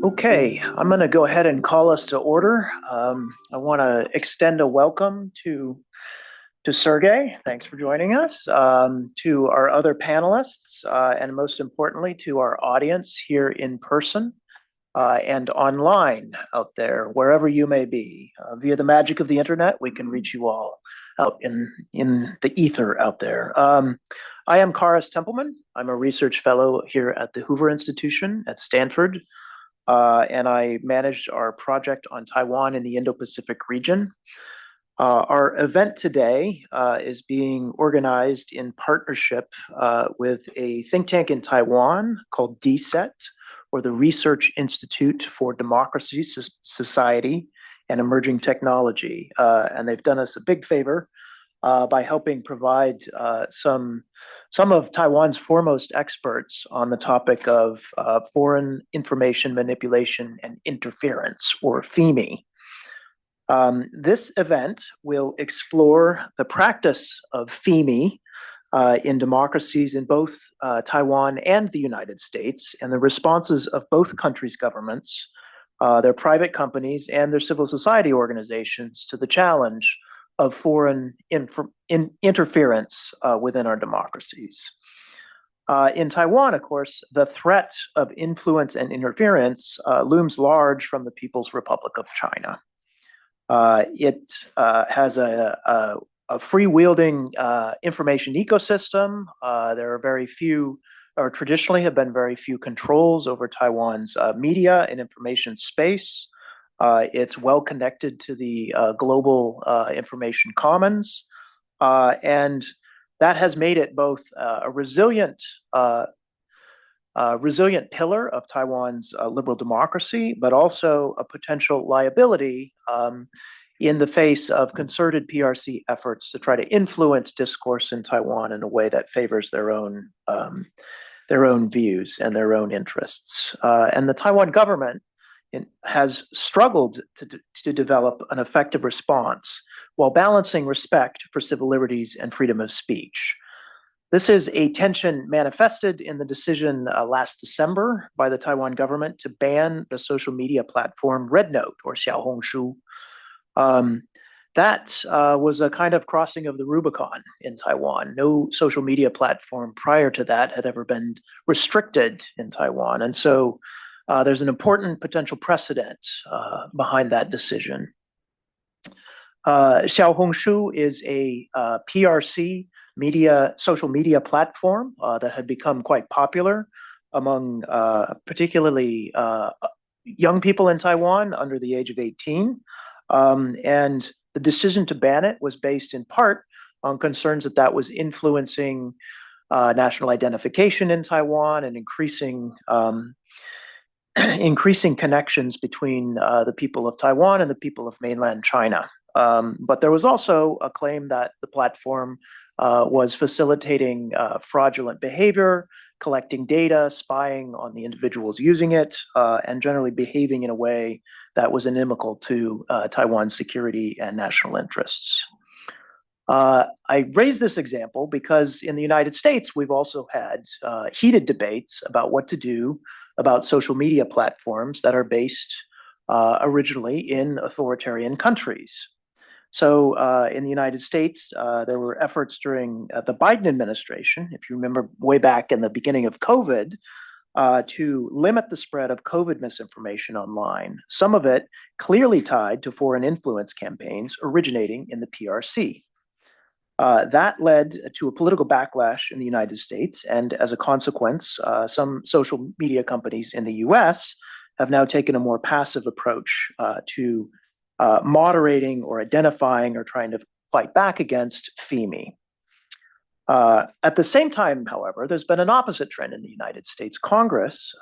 Okay, I'm going to go ahead and call us to order. I want to extend a welcome to Sergey. Thanks for joining us. To our other panelists, and most importantly, to our audience here in person and online out there, wherever you may be. Via the magic of the internet, we can reach you all out in the ether out there. I am Karis Templeman. I'm a research fellow here at the Hoover Institution at Stanford. And I managed our project on Taiwan in the Indo-Pacific region. Our event today is being organized in partnership with a think tank in Taiwan called DSET, or the Research Institute for Democracies, Society, and Emerging Technology. And they've done us a big favor by helping provide some of Taiwan's foremost experts on the topic of foreign information manipulation and interference, or Fimi. This event will explore the practice of Fimi in democracies in both Taiwan and the United States, and the responses of both countries' governments, their private companies, and their civil society organizations to the challenge of foreign interference within our democracies. In Taiwan, of course, the threat of influence and interference looms large from the People's Republic of China. It has a free-wielding information ecosystem. There are very few, or traditionally have been very few, controls over Taiwan's media and information space. It's well connected to the global information commons, and that has made it both a resilient pillar of Taiwan's liberal democracy, but also a potential liability in the face of concerted PRC efforts to try to influence discourse in Taiwan in a way that favors their own views and their own interests. And the Taiwan government has struggled to develop an effective response while balancing respect for civil liberties and freedom of speech. This is a tension manifested in the decision last December by the Taiwan government to ban the social media platform Red Note, or Xiaohongshu. That was a kind of crossing of the Rubicon in Taiwan. No social media platform prior to that had ever been restricted in Taiwan. And so there's an important potential precedent behind that decision. Xiaohongshu is a PRC social media platform that had become quite popular among particularly young people in Taiwan under the age of 18. And the decision to ban it was based in part on concerns that was influencing national identification in Taiwan and increasing connections between the people of Taiwan and the people of mainland China. But there was also a claim that the platform was facilitating fraudulent behavior, collecting data, spying on the individuals using it, and generally behaving in a way that was inimical to Taiwan's security and national interests. I raise this example because in the United States, we've also had heated debates about what to do about social media platforms that are based originally in authoritarian countries. So in the United States, there were efforts during the Biden administration, if you remember way back in the beginning of COVID, to limit the spread of COVID misinformation online, some of it clearly tied to foreign influence campaigns originating in the PRC. That led to a political backlash in the United States, and as a consequence, some social media companies in the US have now taken a more passive approach to moderating or identifying or trying to fight back against Fimi. At the same time, however, there's been an opposite trend in the United States Congress,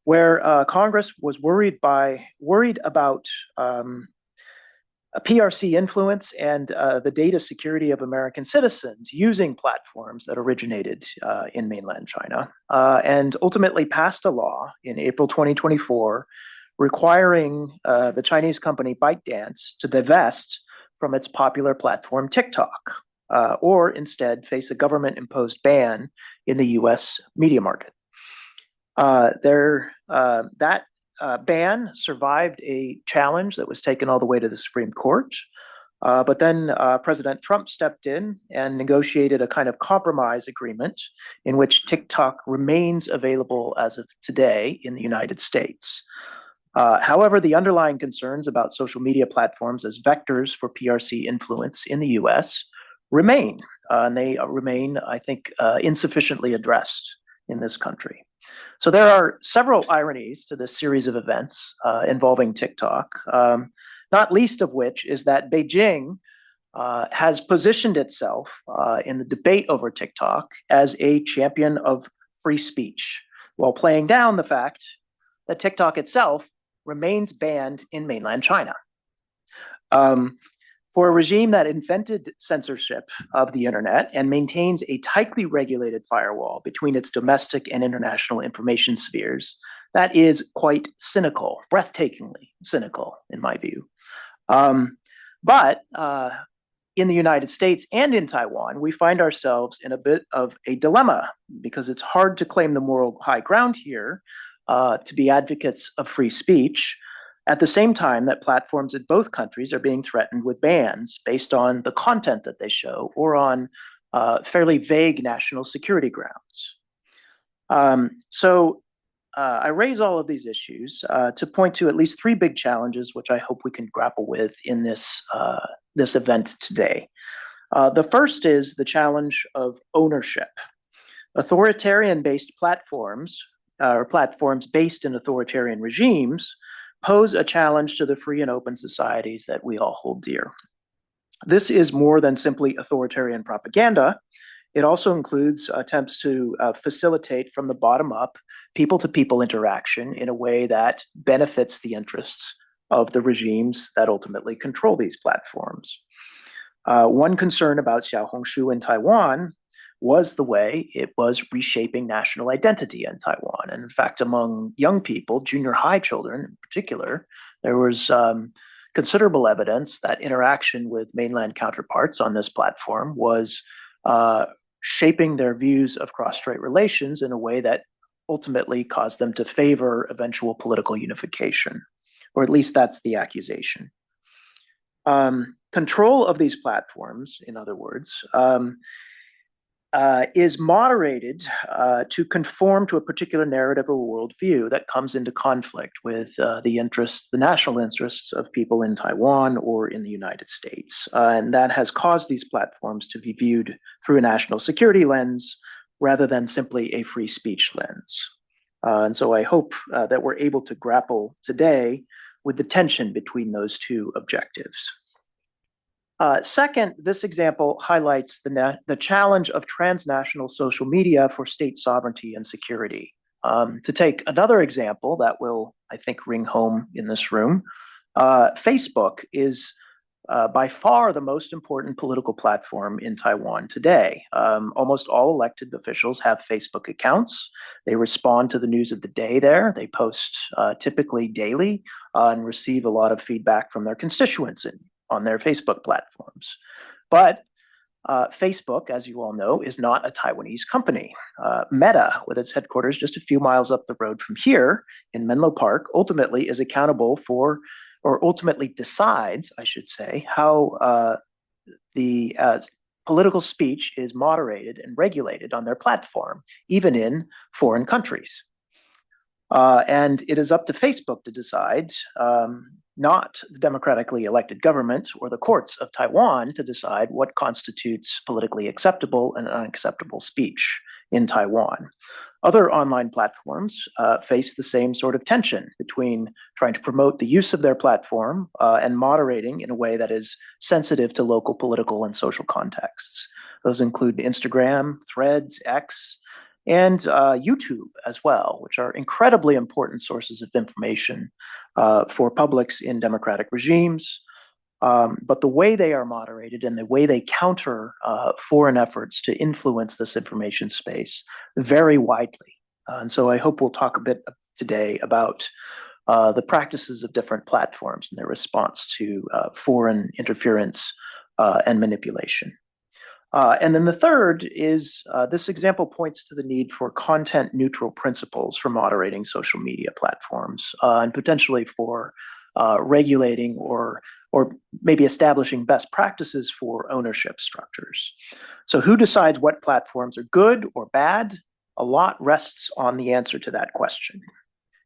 where Congress was worried about PRC influence and the data security of American citizens using platforms that originated in mainland China, and ultimately passed a law in April 2024 requiring the Chinese company ByteDance to divest from its popular platform TikTok, or instead face a government-imposed ban in the US media market. That ban survived a challenge that was taken all the way to the Supreme Court. But then President Trump stepped in and negotiated a kind of compromise agreement in which TikTok remains available as of today in the United States. However, the underlying concerns about social media platforms as vectors for PRC influence in the US remain, and they remain, I think, insufficiently addressed in this country. So there are several ironies to this series of events involving TikTok, not least of which is that Beijing has positioned itself in the debate over TikTok as a champion of free speech, while playing down the fact that TikTok itself remains banned in mainland China. For a regime that invented censorship of the internet and maintains a tightly regulated firewall between its domestic and international information spheres, that is quite cynical, breathtakingly cynical, in my view. But in the United States and in Taiwan, we find ourselves in a bit of a dilemma because it's hard to claim the moral high ground here to be advocates of free speech at the same time that platforms in both countries are being threatened with bans based on the content that they show or on fairly vague national security grounds. I raise all of these issues to point to at least three big challenges, which I hope we can grapple with in this event today. The first is the challenge of ownership. Authoritarian-based platforms, or platforms based in authoritarian regimes, pose a challenge to the free and open societies that we all hold dear. This is more than simply authoritarian propaganda. It also includes attempts to facilitate from the bottom up people-to-people interaction in a way that benefits the interests of the regimes that ultimately control these platforms. One concern about Xiaohongshu in Taiwan was the way it was reshaping national identity in Taiwan. And in fact, among young people, junior high children in particular, there was considerable evidence that interaction with mainland counterparts on this platform was shaping their views of cross-strait relations in a way that ultimately caused them to favor eventual political unification, or at least that's the accusation. Control of these platforms, in other words, is moderated to conform to a particular narrative or worldview that comes into conflict with the national interests of people in Taiwan or in the United States. And that has caused these platforms to be viewed through a national security lens rather than simply a free speech lens. And so I hope that we're able to grapple today with the tension between those two objectives. Second, this example highlights the challenge of transnational social media for state sovereignty and security. To take another example that will, I think, ring home in this room, Facebook is by far the most important political platform in Taiwan today. Almost all elected officials have Facebook accounts. They respond to the news of the day there. They post typically daily and receive a lot of feedback from their constituents on their Facebook platforms. But Facebook, as you all know, is not a Taiwanese company. Meta, with its headquarters just a few miles up the road from here in Menlo Park, ultimately is accountable for, or ultimately decides, I should say, how the political speech is moderated and regulated on their platform, even in foreign countries. And it is up to Facebook to decide, not the democratically elected government or the courts of Taiwan to decide what constitutes politically acceptable and unacceptable speech in Taiwan. Other online platforms face the same sort of tension between trying to promote the use of their platform and moderating in a way that is sensitive to local political and social contexts. Those include Instagram, Threads, X, and YouTube as well, which are incredibly important sources of information for publics in democratic regimes. But the way they are moderated and the way they counter foreign efforts to influence this information space vary widely. And so I hope we'll talk a bit today about the practices of different platforms and their response to foreign interference and manipulation. And then the third is this example points to the need for content neutral principles for moderating social media platforms and potentially for regulating or maybe establishing best practices for ownership structures. So who decides what platforms are good or bad? A lot rests on the answer to that question.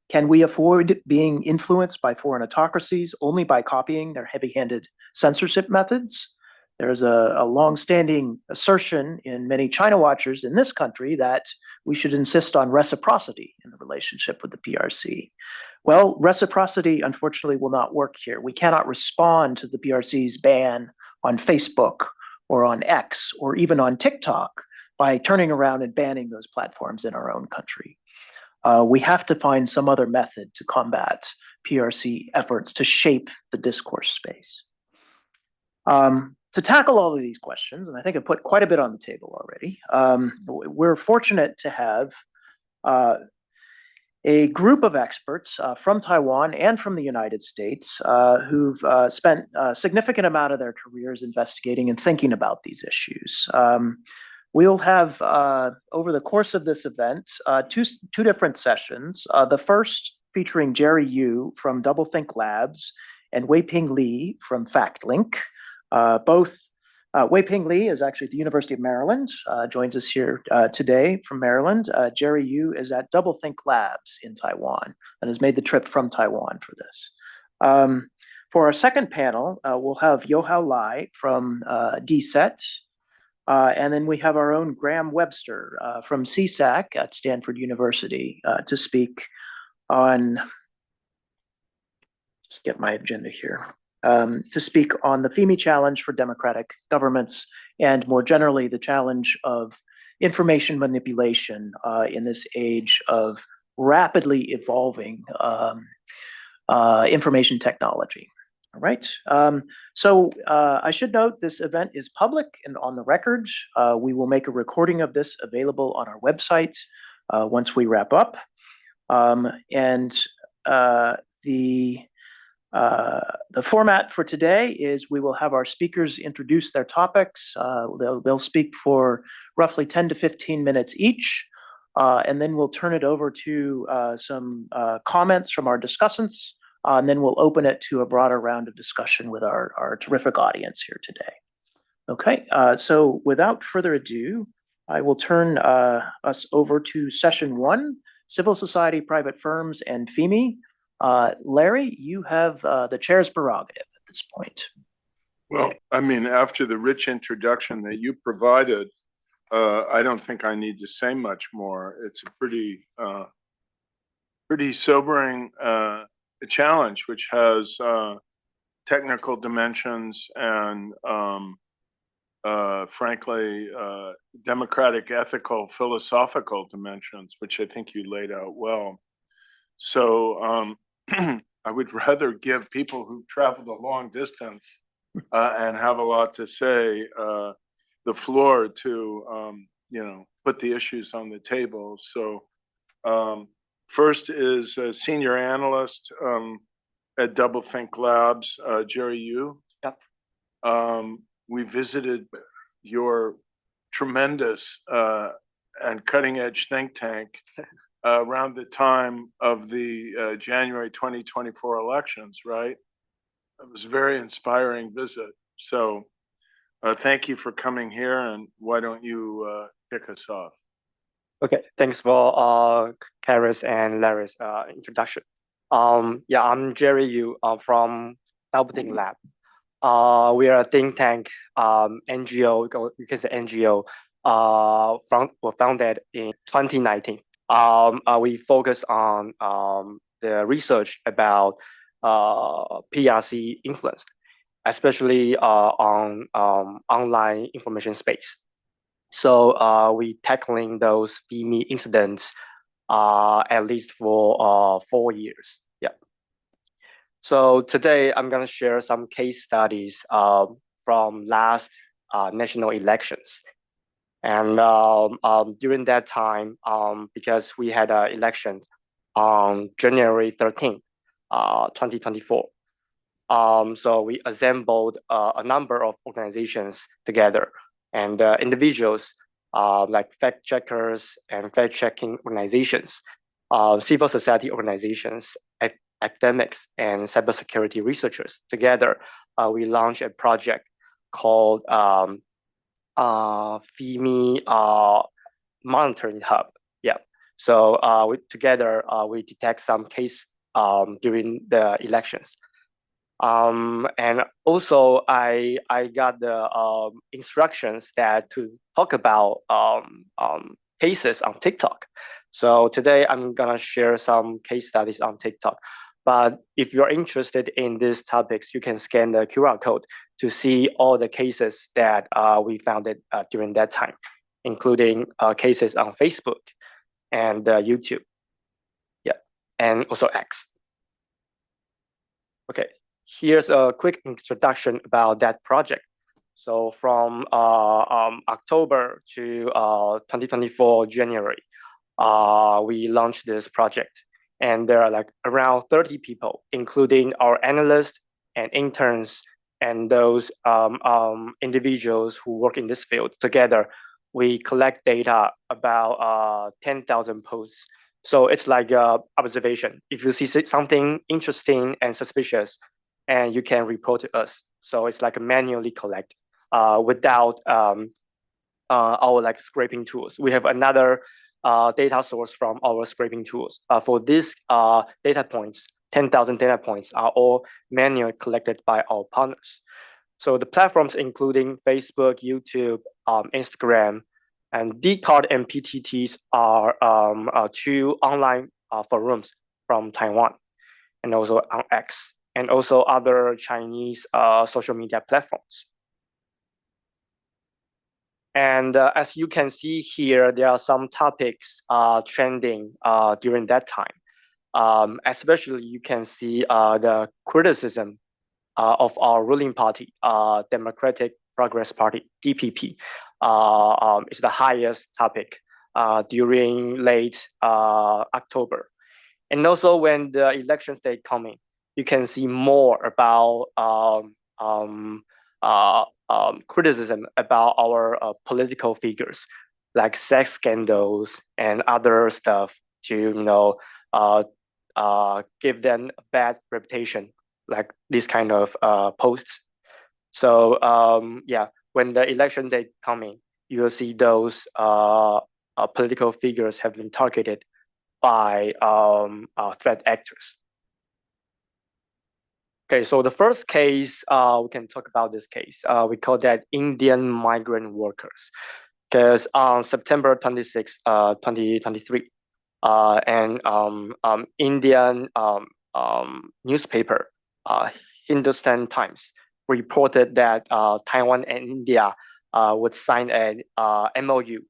Can we afford being influenced by foreign autocracies only by copying their heavy-handed censorship methods? There's a long-standing assertion in many China watchers in this country that we should insist on reciprocity in the relationship with the PRC. Well, reciprocity, unfortunately, will not work here. We cannot respond to the PRC's ban on Facebook or on X or even on TikTok by turning around and banning those platforms in our own country. We have to find some other method to combat PRC efforts to shape the discourse space. To tackle all of these questions, and I think I've put quite a bit on the table already, we're fortunate to have a group of experts from Taiwan and from the United States who've spent a significant amount of their careers investigating and thinking about these issues. We'll have, over the course of this event, two different sessions. The first featuring Jerry Yu from Doublethink Labs and Wei-Ping Li from FactLink. Wei-Ping Li is actually at the University of Maryland, joins us here today from Maryland. Jerry Yu is at Doublethink Labs in Taiwan and has made the trip from Taiwan for this. For our second panel, we'll have Yohao Lai from DSET, and then we have our own Graham Webster from CSAC at Stanford University to speak on, just get my agenda here, to speak on the Fimi challenge for democratic governments and more generally the challenge of information manipulation in this age of rapidly evolving information technology. All right. So I should note this event is public and on the record. We will make a recording of this available on our website once we wrap up. The format for today is we will have our speakers introduce their topics. They'll speak for roughly 10 to 15 minutes each, and then we'll turn it over to some comments from our discussants, and then we'll open it to a broader round of discussion with our terrific audience here today. Okay, so without further ado, I will turn us over to session one, Civil Society, Private Firms, and Fimi. Larry, you have the chair's prerogative at this point. Well, I mean, after the rich introduction that you provided, I don't think I need to say much more. It's a pretty sobering challenge, which has technical dimensions and, frankly, democratic, ethical, philosophical dimensions, which I think you laid out well. So I would rather give people who've traveled a long distance and have a lot to say the floor to, put the issues on the table. So first is a senior analyst at Doublethink Labs, Jerry Yu. Yep. We visited your tremendous and cutting edge think tank around the time of the January 2024 elections, right? It was a very inspiring visit. So thank you for coming here, and why don't you kick us off? Okay, thanks for Karis and Larry's introduction. Yeah, I'm Jerry Yu from Doublethink Lab. We are a think tank, NGO, you can say NGO, were founded in 2019. We focus on the research about PRC influence, especially on online information space. So we tackling those Fimi incidents at least for 4 years. Yeah. So today I'm gonna share some case studies from last national elections. And during that time, because we had an election on January 13th, 2024, so we assembled a number of organizations together, and individuals like fact checkers and fact checking organizations, civil society organizations, academics, and cybersecurity researchers. Together, we launched a project called Fimi Monitoring Hub. Yeah. So together we detect some case during the elections. And also I got the instructions that to talk about cases on TikTok. So today I'm gonna share some case studies on TikTok. But if you're interested in these topics, you can scan the QR code to see all the cases that we found during that time, including cases on Facebook and YouTube. Yeah, and also X. Okay, here's a quick introduction about that project. So from October to 2024 January, we launched this project. And there are like around 30 people, including our analysts and interns and those individuals who work in this field. Together, we collect data about 10,000 posts. So it's like observation. If you see something interesting and suspicious, and you can report to us. So it's like a manually collect without our like scraping tools. We have another data source from our scraping tools. For these data points, 10,000 data points are all manually collected by our partners. So the platforms including Facebook, YouTube, Instagram, and Dcard and PTTs are two online forums from Taiwan, and also on X, and also other Chinese social media platforms. And as you can see here, there are some topics trending during that time. Especially you can see the criticism of our ruling party, Democratic Progress Party, DPP, is the highest topic during late October. And also when the elections day coming, you can see more about criticism about our political figures, like sex scandals and other stuff, to give them a bad reputation, like this kind of posts. So yeah, when the election day coming, you will see those political figures have been targeted by threat actors. Okay, so the first case, we can talk about this case. We call that Indian migrant workers. Because on September 26, 2023, an Indian newspaper, Hindustan Times, reported that Taiwan and India would sign an MOU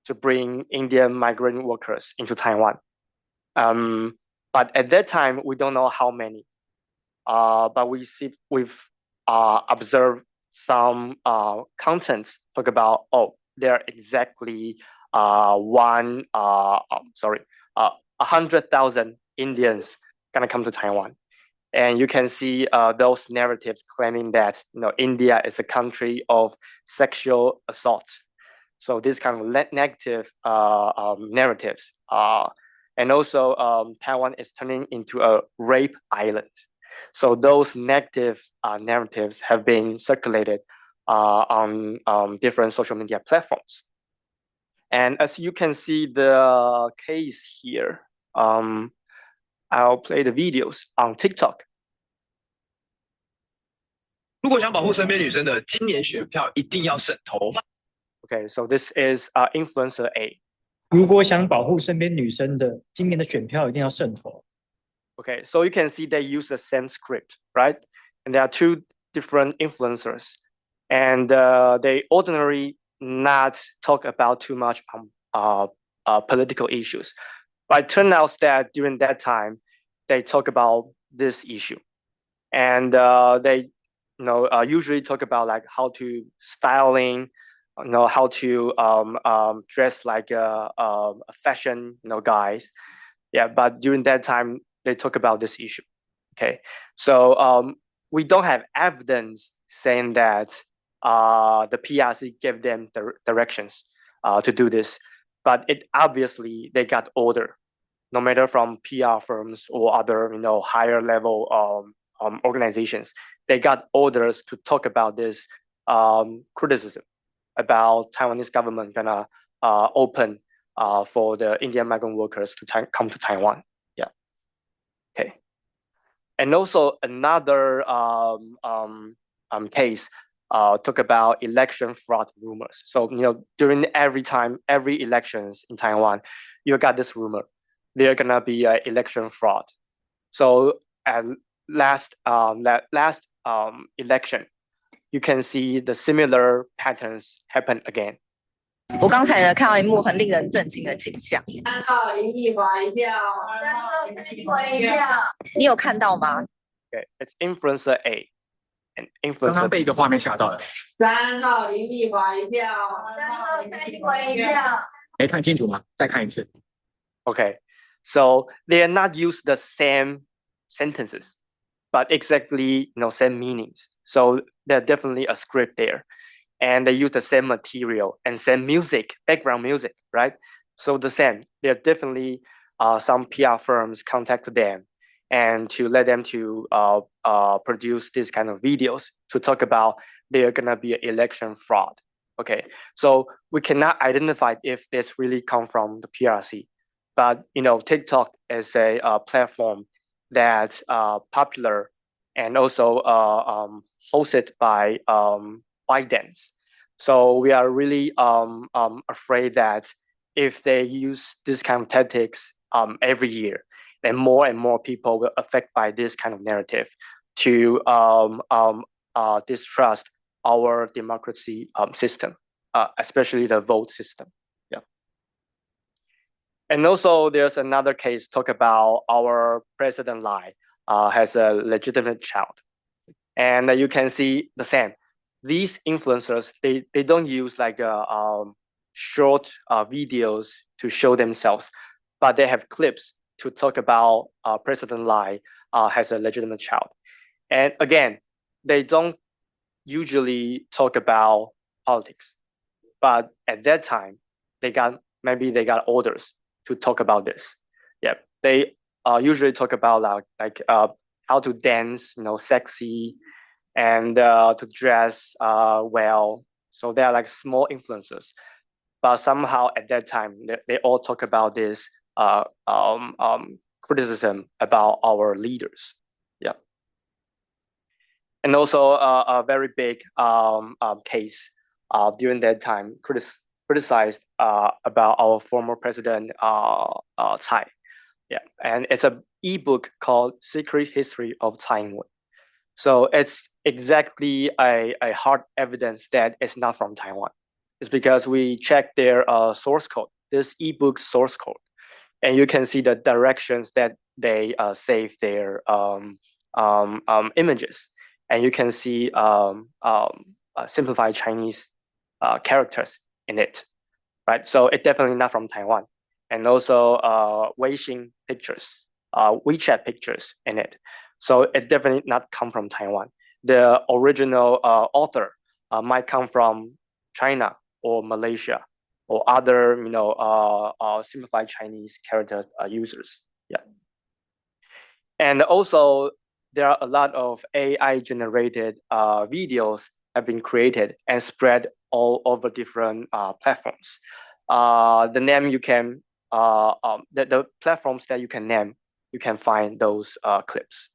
to bring Indian migrant workers into Taiwan. But at that time, we don't know how many. But we've observed some contents talk about, there are exactly 100,000 Indians gonna come to Taiwan. And you can see those narratives claiming that India is a country of sexual assault. So this kind of negative narratives. And also Taiwan is turning into a rape island. So those negative narratives have been circulated on different social media platforms. And as you can see the case here, I'll play the videos on TikTok. 如果想保护身边女生的，今年选票一定要省头发。 Okay, so this is influencer A. 如果想保护身边女生的，今年的选票一定要慎投。 Okay, so you can see they use the same script, right? And there are two different influencers, and they ordinarily not talk about too much political issues. But it turns out that during that time, they talk about this issue, and they usually talk about like how to styling, how to dress like a fashion guys. Yeah, but during that time they talk about this issue. Okay, so we don't have evidence saying that the PRC gave them the directions to do this, but it obviously they got order, no matter from PR firms or other higher level organizations. They got orders to talk about this criticism about Taiwanese government gonna open for the Indian migrant workers to come to Taiwan. Yeah. Okay. And also another case talk about election fraud rumors. So during every elections in Taiwan, you got this rumor there gonna be an election fraud. So at last election, you can see the similar patterns happen again. 我刚才呢看到一幕很令人震惊的景象。3号林立华一票，3号林立华一票。你有看到吗？ Okay, it's influencer A and 刚 influencer 刚被一个画面吓到了， 3号林立华一票，3号林立华一票。没看清楚吗？再看一次。 Okay, so they are not use the same sentences, but exactly same meanings. So there's definitely a script there, and they use the same material and same music, background music, right? So the same. There are definitely some PR firms contact them and to let them to produce this kind of videos to talk about there gonna be an election fraud. Okay, so we cannot identify if this really come from the PRC. But TikTok is a platform that's popular and also hosted by ByteDance. So we are really afraid that if they use this kind of tactics every year, then more and more people will affected by this kind of narrative to distrust our democracy system, especially the vote system. And also, there's another case talk about our president Lai has a legitimate child, and you can see the same. These influencers they don't use like short videos to show themselves, but they have clips to talk about President Lai has a legitimate child. And again, they don't usually talk about politics, but at that time they got orders to talk about this. Yeah, they usually talk about like how to dance, sexy, and to dress well. So they are like small influencers, but somehow at that time they all talk about this criticism about our leaders. Yeah, and also a very big case during that time criticized about our former president Tsai. Yeah, and it's an ebook called Secret History of Taiwan. So it's exactly a hard evidence that it's not from Taiwan. It's because we checked their source code, this ebook source code, and you can see the directions that they save their images, and you can see simplified Chinese characters in it, right? So it's definitely not from Taiwan. And also Weixin pictures, WeChat pictures in it. So it definitely not come from Taiwan. The original author might come from China or Malaysia or other, simplified Chinese character users. Yeah. And also there are a lot of AI generated videos have been created and spread all over different platforms. The name you can, the platforms that you can name, you can find those clips.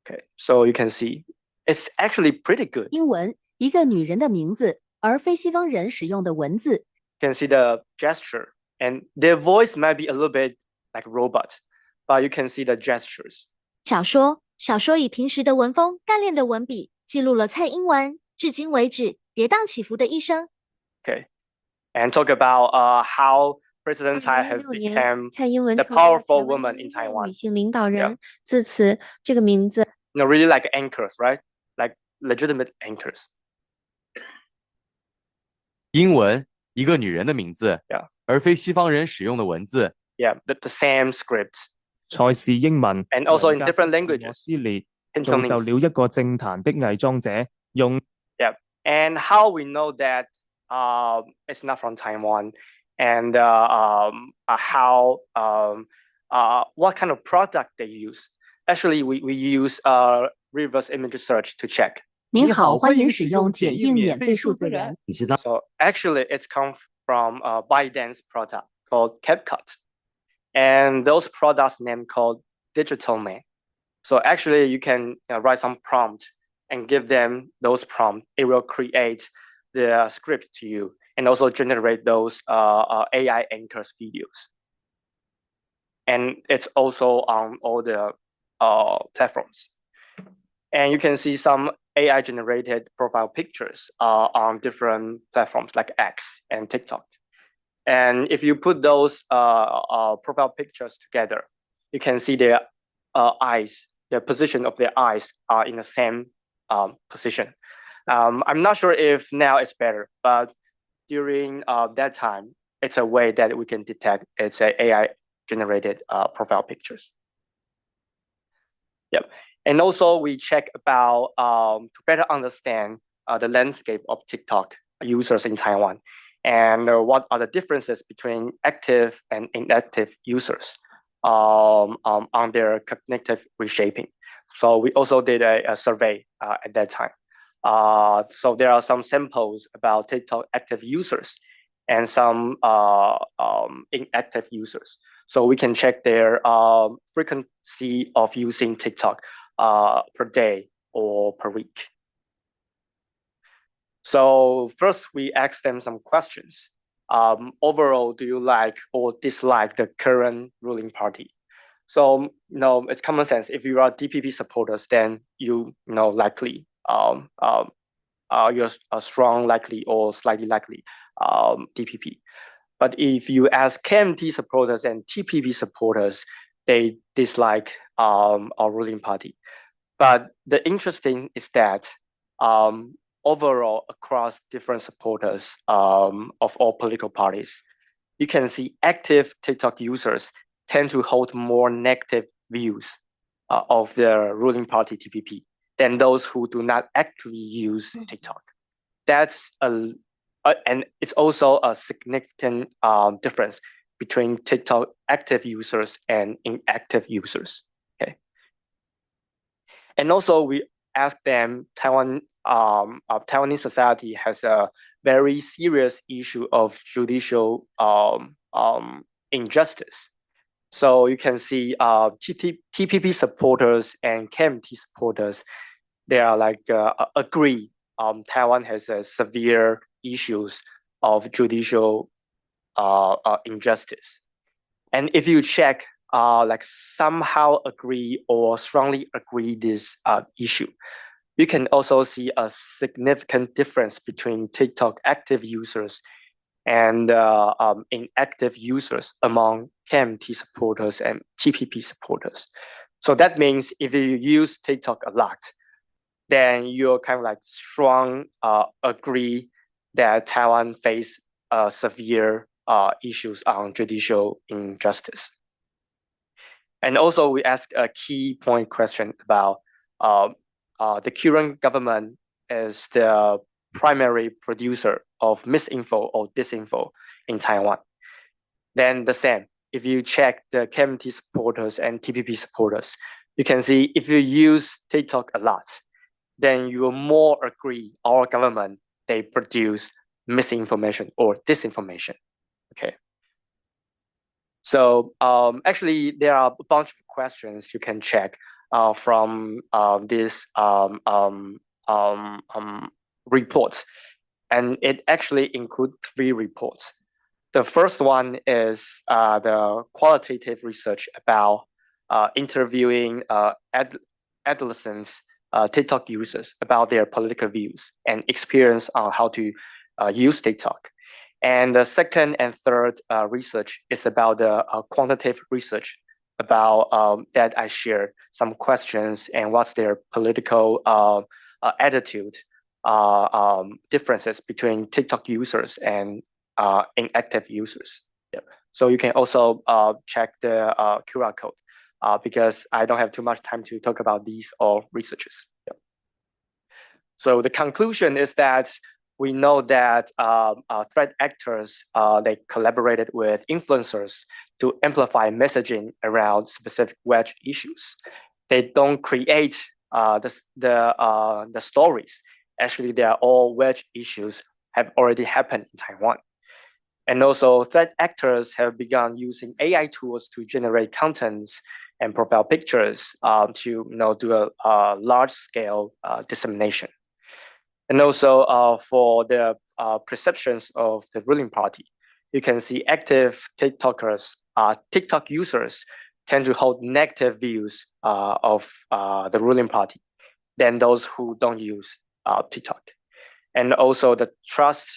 Okay, so you can see it's actually pretty good. 英文，一个女人的名字，而非西方人使用的文字。You can see the gesture, and their voice might be a little bit like robot, but you can see the gestures. 小说以平实的文风、干练的文笔，记录了蔡英文至今为止跌宕起伏的一生。Okay, and talk about how President Tsai has 2016年， become 蔡英文 the 成为了 powerful 台湾 woman 第 in 一位 Taiwan. 女性领导人。自此，这个名字 Really like anchors, right? Like legitimate anchors. 英文，一个女人的名字， Yeah. 而非西方人使用的文字。 Yeah, the same script. 賽事英文 And also in 人格 different 的自我 languages. 撕裂，造就 Cantonese. 了一個政壇的偽裝者，用 Yeah, And how we know that it's not from Taiwan, and what kind of product they use. Actually, we use reverse image search to check. 您好，欢迎使用检验免费数字人。 So actually, it's come from a ByteDance product called CapCut, and those products name called Digital Man. So actually, you can write some prompt and give them those prompts. It will create the script to you and also generate those AI anchors videos. And it's also on all the platforms. And you can see some AI generated profile pictures on different platforms like X and TikTok. And if you put those profile pictures together, you can see their eyes, the position of their eyes are in the same position. I'm not sure if now it's better, but during that time, it's a way that we can detect it's a AI generated profile pictures. Yep. And also we check about to better understand the landscape of TikTok users in Taiwan and what are the differences between active and inactive users on their cognitive reshaping. So we also did a survey at that time. So there are some samples about TikTok active users and some inactive users. So we can check their frequency of using TikTok per day or per week. So first we ask them some questions. Overall, do you like or dislike the current ruling party? So it's common sense. If you are DPP supporters, then likely you're a strong likely or slightly likely DPP. But if you ask KMT supporters and TPP supporters, they dislike our ruling party. But the interesting is that overall, across different supporters of all political parties, you can see active TikTok users tend to hold more negative views of the ruling party TPP than those who do not actually use TikTok. That's and it's also a significant difference between TikTok active users and inactive users. Okay. And also we ask them, Taiwanese society has a very serious issue of judicial injustice. So you can see TPP supporters and KMT supporters, they are like agree Taiwan has a severe issues of judicial injustice. And if you check like somehow agree or strongly agree this issue, you can also see a significant difference between TikTok active users and inactive users among KMT supporters and TPP supporters. So that means if you use TikTok a lot, then you're kind of like strong agree that Taiwan face severe issues on judicial injustice. And also we ask a key point question about the current government is the primary producer of misinfo or disinfo in Taiwan. Then the same, if you check the KMT supporters and TPP supporters, you can see if you use TikTok a lot, then you will more agree our government, they produce misinformation or disinformation. Okay. So actually, there are a bunch of questions you can check from this reports, and it actually includes 3 reports. The first one is the qualitative research about interviewing adolescents, TikTok users about their political views and experience on how to use TikTok. And the second and third research is about the quantitative research about that I shared some questions and what's their political attitude differences between TikTok users and inactive users. Yeah. So you can also check the QR code because I don't have too much time to talk about these all researches. Yeah. So the conclusion is that we know that threat actors, they collaborated with influencers to amplify messaging around specific wedge issues. They don't create the stories. Actually, they are all wedge issues have already happened in Taiwan. And also threat actors have begun using AI tools to generate contents and profile pictures to do a large scale dissemination. And also for the perceptions of the ruling party, you can see active TikTok users tend to hold negative views of the ruling party than those who don't use TikTok. And also the trust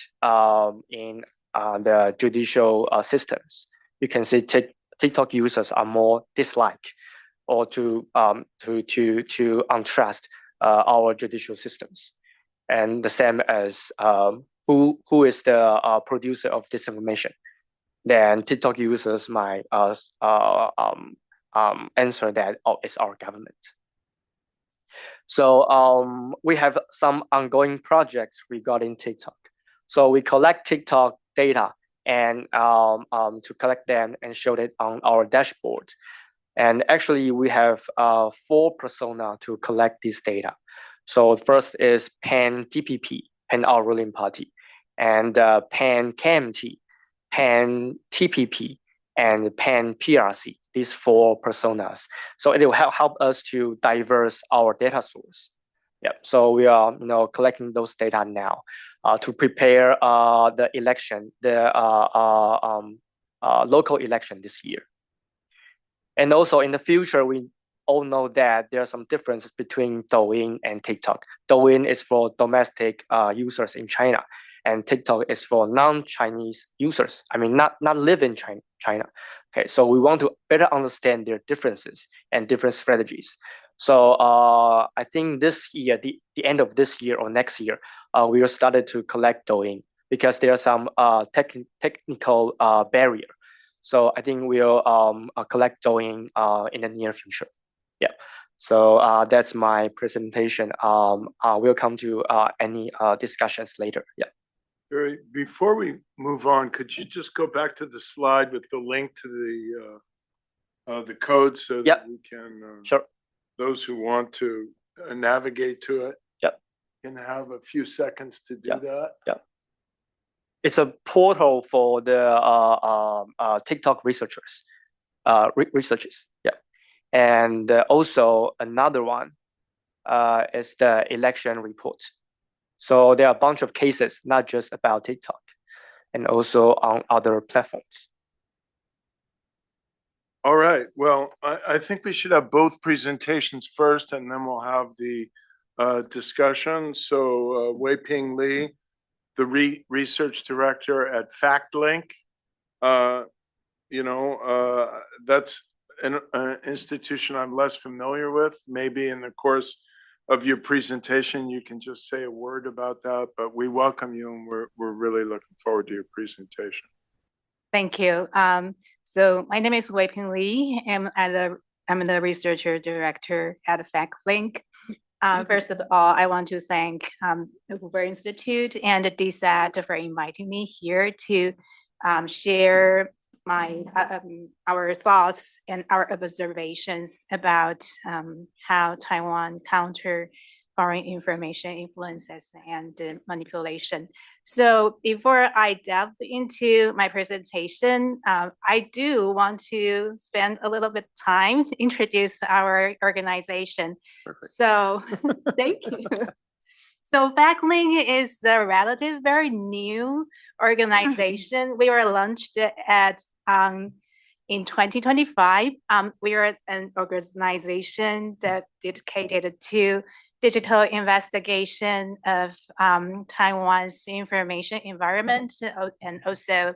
in the judicial systems. You can see TikTok users are more dislike or to untrust our judicial systems. And the same as who is the producer of disinformation. Then TikTok users might answer that, oh, it's our government. So we have some ongoing projects regarding TikTok. So we collect TikTok data and to collect them and show it on our dashboard. And actually, we have 4 persona to collect this data. So first is pan-DPP, pan our ruling party, and pan-KMT, pan-TPP, and pan-PRC, these 4 personas. So it will help us to diverse our data source. Yeah, so we are collecting those data now to prepare the election, the local election this year. And also in the future, we all know that there are some differences between Douyin and TikTok. Douyin is for domestic users in China, and TikTok is for non-Chinese users. I mean, not live in China. Okay, so we want to better understand their differences and different strategies. So I think this year, the end of this year or next year, we will started to collect Douyin because there are some technical barrier. So I think we'll collect Douyin in the near future. Yeah. So that's my presentation. We'll come to any discussions later. Yeah. Barry, before we move on, could you just go back to the slide with the link to the code so that we can, sure. Those who want to navigate to it, can have a few seconds to do that? Yeah. It's a portal for the TikTok researchers. Yeah. And also another one is the election report. So there are a bunch of cases, not just about TikTok, and also on other platforms. All right. Well, I think we should have both presentations first, and then we'll have the discussion. So Wei-Ping Li, the research director at FactLink, that's an institution I'm less familiar with. Maybe in the course of your presentation, you can just say a word about that, but we welcome you and we're really looking forward to your presentation. Thank you. So my name is Wei-Ping Li. I'm the researcher director at FactLink. First of all, I want to thank the Hoover Institute and the DSAT for inviting me here to share our thoughts and our observations about how Taiwan counter foreign information influences and manipulation. So before I delve into my presentation, I do want to spend a little bit of time to introduce our organization. Perfect. So thank you. So FactLink is a relative, very new organization. We were launched in 2025. We are an organization that dedicated to digital investigation of Taiwan's information environment and also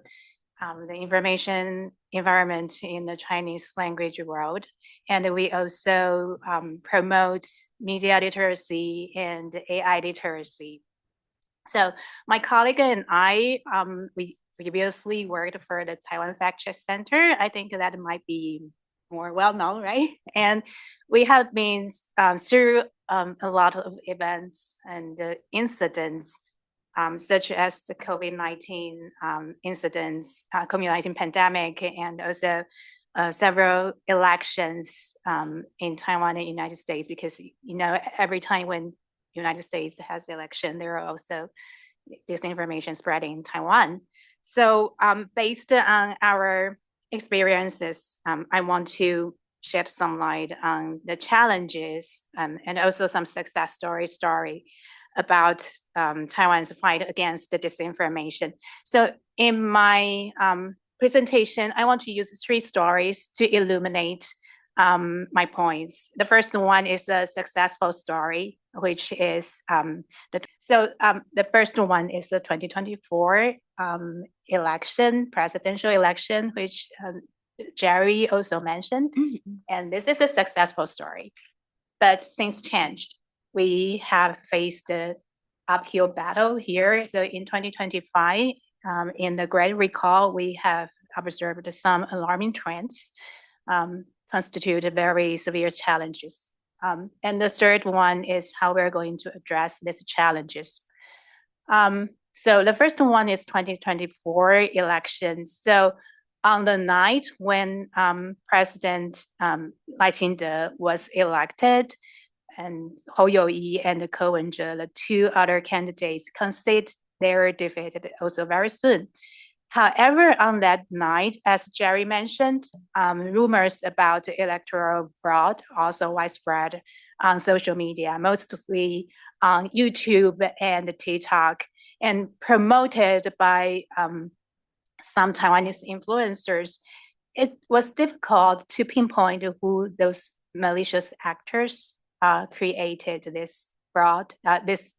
the information environment in the Chinese language world. And we also promote media literacy and AI literacy. So my colleague and I, we previously worked for the Taiwan Fact Check Center. I think that might be more well known, right? And we have been through a lot of events and incidents, such as the COVID-19 incidents, COVID-19 pandemic, and also several elections in Taiwan and United States, because every time when United States has election, there are also disinformation spreading in Taiwan. So based on our experiences, I want to shed some light on the challenges and also some success story about Taiwan's fight against the disinformation. So in my presentation, I want to use 3 stories to illuminate my points. The first one is a successful story, which is the first one is the 2024 presidential election, which Jerry also mentioned. And this is a successful story, but things changed. We have faced the uphill battle here. So in 2025, in the Great Recall, we have observed some alarming trends, constitute very severe challenges. And the third one is how we're going to address these challenges. So the first one is 2024 election. So on the night when President Lai Ching-te was elected, and Hou You-yi and Ko Wen-je, the 2 other candidates, conceded their defeat also very soon. However, on that night, as Jerry mentioned, rumors about electoral fraud also widespread on social media, mostly on YouTube and TikTok, and promoted by some Taiwanese influencers. It was difficult to pinpoint who those malicious actors created this fraud, this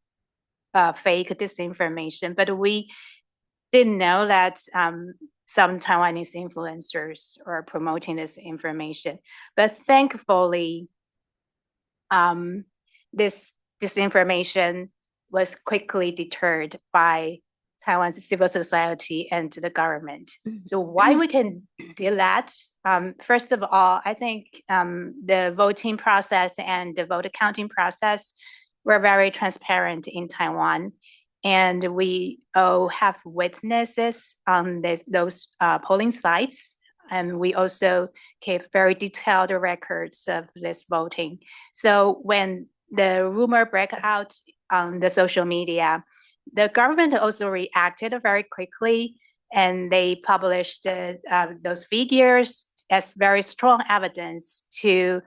fake disinformation, but we didn't know that some Taiwanese influencers are promoting this information. But thankfully, this disinformation was quickly deterred by Taiwan's civil society and the government. So why we can do that? First of all, I think the voting process and the vote counting process were very transparent in Taiwan. And we all have witnesses on those polling sites. And we also keep very detailed records of this voting. So when the rumor broke out on the social media, the government also reacted very quickly, and they published those figures as very strong evidence to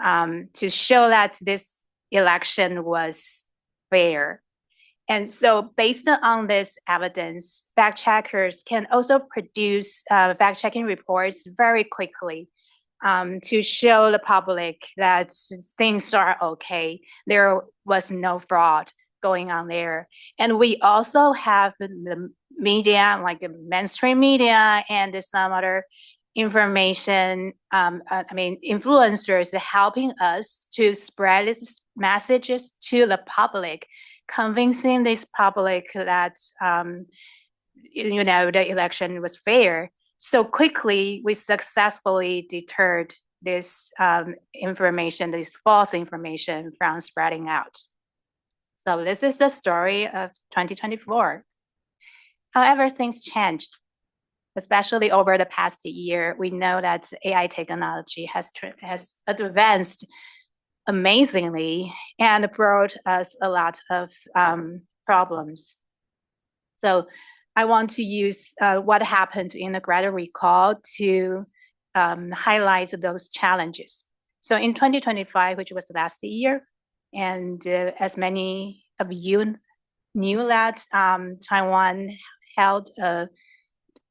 show that this election was fair. And so based on this evidence, fact checkers can also produce fact-checking reports very quickly to show the public that things are okay. There was no fraud going on there. And we also have the media, like the mainstream media and some other information, influencers helping us to spread these messages to the public, convincing this public that, the election was fair. So quickly, we successfully deterred this information, this false information from spreading out. So this is the story of 2024. However, things changed, especially over the past year. We know that AI technology has advanced amazingly and brought us a lot of problems. So I want to use what happened in the Great Recall to highlight those challenges. So in 2025, which was last year, and as many of you knew that Taiwan held a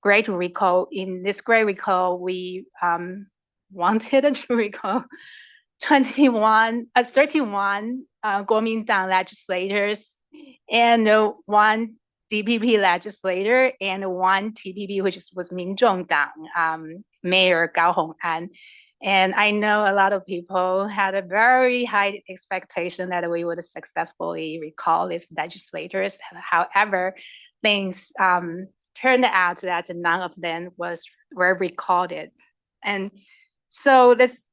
Great Recall. In this Great Recall, we wanted to recall 31 Kuomintang legislators and 1 DPP legislator and 1 TPP, which was Minzhongdang Mayor Gao Hong'an. And I know a lot of people had a very high expectation that we would successfully recall these legislators. However, things turned out that none of them were recalled. And so this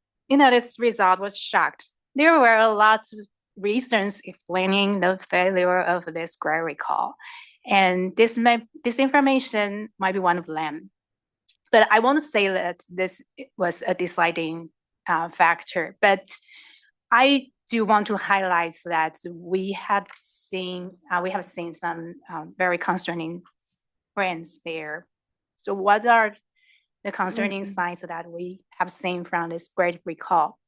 result was shocked. There were a lot of reasons explaining the failure of this great recall. And this information might be one of them. But I won't say that this was a deciding factor. But I do want to highlight that we have seen some very concerning trends there. So what are the concerning signs that we have seen from this great recall?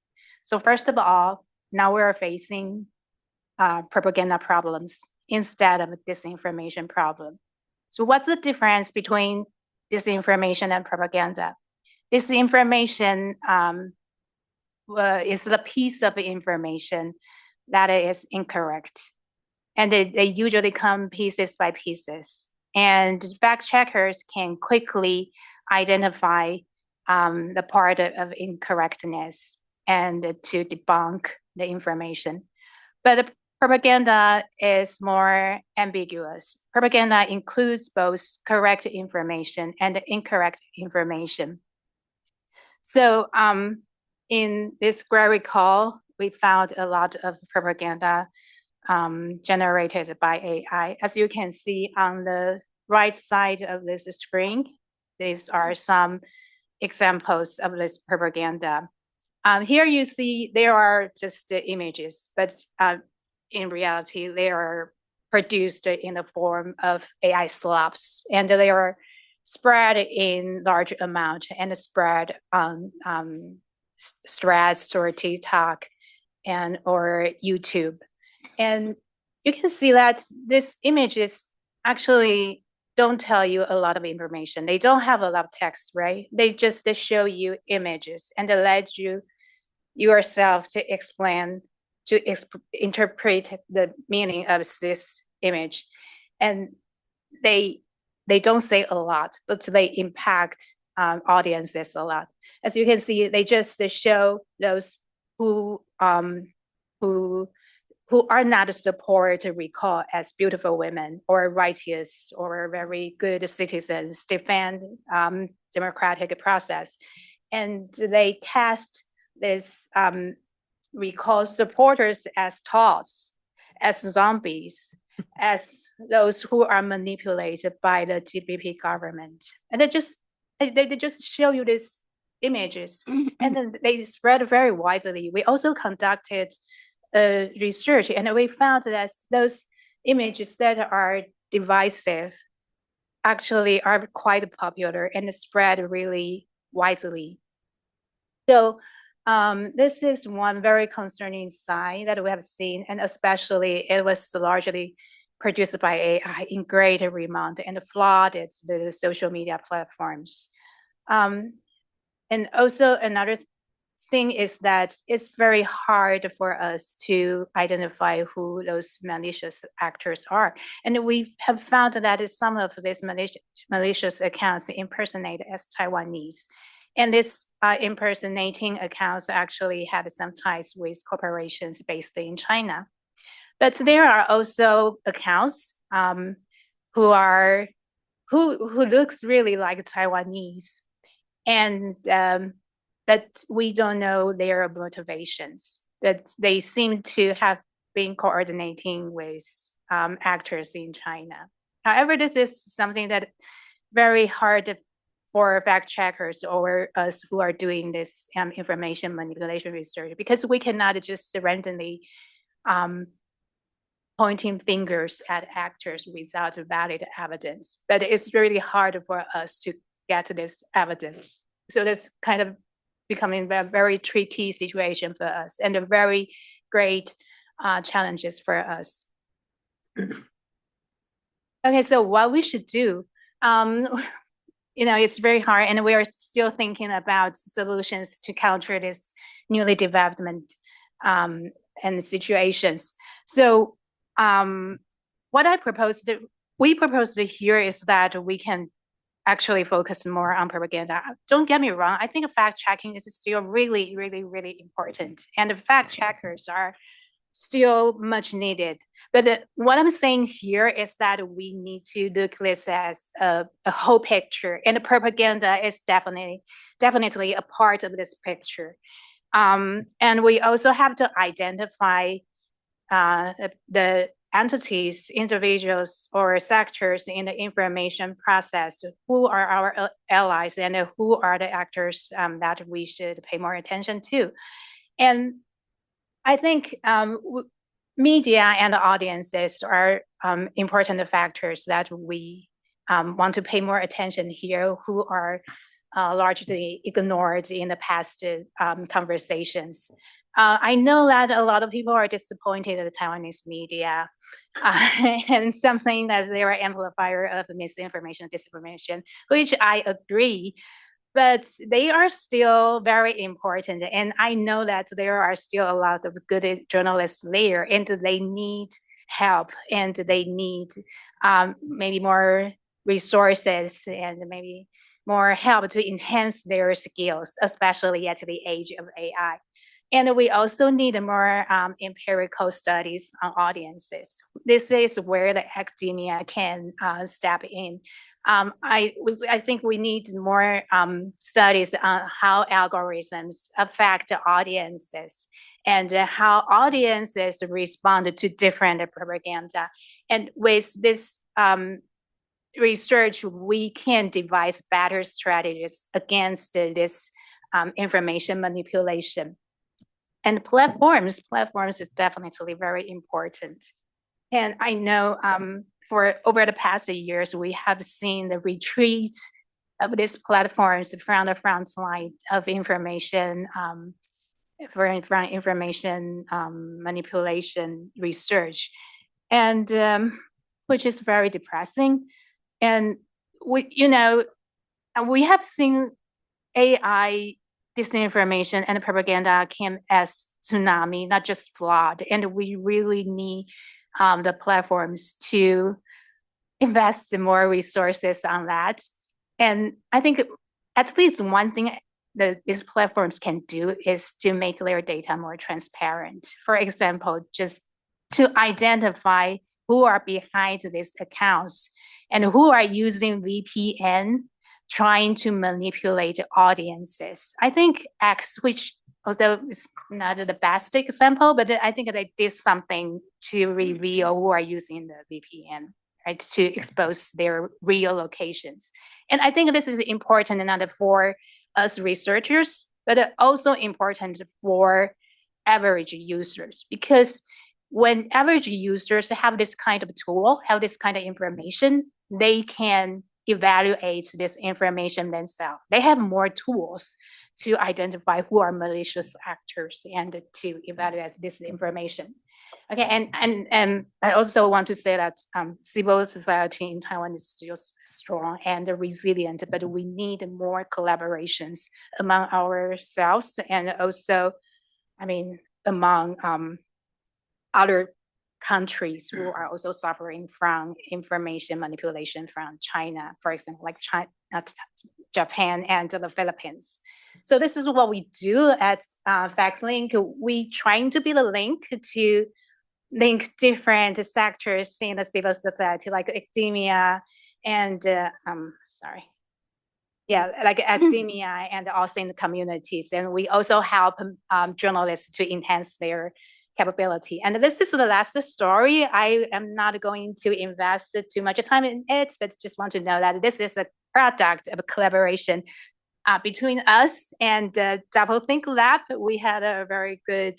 So first of all, now we're facing propaganda problems instead of a disinformation problem. So what's the difference between disinformation and propaganda? Disinformation is the piece of information that is incorrect. And they usually come pieces by pieces. And fact checkers can quickly identify the part of incorrectness and to debunk the information. But propaganda is more ambiguous. Propaganda includes both correct information and incorrect information. So in this great recall, we found a lot of propaganda generated by AI. As you can see on the right side of this screen, these are some examples of this propaganda. Here you see there are just the images, but in reality, they are produced in the form of AI slabs, and they are spread in large amount and spread on Threads or TikTok or YouTube. And you can see that these images actually don't tell you a lot of information. They don't have a lot of text, right? They just show you images and they let you yourself to explain, to interpret the meaning of this image. And they don't say a lot, but they impact audiences a lot. As you can see, they just show those who are not supported to recall as beautiful women or righteous or very good citizens, defend democratic process. And they cast this recall supporters as tots, as zombies, as those who are manipulated by the GBP government. And they just show you these images and then they spread very widely. We also conducted research and we found that those images that are divisive actually are quite popular and spread really widely. So this is one very concerning sign that we have seen, and especially it was largely produced by AI in great amount and flooded the social media platforms. And also another thing is that it's very hard for us to identify who those malicious actors are. And we have found that some of these malicious accounts impersonate as Taiwanese. And this impersonating accounts actually had some ties with corporations based in China. But there are also accounts who looks really like Taiwanese, and but we don't know their motivations. But they seem to have been coordinating with actors in China. However, this is something that very hard for fact checkers or us who are doing this information manipulation research, because we cannot just randomly pointing fingers at actors without valid evidence. But it's really hard for us to get this evidence. So that's kind of becoming a very tricky situation for us and a very great challenges for us. Okay, so what we should do, it's very hard, and we are still thinking about solutions to counter this newly development and situations. So what we proposed here is that we can actually focus more on propaganda. Don't get me wrong, I think fact checking is still really, really, really important, and the fact checkers are still much needed. But what I'm saying here is that we need to look at this as a whole picture, and the propaganda is definitely a part of this picture. And we also have to identify the entities, individuals, or sectors in the information process, who are our allies and who are the actors that we should pay more attention to. And I think media and audiences are important factors that we want to pay more attention here, who are largely ignored in the past conversations. I know that a lot of people are disappointed at the Taiwanese media and something that they are amplifier of misinformation, disinformation, which I agree, but they are still very important. And I know that there are still a lot of good journalists there, and they need help, and they need maybe more resources and maybe more help to enhance their skills, especially at the age of AI. And we also need more empirical studies on audiences. This is where the academia can step in. I think we need more studies on how algorithms affect audiences and how audiences respond to different propaganda. And with this research, we can devise better strategies against this information manipulation. And platforms is definitely very important. And I know for over the past years, we have seen the retreat of these platforms from the front line of information, from information manipulation research, and which is very depressing. And we have seen AI disinformation and propaganda came as tsunami, not just flood. And we really need the platforms to invest more resources on that. And I think at least one thing that these platforms can do is to make their data more transparent. For example, just to identify who are behind these accounts and who are using VPN trying to manipulate audiences. I think X, which although it's not the best example, but I think they did something to reveal who are using the VPN, right, to expose their real locations. And I think this is important not for us researchers, but also important for average users, because when average users have this kind of tool, have this kind of information, they can evaluate this information themselves. They have more tools to identify who are malicious actors and to evaluate this information. Okay, and I also want to say that civil society in Taiwan is still strong and resilient, but we need more collaborations among ourselves and also, among other countries who are also suffering from information manipulation from China, for example, like Japan and the Philippines. So this is what we do at FactLink. We trying to be the link to link different sectors in the civil society, like academia and academia and also in the communities. And we also help journalists to enhance their capability. And this is the last story. I am not going to invest too much time in it, but just want to know that this is a product of a collaboration between us and Doublethink Lab. We had a very good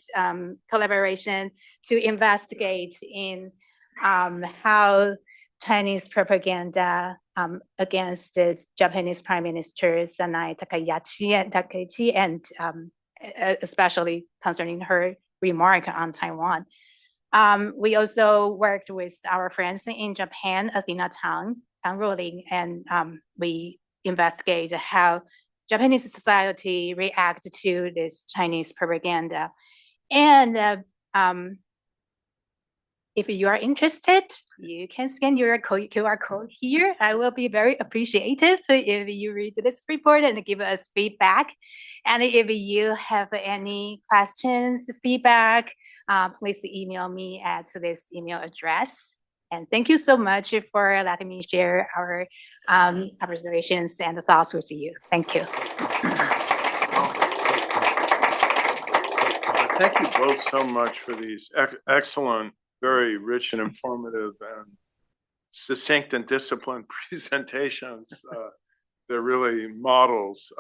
collaboration to investigate in how Chinese propaganda against the Japanese Prime Minister Sanai Takaichi, and especially concerning her remark on Taiwan. We also worked with our friends in Japan, Athena Tang ruling, and we investigate how Japanese society react to this Chinese propaganda. And if you are interested, you can scan your QR code here. I will be very appreciative if you read this report and give us feedback. And if you have any questions, feedback, please email me at this email address. And thank you so much for letting me share our observations and thoughts with you. Thank you. thank you both so much for these excellent, very rich and informative and succinct and disciplined presentations. They're really models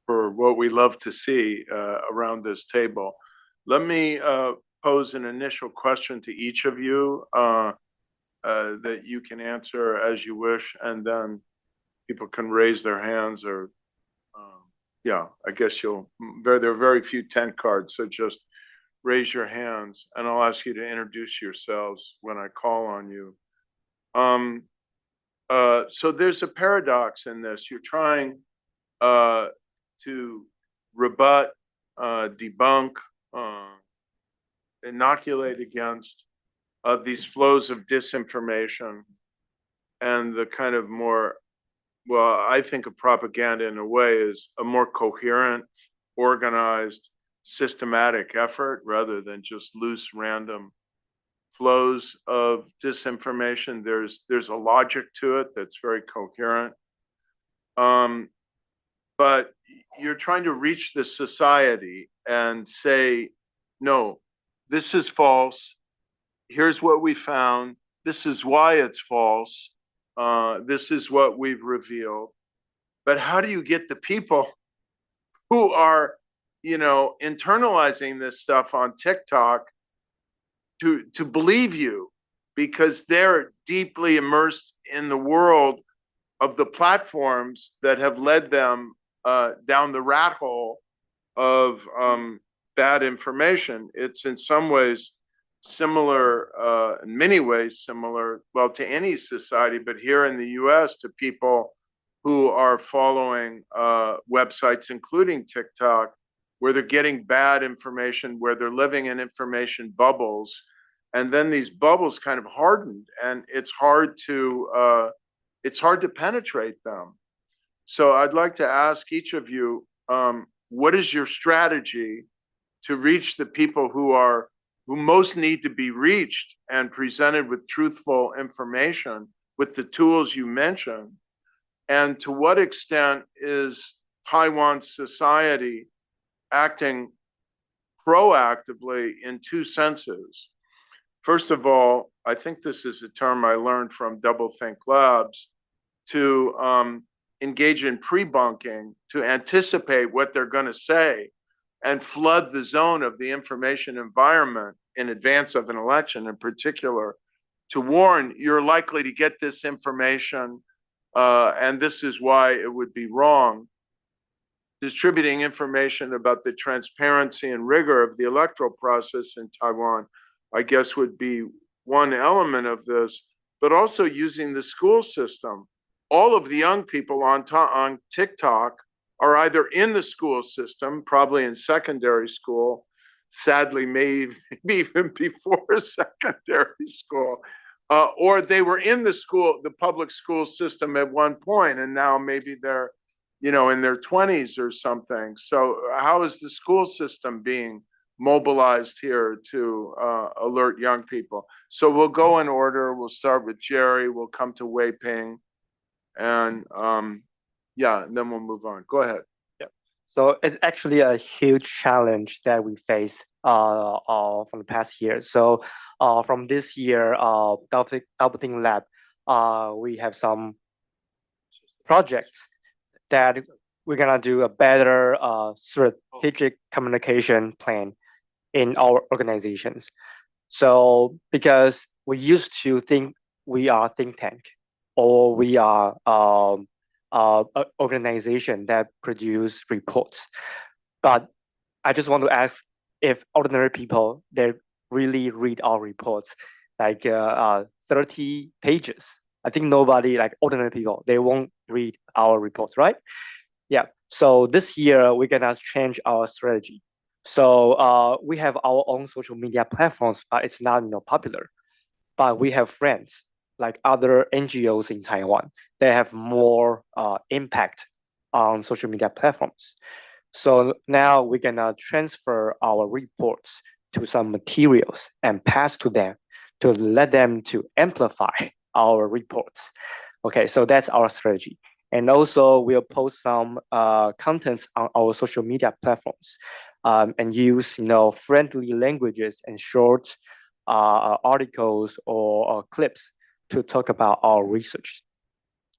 for what we love to see around this table. Let me pose an initial question to each of you that you can answer as you wish, and then people can raise their hands or, yeah, I guess there are very few tent cards, so just raise your hands and I'll ask you to introduce yourselves when I call on you. So there's a paradox in this. You're trying to rebut, debunk, inoculate against these flows of disinformation and the kind of more, well, I think of propaganda in a way as a more coherent, organized, systematic effort rather than just loose, random flows of disinformation. There's a logic to it that's very coherent. But you're trying to reach the society and say, no, this is false. Here's what we found. This is why it's false. This is what we've revealed. But how do you get the people who are, internalizing this stuff on TikTok to believe you, because they're deeply immersed in the world of the platforms that have led them down the rat hole of bad information? It's in some ways similar, in many ways similar, well, to any society, but here in the US to people who are following websites, including TikTok, where they're getting bad information, where they're living in information bubbles. And then these bubbles kind of hardened, and it's hard to penetrate them. So I'd like to ask each of you, what is your strategy to reach the people who most need to be reached and presented with truthful information with the tools you mentioned? And to what extent is Taiwan's society acting proactively in two senses? First of all, I think this is a term I learned from Doublethink Labs, to engage in pre-bunking, to anticipate what they're going to say and flood the zone of the information environment in advance of an election in particular, to warn you're likely to get this information and this is why it would be wrong. Distributing information about the transparency and rigor of the electoral process in Taiwan, I guess, would be one element of this, but also using the school system. All of the young people on TikTok are either in the school system, probably in secondary school, sadly, maybe even before secondary school, or they were in the public school system at one point, and now maybe they're, in their 20s or something. So how is the school system being mobilized here to alert young people? So we'll go in order. We'll start with Jerry. We'll come to Wei Ping, and and then we'll move on. Go ahead. Yeah. So it's actually a huge challenge that we face from the past year. So from this year, Doublethink Lab, we have some projects that we're gonna do a better strategic communication plan in our organizations. So because we used to think we are a think tank, or we are an organization that produce reports. But I just want to ask if ordinary people, they really read our reports, like 30 pages. I think nobody, like ordinary people, they won't read our reports, right? Yeah. So this year, we're gonna change our strategy. So we have our own social media platforms, but it's not popular. But we have friends like other NGOs in Taiwan. They have more impact on social media platforms. So now we're gonna transfer our reports to some materials and pass to them to let them to amplify our reports. Okay, so that's our strategy. And also we'll post some contents on our social media platforms. and use friendly languages and short articles or clips to talk about our research.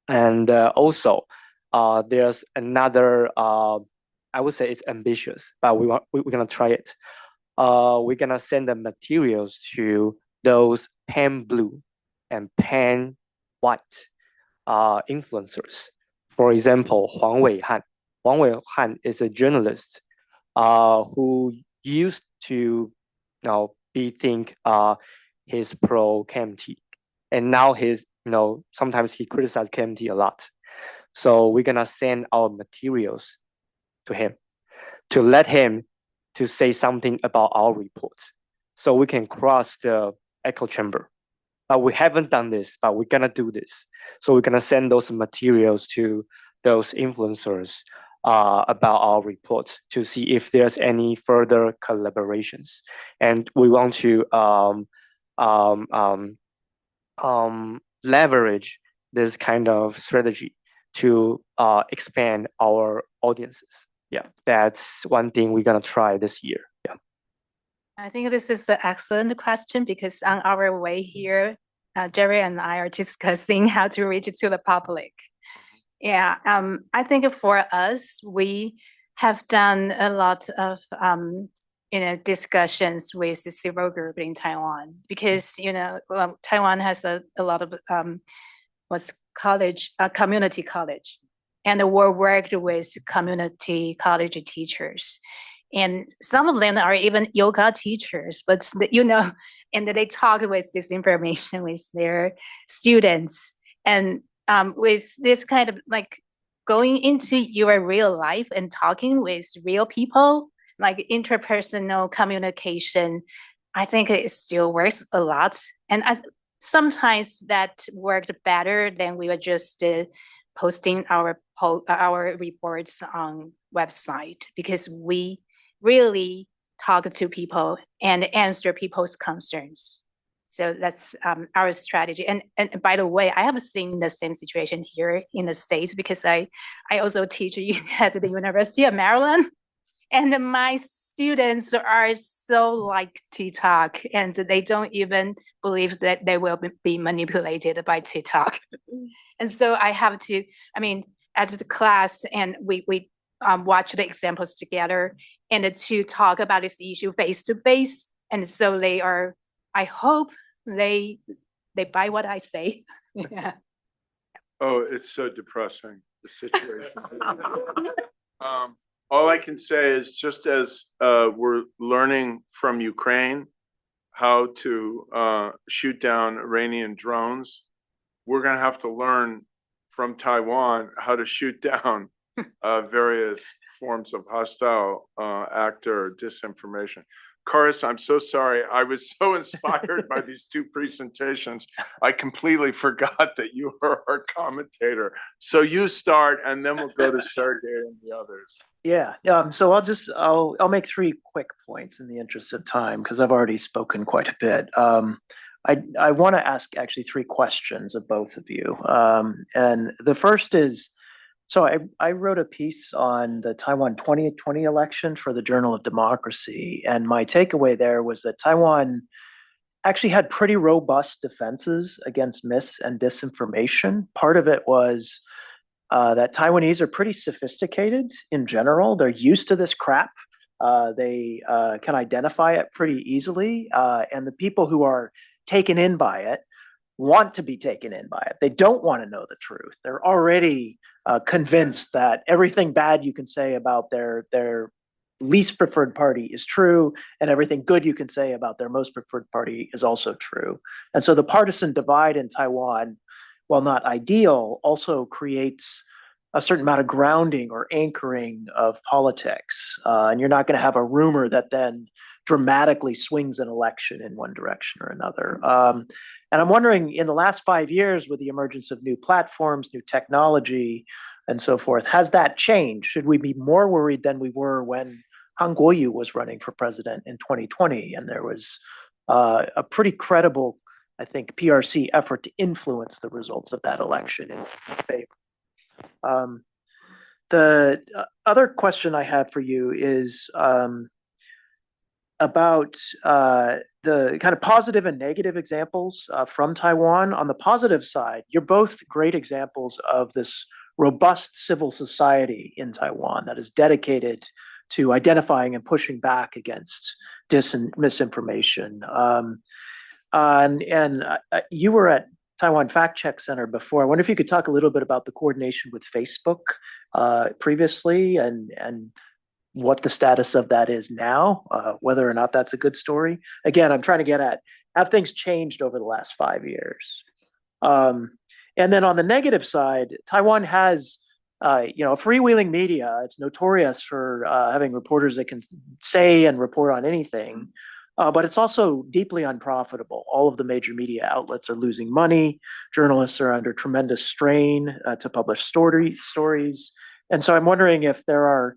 And also, there's another, I would say it's ambitious, but we're gonna try it. We're gonna send the materials to those pan blue and pan white influencers. For example, Huang Weihan. Huang Weihan is a journalist who used to think he's pro KMT, and now he's sometimes he criticizes KMT a lot. So we're gonna send our materials to him to let him to say something about our report, so we can cross the echo chamber. But we haven't done this, but we're gonna do this. So we're gonna send those materials to those influencers about our report to see if there's any further collaborations. And we want to leverage this kind of strategy to expand our audiences. Yeah, that's one thing we're gonna try this year. Yeah. I think this is an excellent question, because on our way here, Jerry and I are discussing how to reach it to the public. Yeah, I think for us, we have done a lot of discussions with the civil group in Taiwan, because Taiwan has a lot of community college, and we worked with community college teachers. And some of them are even yoga teachers, but and they talk with this information with their students. And with this kind of going into your real life and talking with real people, like interpersonal communication, I think it still works a lot. And sometimes that worked better than we were just posting our reports on website, because we really talk to people and answer people's concerns. So that's our strategy. And by the way, I have seen the same situation here in the States, because I also teach at the University of Maryland, and my students are so like TikTok, and they don't even believe that they will be manipulated by TikTok. And so I have to, at the class, and we watch the examples together, and to talk about this issue face to face. And so I hope they buy what I say. Yeah. Oh, it's so depressing, the situation. All I can say is, just as we're learning from Ukraine how to shoot down Iranian drones, we're going to have to learn from Taiwan how to shoot down various forms of hostile act or disinformation. Karis, I'm so sorry. I was so inspired by these two presentations. I completely forgot that you were our commentator. So you start, and then we'll go to Sergey and the others. Yeah. So I'll make three quick points in the interest of time, because I've already spoken quite a bit. I want to ask actually three questions of both of you. And the first is, so I wrote a piece on the Taiwan 2020 election for the Journal of Democracy, and my takeaway there was that Taiwan actually had pretty robust defenses against mis and disinformation. Part of it was that Taiwanese are pretty sophisticated in general. They're used to this crap. They can identify it pretty easily, and the people who are taken in by it want to be taken in by it. They don't want to know the truth. They're already convinced that everything bad you can say about their least preferred party is true, and everything good you can say about their most preferred party is also true. And so the partisan divide in Taiwan, while not ideal, also creates a certain amount of grounding or anchoring of politics. And you're not going to have a rumor that then dramatically swings an election in one direction or another. And I'm wondering, in the last 5 years, with the emergence of new platforms, new technology, and so forth, has that changed? Should we be more worried than we were when Han Kuo-yu was running for president in 2020, and there was a pretty credible, I think, PRC effort to influence the results of that election in favor? The other question I have for you is about the kind of positive and negative examples from Taiwan. On the positive side, you're both great examples of this robust civil society in Taiwan that is dedicated to identifying and pushing back against misinformation. And you were at Taiwan Fact Check Center before. I wonder if you could talk a little bit about the coordination with Facebook previously and what the status of that is now, whether or not that's a good story. Again, I'm trying to get at, have things changed over the last 5 years? And then on the negative side, Taiwan has a freewheeling media. It's notorious for having reporters that can say and report on anything. But it's also deeply unprofitable. All of the major media outlets are losing money. Journalists are under tremendous strain to publish stories. And so I'm wondering if there are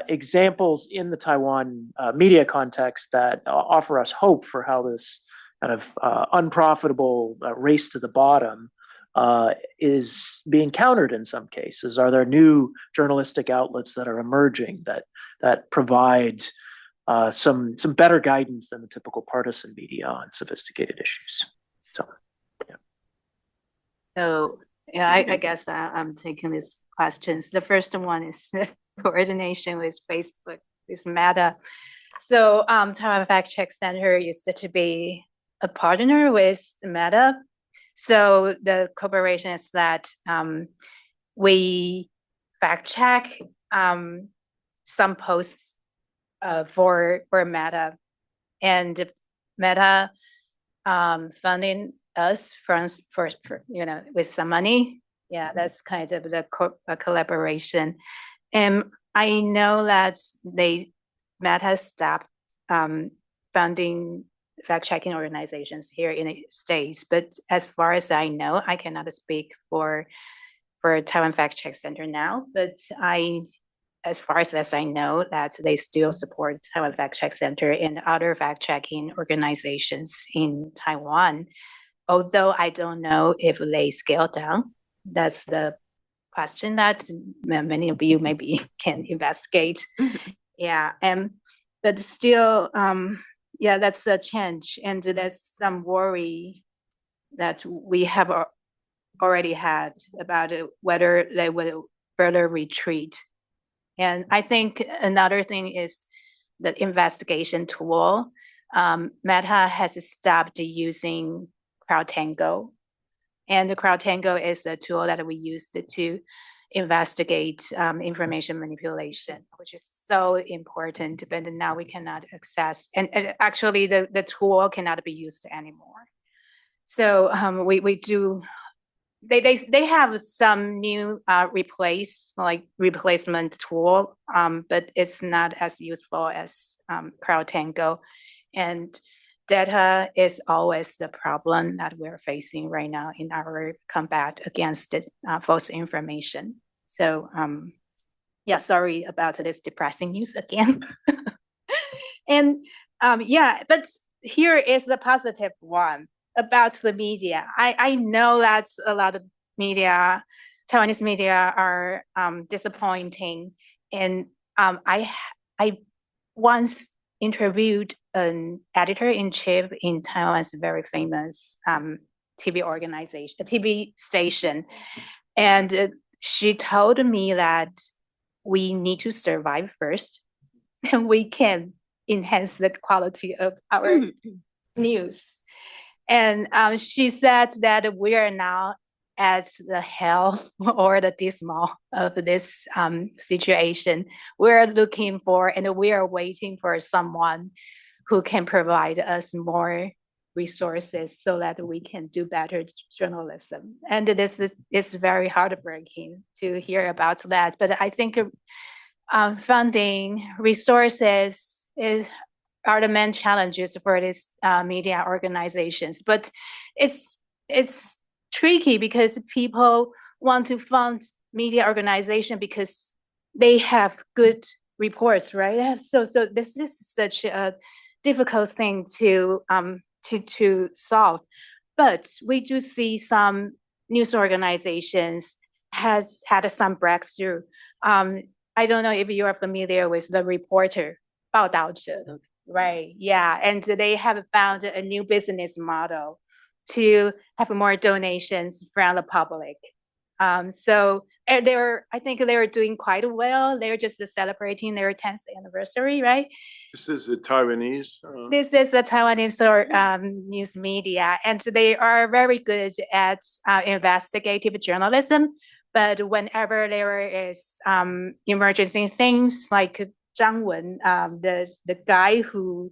examples in the Taiwan media context that offer us hope for how this kind of unprofitable race to the bottom is being countered in some cases. Are there new journalistic outlets that are emerging that provide some better guidance than the typical partisan media on sophisticated issues? So yeah, I guess I'm taking these questions. The first one is coordination with Facebook, with Meta. So Taiwan Fact Check Center used to be a partner with Meta. So the cooperation is that we fact check some posts for Meta, and Meta funding us for with some money. Yeah, that's kind of the collaboration. And I know that Meta stopped funding fact-checking organizations here in the States, but as far as I know, I cannot speak for Taiwan Fact Check Center now, but as far as I know, that they still support Taiwan Fact Check Center and other fact-checking organizations in Taiwan, although I don't know if they scale down. That's the question that many of you maybe can investigate. Yeah, but still, yeah, that's a change, and there's some worry that we have already had about whether they will further retreat. And I think another thing is the investigation tool. Meta has stopped using CrowdTango, and the CrowdTango is the tool that we used to investigate information manipulation, which is so important, but now we cannot access, and actually the tool cannot be used anymore. So we do, they have some new replacement tool, but it's not as useful as CrowdTango. And data is always the problem that we're facing right now in our combat against false information. So yeah, sorry about this depressing news again. And yeah, but here is the positive one about the media. I know that a lot of media, Taiwanese media, are disappointing. And I once interviewed an editor-in-chief in Taiwan's very famous TV organization, a TV station, and she told me that we need to survive first, and we can enhance the quality of our news. And she said that we are now at the hell or the dismal of this situation. We're looking for, and we are waiting for someone who can provide us more resources so that we can do better journalism. And this is very heartbreaking to hear about that. But I think funding, resources are the main challenges for these media organizations. But it's tricky because people want to fund media organization because they have good reports, right? So this is such a difficult thing to solve. But we do see some news organizations has had some breakthrough. I don't know if you are familiar with the reporter 报道者, right? Yeah, and they have found a new business model to have more donations from the public. So I think they're doing quite well. They're just celebrating their 10th anniversary, right? This is the Taiwanese. This is the Taiwanese news media, and they are very good at investigative journalism. But whenever there is emergency things like Zhang Wen, the guy who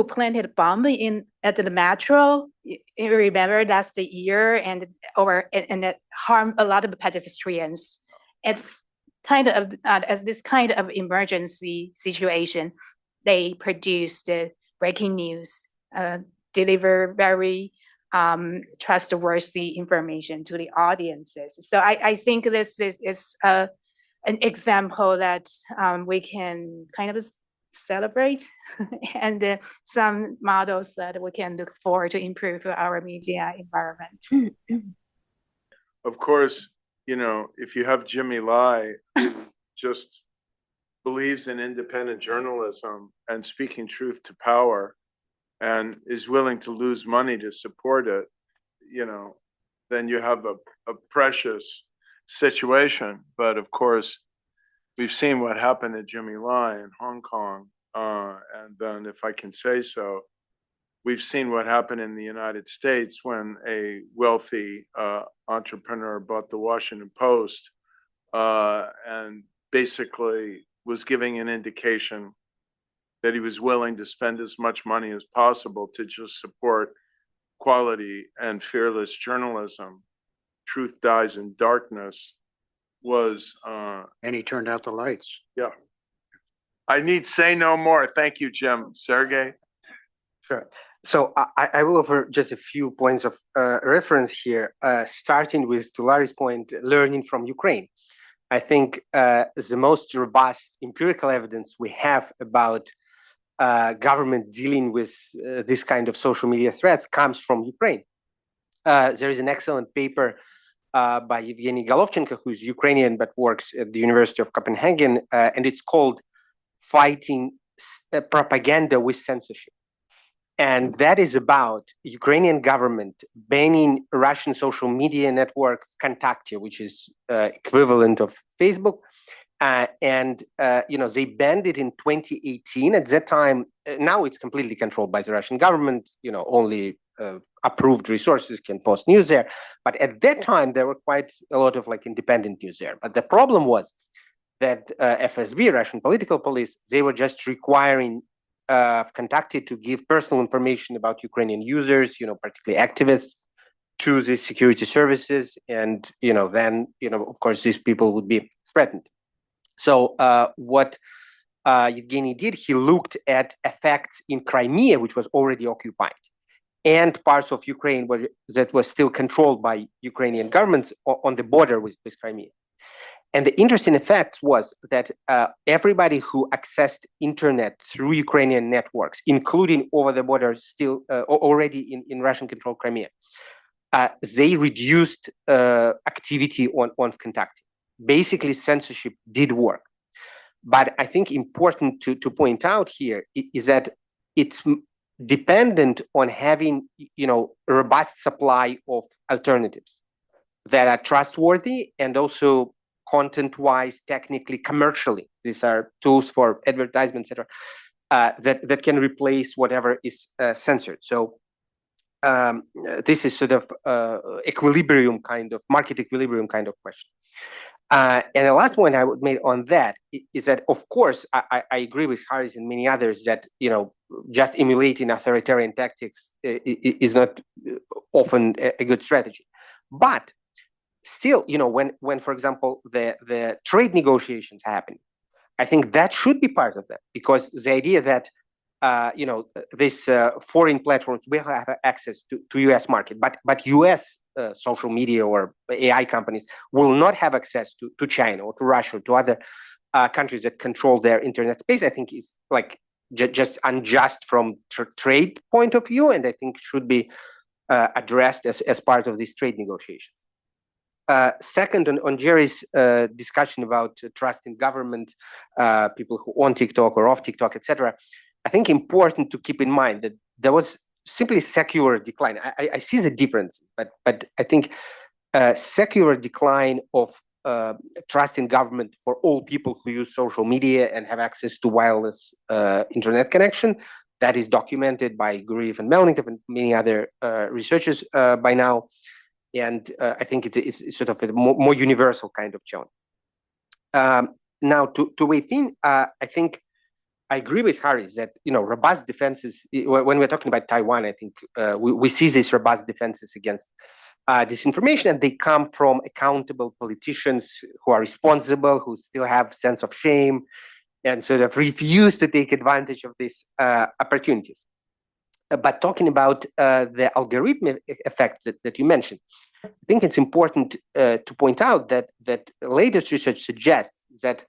planted a bomb at the metro, you remember last year, and it harmed a lot of pedestrians. It's kind of as this kind of emergency situation, they produced breaking news, deliver very trustworthy information to the audiences. So I think this is an example that we can kind of celebrate and some models that we can look forward to improve our media environment. Of course, you know, if you have Jimmy Lai, who just believes in independent journalism and speaking truth to power and is willing to lose money to support it, you know, then you have a precious situation. But of course, we've seen what happened to Jimmy Lai in Hong Kong. And then, if I can say so, we've seen what happened in the United States when a wealthy entrepreneur bought the Washington Post and basically was giving an indication that he was willing to spend as much money as possible to just support quality and fearless journalism. Truth dies in darkness was and he turned out the lights. Yeah. I need say no more. Thank you, Jim. Sergey? Sure. So I will offer just a few points of reference here, starting with, to Larry's point, learning from Ukraine. I think the most robust empirical evidence we have about government dealing with this kind of social media threats comes from Ukraine. There is an excellent paper by Evgeny Golovchenko, who's Ukrainian but works at the University of Copenhagen, and it's called Fighting Propaganda with Censorship. And that is about Ukrainian government banning Russian social media network Kontakte, which is equivalent of Facebook. You know, they banned it in 2018. At that time, now it's completely controlled by the Russian government. You know, only approved resources can post news there. But at that time, there were quite a lot of like independent news there. But the problem was that FSB, Russian political police, they were just requiring Kontakte to give personal information about Ukrainian users, you know, particularly activists, to the security services. And, you know, then, you know, of course, these people would be threatened. So what Evgeny did, he looked at effects in Crimea, which was already occupied, and parts of Ukraine that was still controlled by Ukrainian governments on the border with Crimea. And the interesting effect was that everybody who accessed internet through Ukrainian networks, including over the border still already in Russian-controlled Crimea, they reduced activity on Kontakte. Basically, censorship did work. But I think important to point out here is that it's dependent on having, you know, a robust supply of alternatives that are trustworthy and also content-wise, technically, commercially. These are tools for advertisement, etc., that can replace whatever is censored. So this is sort of equilibrium kind of market equilibrium kind of question. And the last point I would make on that is that, of course, I agree with Harris and many others that, you know, just emulating authoritarian tactics is not often a good strategy. But still, you know, when for example, the trade negotiations happen, I think that should be part of that, because the idea that, you know, this foreign platforms will have access to US market, but US social media or AI companies will not have access to China or to Russia or to other countries that control their internet space, I think is like just unjust from trade point of view, and I think should be addressed as part of these trade negotiations. Second, on Jerry's discussion about trust in government, people who on TikTok or off TikTok, etc., I think important to keep in mind that there was simply secular decline. I see the difference, but I think secular decline of trust in government for all people who use social media and have access to wireless internet connection. That is documented by Guriev and Melnikov and many other researchers by now. And I think it's sort of a more universal kind of challenge. Now, to Wei Ping, I think I agree with Harris that, robust defenses, when we're talking about Taiwan, I think we see these robust defenses against disinformation, and they come from accountable politicians who are responsible, who still have sense of shame, and sort of refuse to take advantage of these opportunities. But talking about the algorithmic effects that you mentioned, I think it's important to point out that latest research suggests that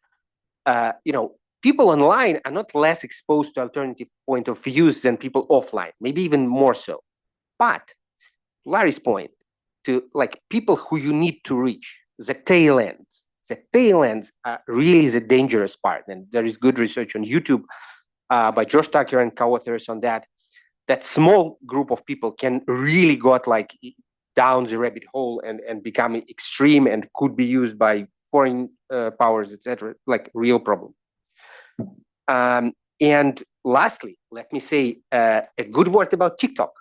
people online are not less exposed to alternative point of views than people offline, maybe even more so. But Larry's point, to people who you need to reach, the tail ends are really the dangerous part. And there is good research on YouTube by Josh Tucker and co-authors on that. That small group of people can really got down the rabbit hole and become extreme and could be used by foreign powers, etc. Real problem. And lastly, let me say a good word about TikTok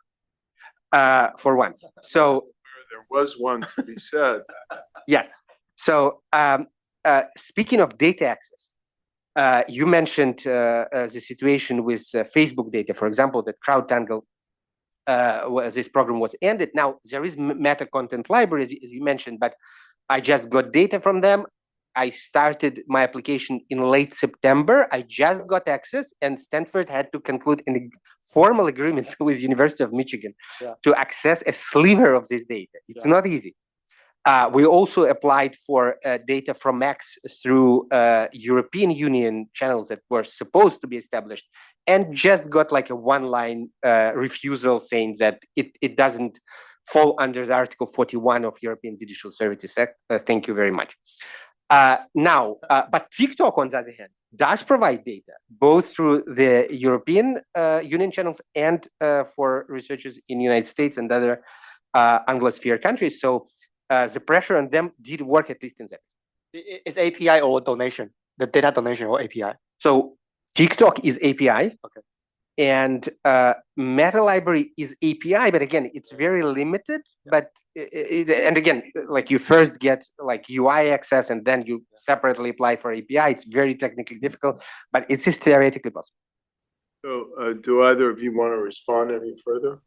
for once. So there was one to be said. Yes. So speaking of data access, you mentioned the situation with Facebook data, for example, that CrowdTangle, this program was ended. Now, there is meta content library, as you mentioned, but I just got data from them. I started my application in late September. I just got access, and Stanford had to conclude a formal agreement with University of Michigan to access a sliver of this data. It's not easy. We also applied for data from Max through European Union channels that were supposed to be established, and just got a one-line refusal saying that it doesn't fall under the Article 41 of European Digital Services Act. Thank you very much. But TikTok, on the other hand, does provide data, both through the European Union channels and for researchers in the United States and other Anglosphere countries. So the pressure on them did work, at least in that. It's API or donation, the data donation or API. So TikTok is API. Okay. And Meta Library is API, but again, it's very limited. But and again, you first get UI access, and then you separately apply for API. It's very technically difficult, but it's just theoretically possible. So, do either of you want to respond any further?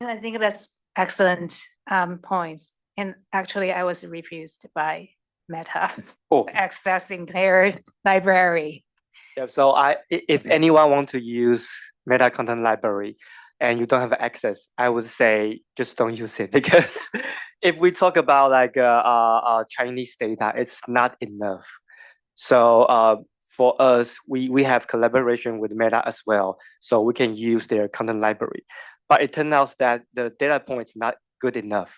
I think that's excellent points. And actually, I was refused by Meta accessing their library. Yeah, so if anyone wants to use Meta Content Library and you don't have access, I would say just don't use it, because if we talk about Chinese data, it's not enough. So for us, we have collaboration with Meta as well, so we can use their content library. But it turns out that the data point is not good enough.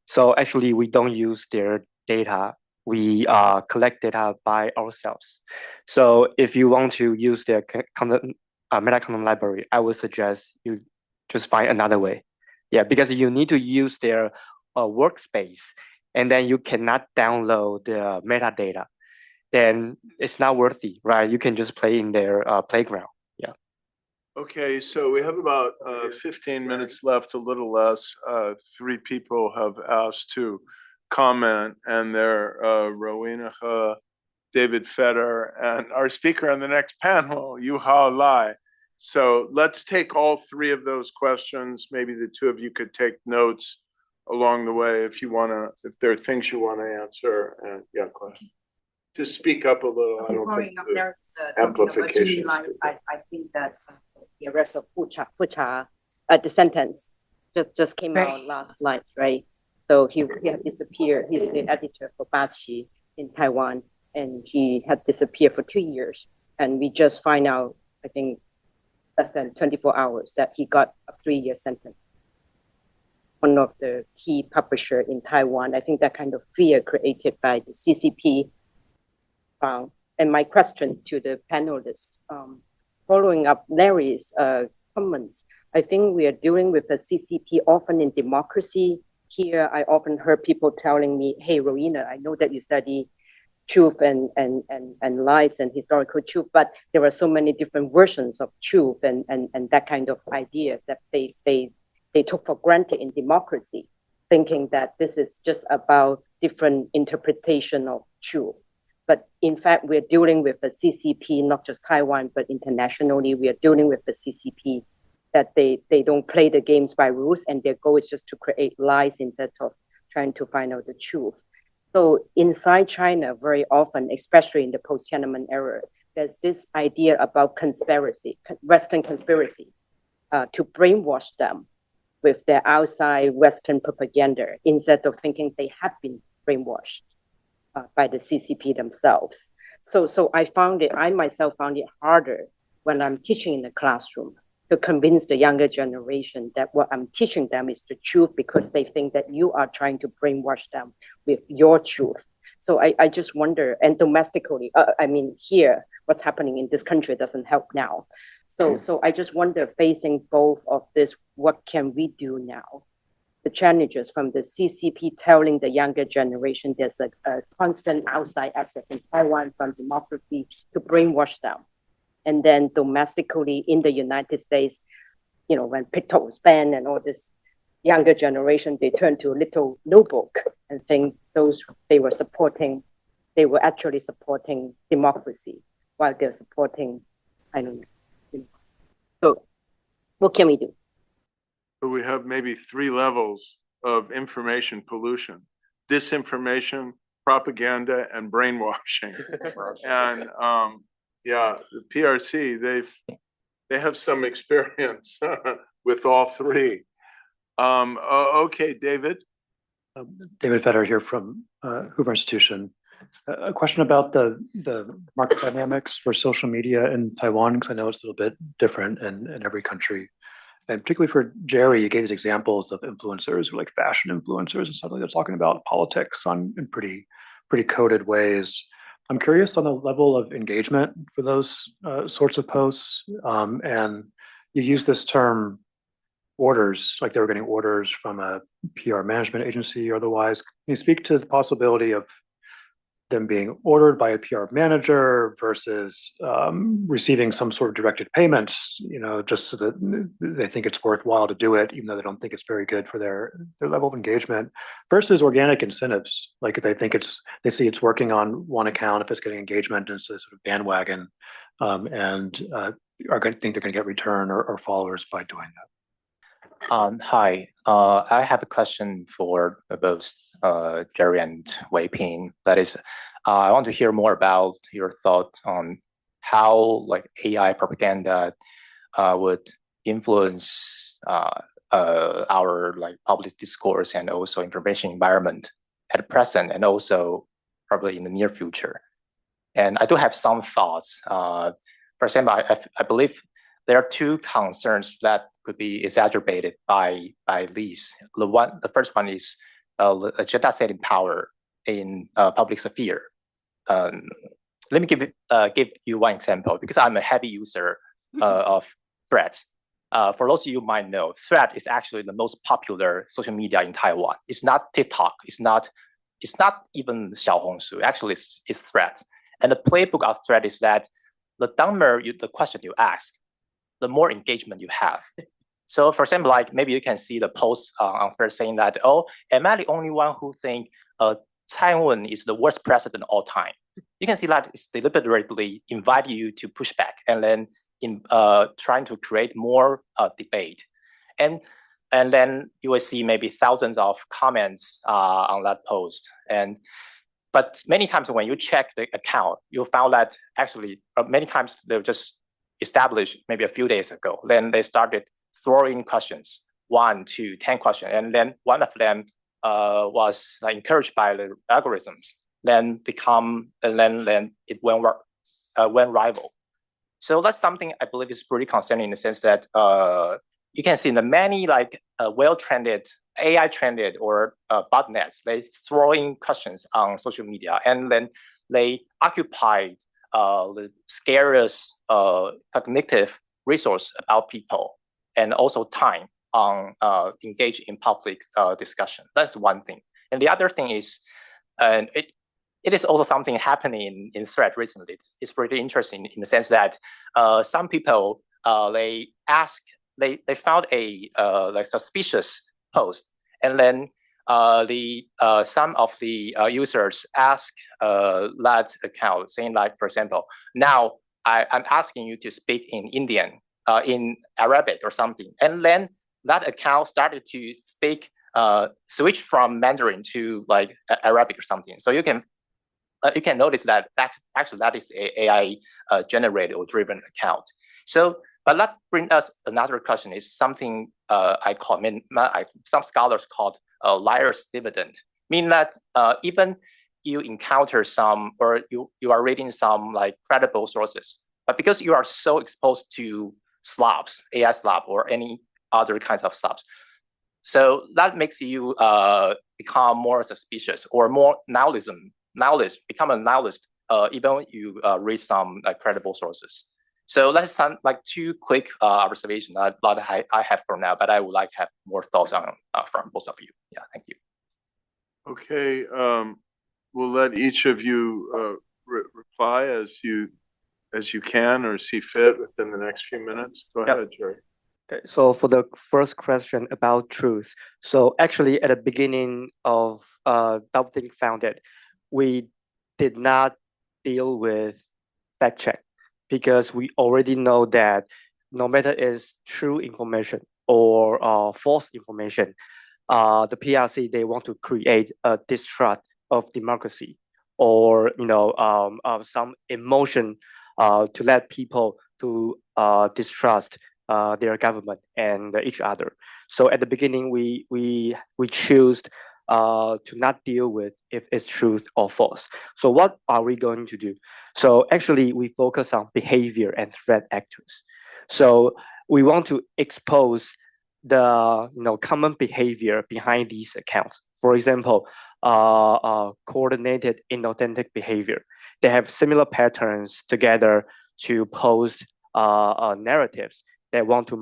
So actually, we don't use their data. We collect data by ourselves. So if you want to use their Meta Content Library, I would suggest you just find another way. Yeah, because you need to use their workspace, and then you cannot download the metadata. Then it's not worthy, right? You can just play in their playground. Yeah. Okay, so we have about 15 minutes left, a little less. 3 people have asked to comment, and they're Rowena He, David Fetter, and our speaker on the next panel, Yuhao Lai. So let's take all 3 of those questions. Maybe the 2 of you could take notes along the way if you want to, if there are things you want to answer. And yeah, question. Just speak up a little. I don't think amplification. I think that the arrest of Pucha, the sentence just came out last night, right? So he had disappeared. He's the editor for Bachi in Taiwan, and he had disappeared for 2 years. And we just find out, I think, less than 24 hours that he got a 3-year sentence. one of the key publisher in Taiwan. I think that kind of fear created by the CCP. And my question to the panelists, following up Larry's comments, I think we are dealing with the CCP often in democracy. Here, I often heard people telling me, hey, Rowena, I know that you study truth and lies and historical truth, but there are so many different versions of truth and that kind of idea that they took for granted in democracy, thinking that this is just about different interpretation of truth. But in fact, we're dealing with the CCP, not just Taiwan, but internationally, we are dealing with the CCP that they don't play the games by rules, and their goal is just to create lies instead of trying to find out the truth. So inside China, very often, especially in the post-Tiananmen era, there's this idea about conspiracy, Western conspiracy, to brainwash them with their outside Western propaganda, instead of thinking they have been brainwashed by the CCP themselves. So I myself found it harder when I'm teaching in the classroom to convince the younger generation that what I'm teaching them is the truth, because they think that you are trying to brainwash them with your truth. So I just wonder, and domestically, I mean, here, what's happening in this country doesn't help now. So I just wonder, facing both of this, what can we do now? The challenges from the CCP telling the younger generation there's a constant outside access in Taiwan from democracy to brainwash them. And then domestically in the United States, you know, when TikTok was banned and all this younger generation, they turned to a little notebook and think they were actually supporting democracy while they're supporting, I don't know. So what can we do? So we have maybe 3 levels of information pollution: disinformation, propaganda, and brainwashing. And yeah, the PRC, they have some experience with all 3. Okay, David. David Fetter here from Hoover Institution. A question about the market dynamics for social media in Taiwan, because I know it's a little bit different in every country. And particularly for Jerry, you gave these examples of influencers, like fashion influencers and stuff like that, talking about politics in pretty coded ways. I'm curious on the level of engagement for those sorts of posts. And you use this term orders, like they were getting orders from a PR management agency or otherwise. Can you speak to the possibility of them being ordered by a PR manager versus receiving some sort of directed payments, you know, just so that they think it's worthwhile to do it, even though they don't think it's very good for their level of engagement, versus organic incentives, like if they think they see it's working on one account, if it's getting engagement, and it's a sort of bandwagon, and are going to think they're going to get return or followers by doing that. Hi, I have a question for both Jerry and Wei Ping. That is, I want to hear more about your thought on how like AI propaganda would influence our like public discourse and also information environment at present and also probably in the near future. And I do have some thoughts. For example, I believe there are 2 concerns that could be exacerbated by these. The first one is agenda setting power in public sphere. Let me give you one example, because I'm a heavy user of Threads. For those of you who might know, Thread is actually the most popular social media in Taiwan. It's not TikTok. It's not even Xiaohongshu. Actually, it's Threads. And the playbook of Thread is that the dumber the question you ask, the more engagement you have. So for example, like maybe you can see the post on Thread saying that, oh, am I the only one who think Taiwan is the worst president of all time? You can see that it's deliberately invite you to push back and then trying to create more debate. And then you will see maybe thousands of comments on that post. But many times when you check the account, you found that actually many times they were just established maybe a few days ago. Then they started throwing questions, 1, 2, 10 questions. And then one of them was encouraged by the algorithms, then it went rival. So that's something I believe is pretty concerning in the sense that you can see in the many like well-trained AI trended or botnets, they throw in questions on social media, and then they occupy the scarce cognitive resource about people and also time on engage in public discussion. That's one thing. And the other thing is, and it is also something happening in thread recently. It's pretty interesting in the sense that some people they found a like suspicious post, and then some of the users ask that account, saying like, for example, now I'm asking you to speak in Indian, in Arabic or something, and then that account started to speak, switch from Mandarin to like Arabic or something. So you can notice that actually that is a AI generated or driven account. So, but that brings us another question, is something some scholars called liar's dividend, meaning that even you encounter some, or you are reading some like credible sources, but because you are so exposed to slobs, AI slob or any other kinds of slobs, so that makes you become more suspicious or more nihilist, become a nihilist, even when you read some credible sources. So that's some like two quick observations that I have for now, but I would like to have more thoughts on from both of you. Yeah, thank you. Okay, we'll let each of you reply as you can or see fit within the next few minutes. Go ahead, Jerry. Okay, so for the first question about truth, so actually at the beginning of Doubting Founded, we did not deal with fact check because we already know that no matter is true information or false information, the PRC, they want to create a distrust of democracy, or some emotion to let people to distrust their government and each other. So at the beginning, we choose to not deal with if it's truth or false. So what are we going to do? So actually, we focus on behavior and threat actors. So we want to expose the common behavior behind these accounts. For example, coordinated inauthentic behavior. They have similar patterns together to post narratives that want to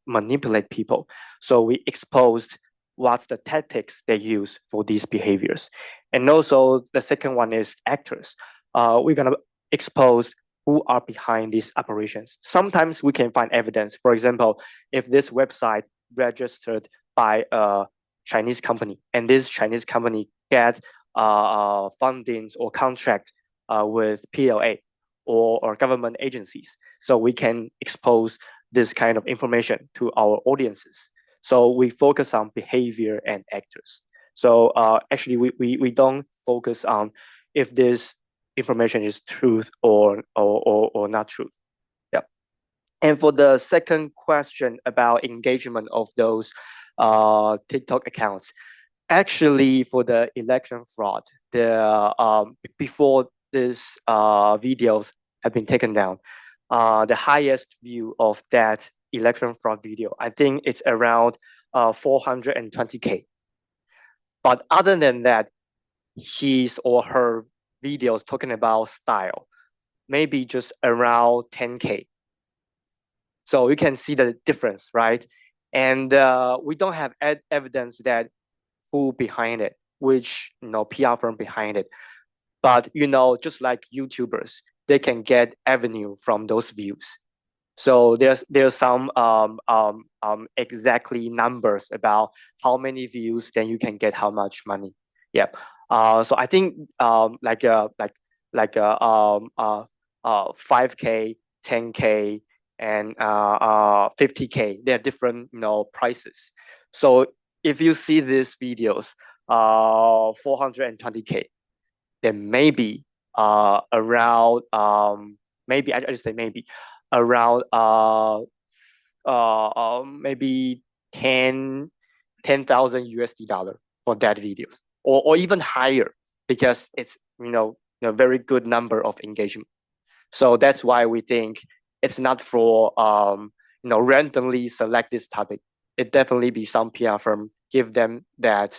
manipulate people. So we exposed what's the tactics they use for these behaviors. And also the second one is actors. We're gonna expose who are behind these operations. Sometimes we can find evidence. For example, if this website registered by a Chinese company, and this Chinese company get fundings or contract with PLA or government agencies, so we can expose this kind of information to our audiences. So we focus on behavior and actors. So actually, we don't focus on if this information is truth or not truth. Yeah. And for the second question about engagement of those TikTok accounts, actually for the election fraud, before these videos have been taken down, the highest view of that election fraud video, I think it's around 420K. But other than that, his or her videos talking about style, maybe just around 10K. So you can see the difference, right? And we don't have evidence that who behind it, which PR firm behind it. But just like YouTubers, they can get revenue from those views. So there's some exactly numbers about how many views, then you can get how much money. Yeah. So I think like 5K, 10K, and 50K. They're different prices. So if you see these videos, 420K, then maybe around maybe I just say maybe around maybe 10,000 USD dollar for that videos, or even higher, because it's a very good number of engagement. So that's why we think it's not for randomly select this topic. It definitely be some PR firm give them that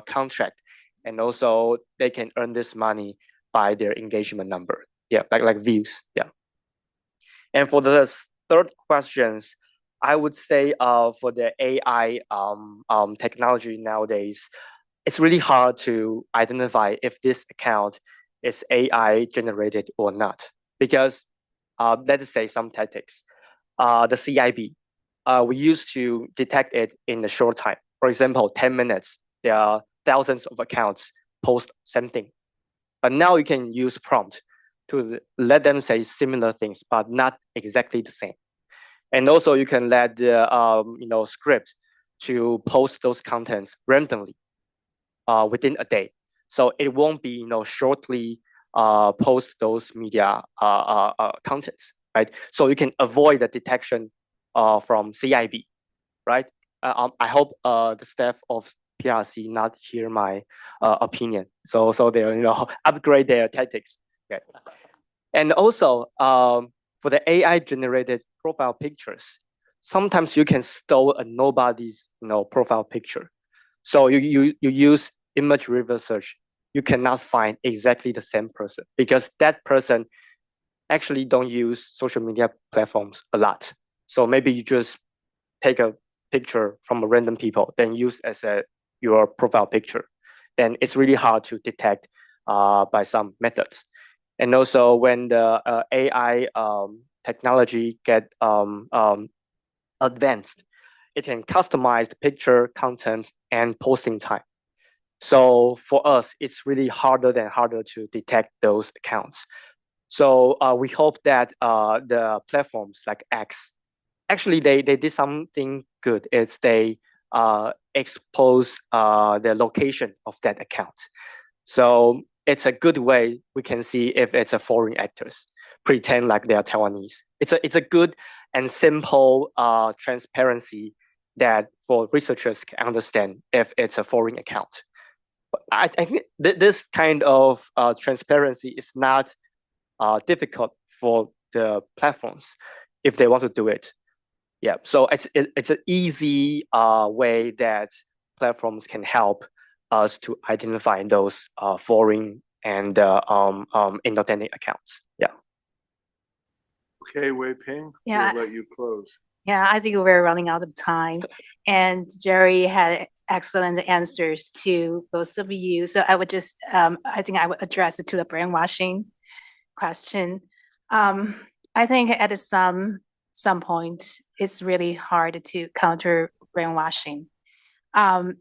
contract, and also they can earn this money by their engagement number. Yeah, like views. Yeah. And for the third questions, I would say for the AI technology nowadays, it's really hard to identify if this account is AI generated or not, because let's say some tactics, the CIB, we used to detect it in a short time. For example, 10 minutes, there are thousands of accounts post same thing. But now you can use prompt to let them say similar things, but not exactly the same. And also you can let the script to post those contents randomly within a day. So it won't be shortly post those media contents, right? So you can avoid the detection from CIB, right? I hope the staff of PRC not hear my opinion. So they upgrade their tactics. Okay. And also for the AI generated profile pictures, sometimes you can steal a nobody's profile picture. So you use image reverse search, you cannot find exactly the same person because that person actually don't use social media platforms a lot. So maybe you just take a picture from a random people, then use as your profile picture. Then it's really hard to detect by some methods. And also when the AI technology get advanced, it can customize the picture, content, and posting time. So for us, it's really harder to detect those accounts. So we hope that the platforms like X, actually they did something good. It's they expose the location of that account. So it's a good way we can see if it's a foreign actors, pretend like they are Taiwanese. It's a good and simple transparency that for researchers can understand if it's a foreign account. I think this kind of transparency is not difficult for the platforms if they want to do it. Yeah, so it's an easy way that platforms can help us to identify those foreign and inauthentic accounts. Yeah. Okay, Wei Ping, Yeah. we'll let you close. Yeah, I think we're running out of time. And Jerry had excellent answers to both of you. So I would just, I think I would address it to the brainwashing question. I think at some point, it's really hard to counter brainwashing. And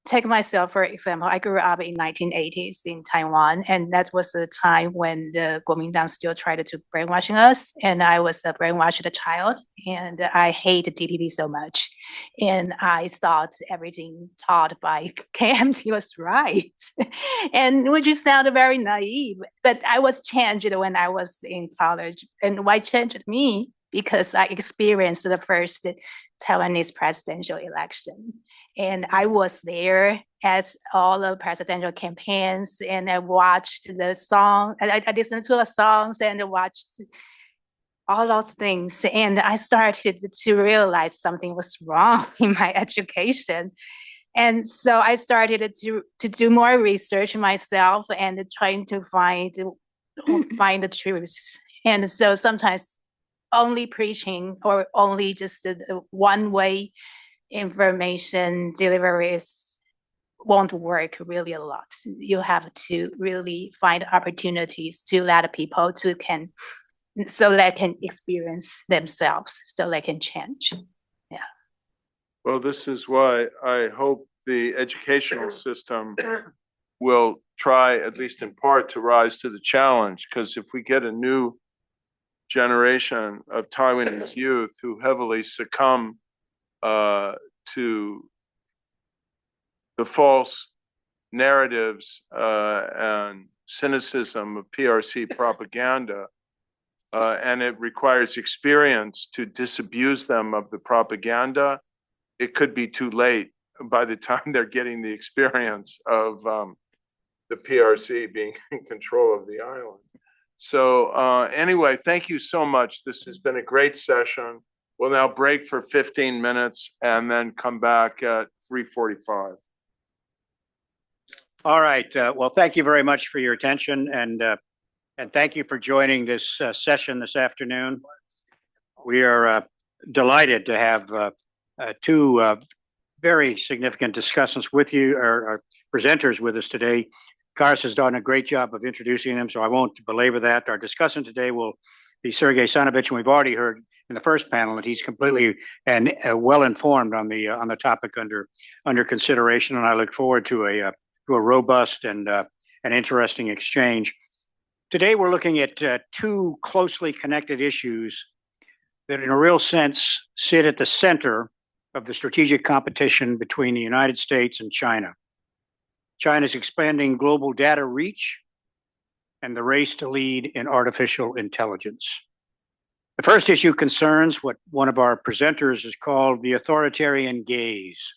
take myself, for example, I grew up in 1980s in Taiwan, and that was the time when the Kuomintang still tried to brainwashing us, and I was a brainwashed child, and I hated DPP so much, and I thought everything taught by KMT was right, and which sounded very naive, but I was changed when I was in college, and why changed me? Because I experienced the first Taiwanese presidential election. And I was there at all the presidential campaigns, and I watched the song. I listened to the songs and watched all those things. And I started to realize something was wrong in my education. And so I started to do more research myself and trying to find the truth. And so sometimes only preaching or only just one way information deliveries won't work really a lot. You have to really find opportunities to let people so they can experience themselves, so they can change. Yeah. Well, this is why I hope the educational system will try, at least in part, to rise to the challenge. Because if we get a new generation of Taiwanese youth who heavily succumb to the false narratives and cynicism of PRC propaganda, and it requires experience to disabuse them of the propaganda, it could be too late by the time they're getting the experience of the PRC being in control of the island. So anyway, thank you so much. This has been a great session. We'll now break for 15 minutes and then come back at 3:45. All right. Well, thank you very much for your attention and thank you for joining this session this afternoon. We are delighted to have two very significant discussants with you, our presenters with us today. Karis has done a great job of introducing them, so I won't belabor that. Our discussant today will be Sergei Sanovich, and we've already heard in the first panel that he's completely and well informed on the topic under consideration, and I look forward to a robust and an interesting exchange. Today, we're looking at two closely connected issues that, in a real sense, sit at the center of the strategic competition between the United States and China. China's expanding global data reach and the race to lead in artificial intelligence. The first issue concerns what one of our presenters has called the authoritarian gaze,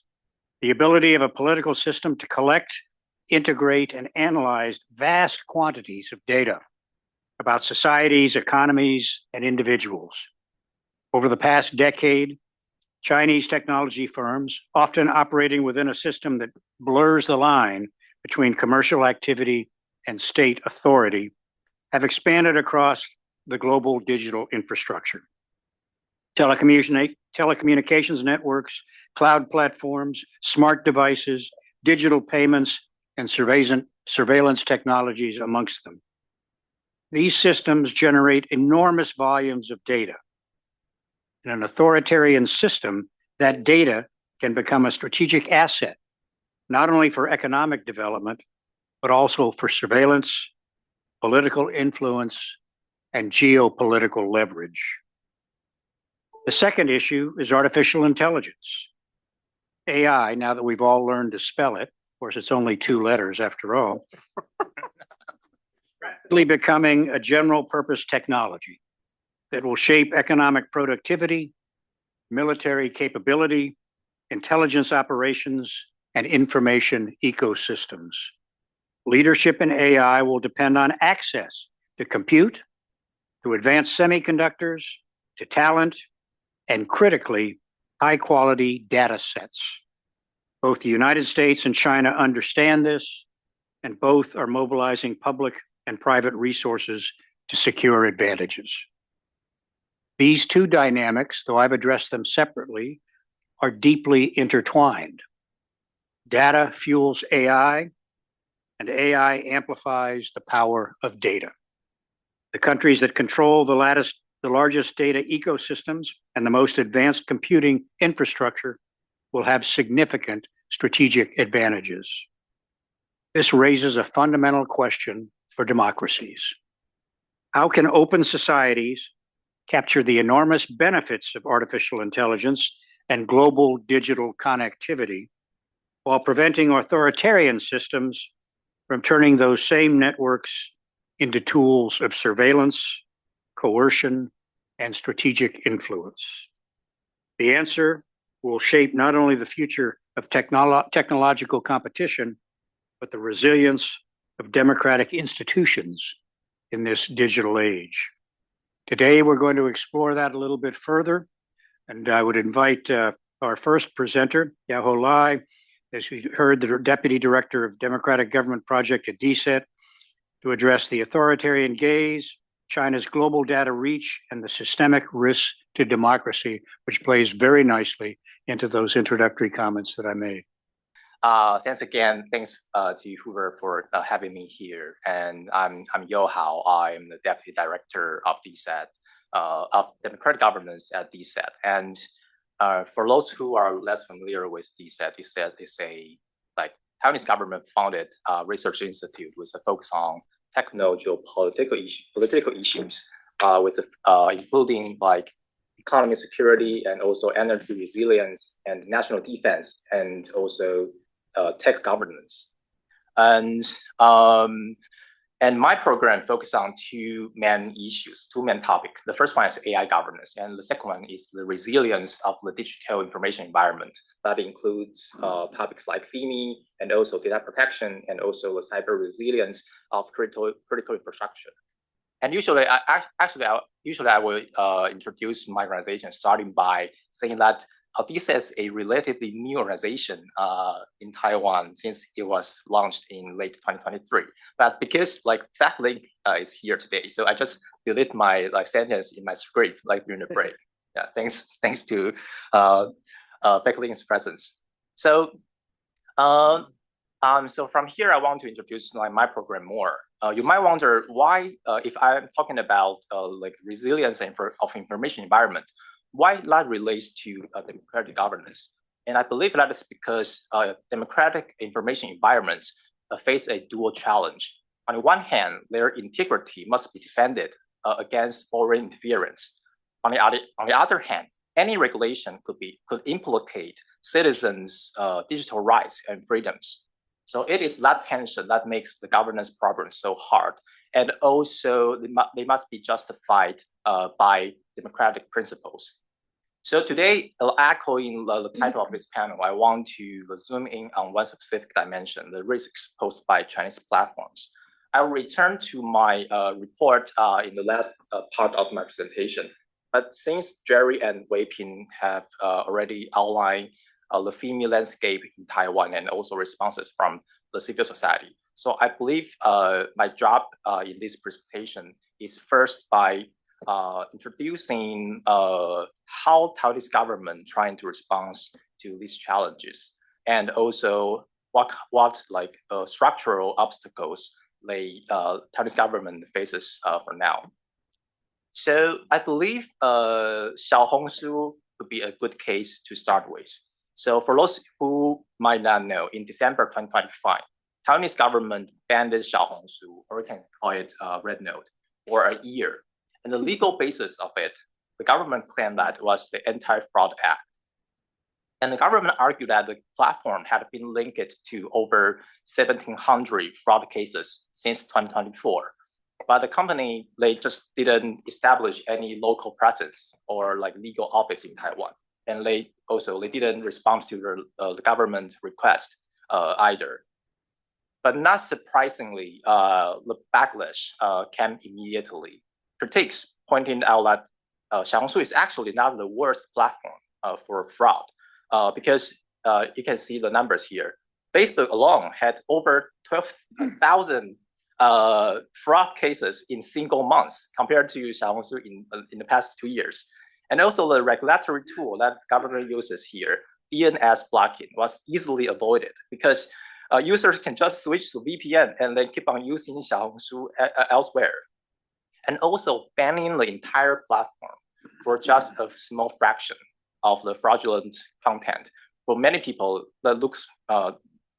the ability of a political system to collect, integrate, and analyze vast quantities of data about societies, economies, and individuals. Over the past decade, Chinese technology firms, often operating within a system that blurs the line between commercial activity and state authority, have expanded across the global digital infrastructure. Telecommunications networks, cloud platforms, smart devices, digital payments, and surveillance technologies amongst them. These systems generate enormous volumes of data. In an authoritarian system, that data can become a strategic asset, not only for economic development, but also for surveillance, political influence, and geopolitical leverage. The second issue is artificial intelligence. AI, now that we've all learned to spell it, of course, it's only 2 letters after all, rapidly becoming a general purpose technology that will shape economic productivity, military capability, intelligence operations, and information ecosystems. Leadership in AI will depend on access to compute, to advanced semiconductors, to talent, and critically, high-quality data sets. Both the United States and China understand this, and both are mobilizing public and private resources to secure advantages. These two dynamics, though I've addressed them separately, are deeply intertwined. Data fuels AI, and AI amplifies the power of data. The countries that control the largest data ecosystems and the most advanced computing infrastructure will have significant strategic advantages. This raises a fundamental question for democracies. How can open societies capture the enormous benefits of artificial intelligence and global digital connectivity while preventing authoritarian systems from turning those same networks into tools of surveillance, coercion, and strategic influence? The answer will shape not only the future of technological competition, but the resilience of democratic institutions in this digital age. Today, we're going to explore that a little bit further, and I would invite our first presenter, Yao Lai, as we heard, the Deputy Director of Democratic Government Project at DSET, to address the authoritarian gaze, China's global data reach, and the systemic risks to democracy, which plays very nicely into those introductory comments that I made. Thanks again. Thanks to Hoover for having me here. And I'm Yo Hao. I'm the Deputy Director of DSET, of Democratic Governance at DSET. And for those who are less familiar with DSET is a Taiwanese government founded research institute with a focus on political issues, with including economic security and also energy resilience and national defense, and also tech governance. And my program focuses on two main topics. The first one is AI governance, and the second one is the resilience of the digital information environment. That includes topics like Fimi, and also data protection, and also the cyber resilience of critical infrastructure. And usually, usually I will introduce my organization starting by saying that this is a relatively new organization in Taiwan since it was launched in late 2023. But because like FactLink is here today, so I just delete my sentence in my script during the break. Yeah, thanks to FactLink's presence. So so from here I want to introduce my program more. You might wonder why, if I'm talking about resilience of information environment, why that relates to democratic governance. And I believe that is because democratic information environments face a dual challenge. On the one hand, their integrity must be defended against foreign interference. On the other hand, any regulation could implicate citizens' digital rights and freedoms. So it is that tension that makes the governance problem so hard. And also they must be justified by democratic principles. So today, echoing the title of this panel, I want to zoom in on one specific dimension, the risks posed by Chinese platforms. I will return to my report in the last part of my presentation. But since Jerry and Wei-Ping have already outlined the Fimi landscape in Taiwan and also responses from the civil society, so I believe my job in this presentation is first by introducing how Taiwanese government trying to respond to these challenges, and also what structural obstacles the Taiwanese government faces for now. So I believe Xiaohongshu could be a good case to start with. So for those who might not know, in December 2025, Taiwanese government banned Xiaohongshu, or we can call it Red Note, for a year. And the legal basis of it, the government claimed that it was the Anti-Fraud Act. And the government argued that the platform had been linked to over 1,700 fraud cases since 2024. But the company, they just didn't establish any local presence or legal office in Taiwan. And they didn't respond to the government request either. But not surprisingly, the backlash came immediately. Critics pointing out that Xiaohongshu is actually not the worst platform for fraud, because you can see the numbers here. Facebook alone had over 12,000 fraud cases in single months compared to Xiaohongshu in the past 2 years. And also the regulatory tool that the government uses here, DNS blocking, was easily avoided because users can just switch to VPN and then keep on using Xiaohongshu elsewhere. And also banning the entire platform for just a small fraction of the fraudulent content. For many people, that looks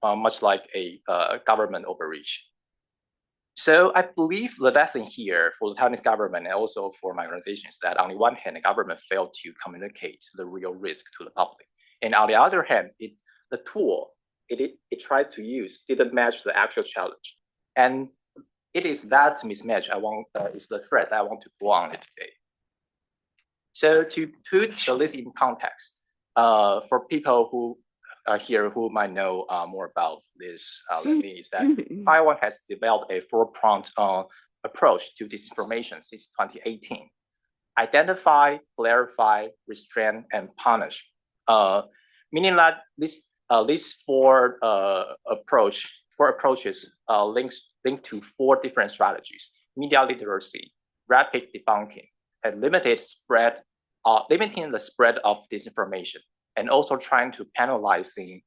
much like a government overreach. So I believe the lesson here for the Taiwanese government and also for my organization is that on the one hand, the government failed to communicate the real risk to the public. And on the other hand, the tool it tried to use didn't match the actual challenge. And it is that mismatch is the thread that I want to go on it today. So to put this in context, for people who here who might know more about this, let me is that Taiwan has developed a four-pronged approach to disinformation since 2018. Identify, clarify, restrain, and punish. Meaning that these four approaches linked to four different strategies: media literacy, rapid debunking, and limiting the spread of disinformation, and also trying to penalizing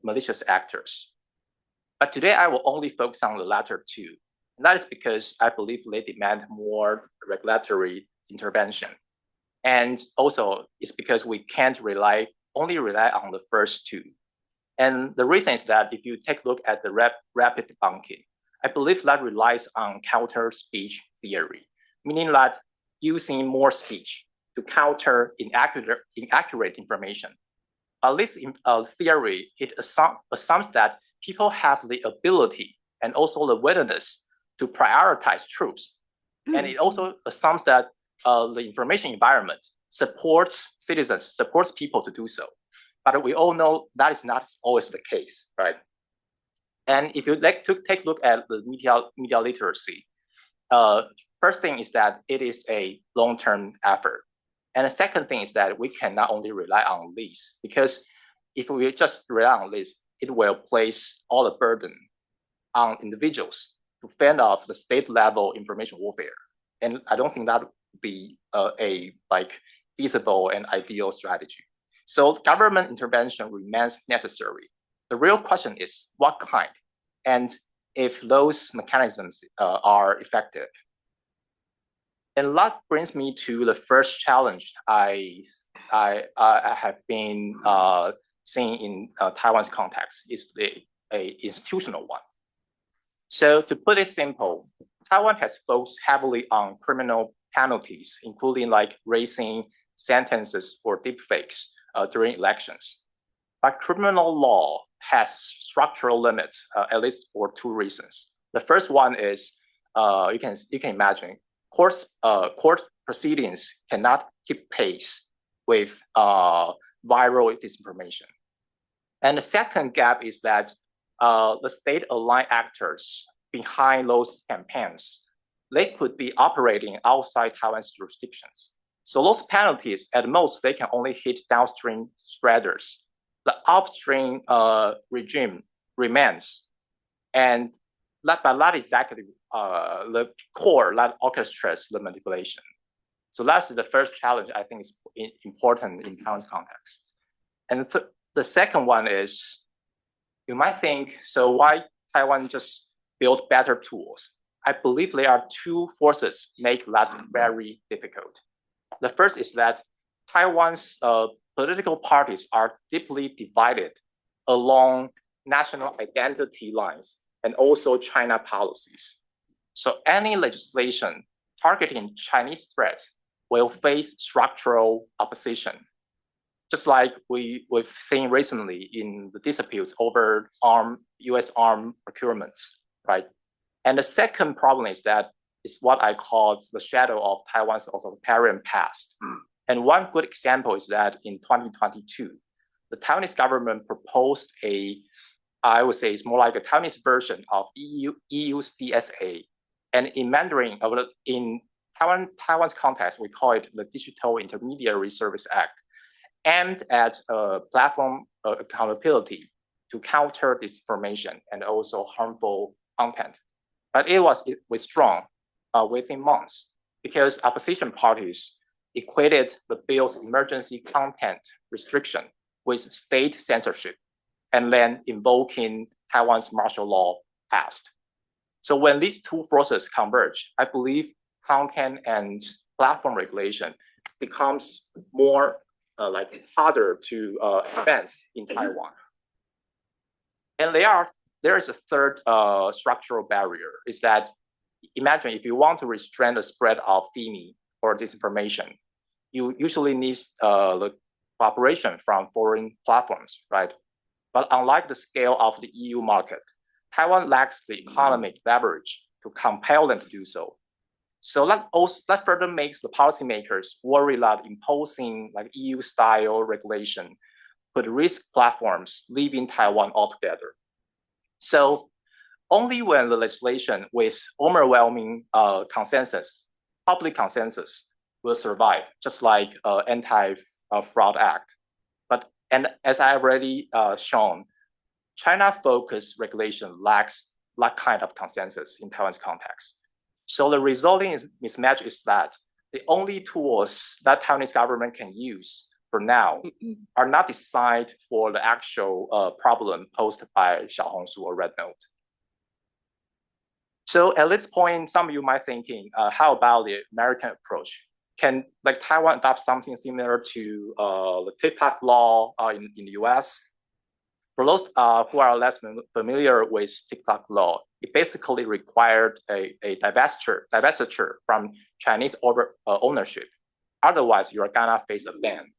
malicious actors. But today I will only focus on the latter two. And that is because I believe they demand more regulatory intervention. And also it's because we can't only rely on the first two. And the reason is that if you take a look at the rapid debunking, I believe that relies on counter speech theory, meaning that using more speech to counter inaccurate information. This theory, it assumes that people have the ability and also the willingness to prioritize truths. And it also assumes that the information environment supports citizens, supports people to do so. But we all know that is not always the case, right? And if you take a look at the media literacy, First thing is that it is a long-term effort. And the second thing is that we cannot only rely on this, because if we just rely on this, it will place all the burden on individuals to fend off the state level information warfare. And I don't think that would be a feasible and ideal strategy. So government intervention remains necessary. The real question is what kind, and if those mechanisms are effective. And that brings me to the first challenge I have been seeing in Taiwan's context is a institutional one. So to put it simple, Taiwan has focused heavily on criminal penalties, including like raising sentences for deepfakes during elections. But criminal law has structural limits, at least for two reasons. The first one is you can imagine court proceedings cannot keep pace with viral disinformation. And the second gap is that the state-aligned actors behind those campaigns, they could be operating outside Taiwan's jurisdictions. So those penalties, at most, they can only hit downstream spreaders. The upstream regime remains, and that is exactly the core that orchestrates the manipulation. So that's the first challenge I think is important in Taiwan's context. And the second one is, you might think, so why Taiwan just build better tools? I believe there are two forces make that very difficult. The first is that Taiwan's political parties are deeply divided along national identity lines and also China policies. So any legislation targeting Chinese threats will face structural opposition, just like we've seen recently in the disputes over US armed procurements, right? And the second problem is that it's what I call the shadow of Taiwan's authoritarian past. And one good example is that in 2022, the Taiwanese government proposed I would say it's more like a Taiwanese version of EU's DSA. And in Mandarin, in Taiwan's context, we call it the Digital Intermediary Service Act, aimed at platform accountability to counter disinformation and also harmful content. But it was withdrawn within months because opposition parties equated the bill's emergency content restriction with state censorship and then invoking Taiwan's martial law passed. So when these two forces converge, I believe content and platform regulation becomes more harder to advance in Taiwan. And there is a third structural barrier, is that imagine if you want to restrain the spread of Fimi or disinformation, you usually need the cooperation from foreign platforms, right? But unlike the scale of the EU market, Taiwan lacks the economic leverage to compel them to do so. So that further makes the policymakers worry that imposing EU-style regulation could risk platforms leaving Taiwan altogether. So only when the legislation with overwhelming consensus, public consensus, will survive, just like Anti-Fraud Act. And as I already shown, China-focused regulation lacks that kind of consensus in Taiwan's context. So the resulting mismatch is that the only tools that Taiwanese government can use for now are not designed for the actual problem posed by Xiaohongshu or Red Note. So at this point, some of you might thinking, how about the American approach? Can Taiwan adopt something similar to the TikTok law in the US? For those who are less familiar with TikTok law, it basically required a divestiture from Chinese ownership. Otherwise, you're gonna face a ban.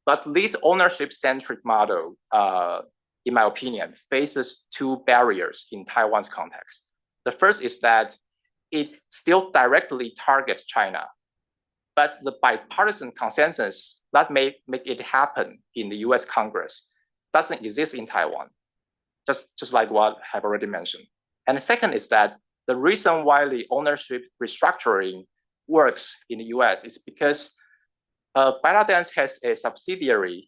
But this ownership-centric model, in my opinion, faces two barriers in Taiwan's context. The first is that it still directly targets China, but the bipartisan consensus that make it happen in the US Congress doesn't exist in Taiwan, just like what I've already mentioned. And the second is that the reason why the ownership restructuring works in the US is because ByteDance has a subsidiary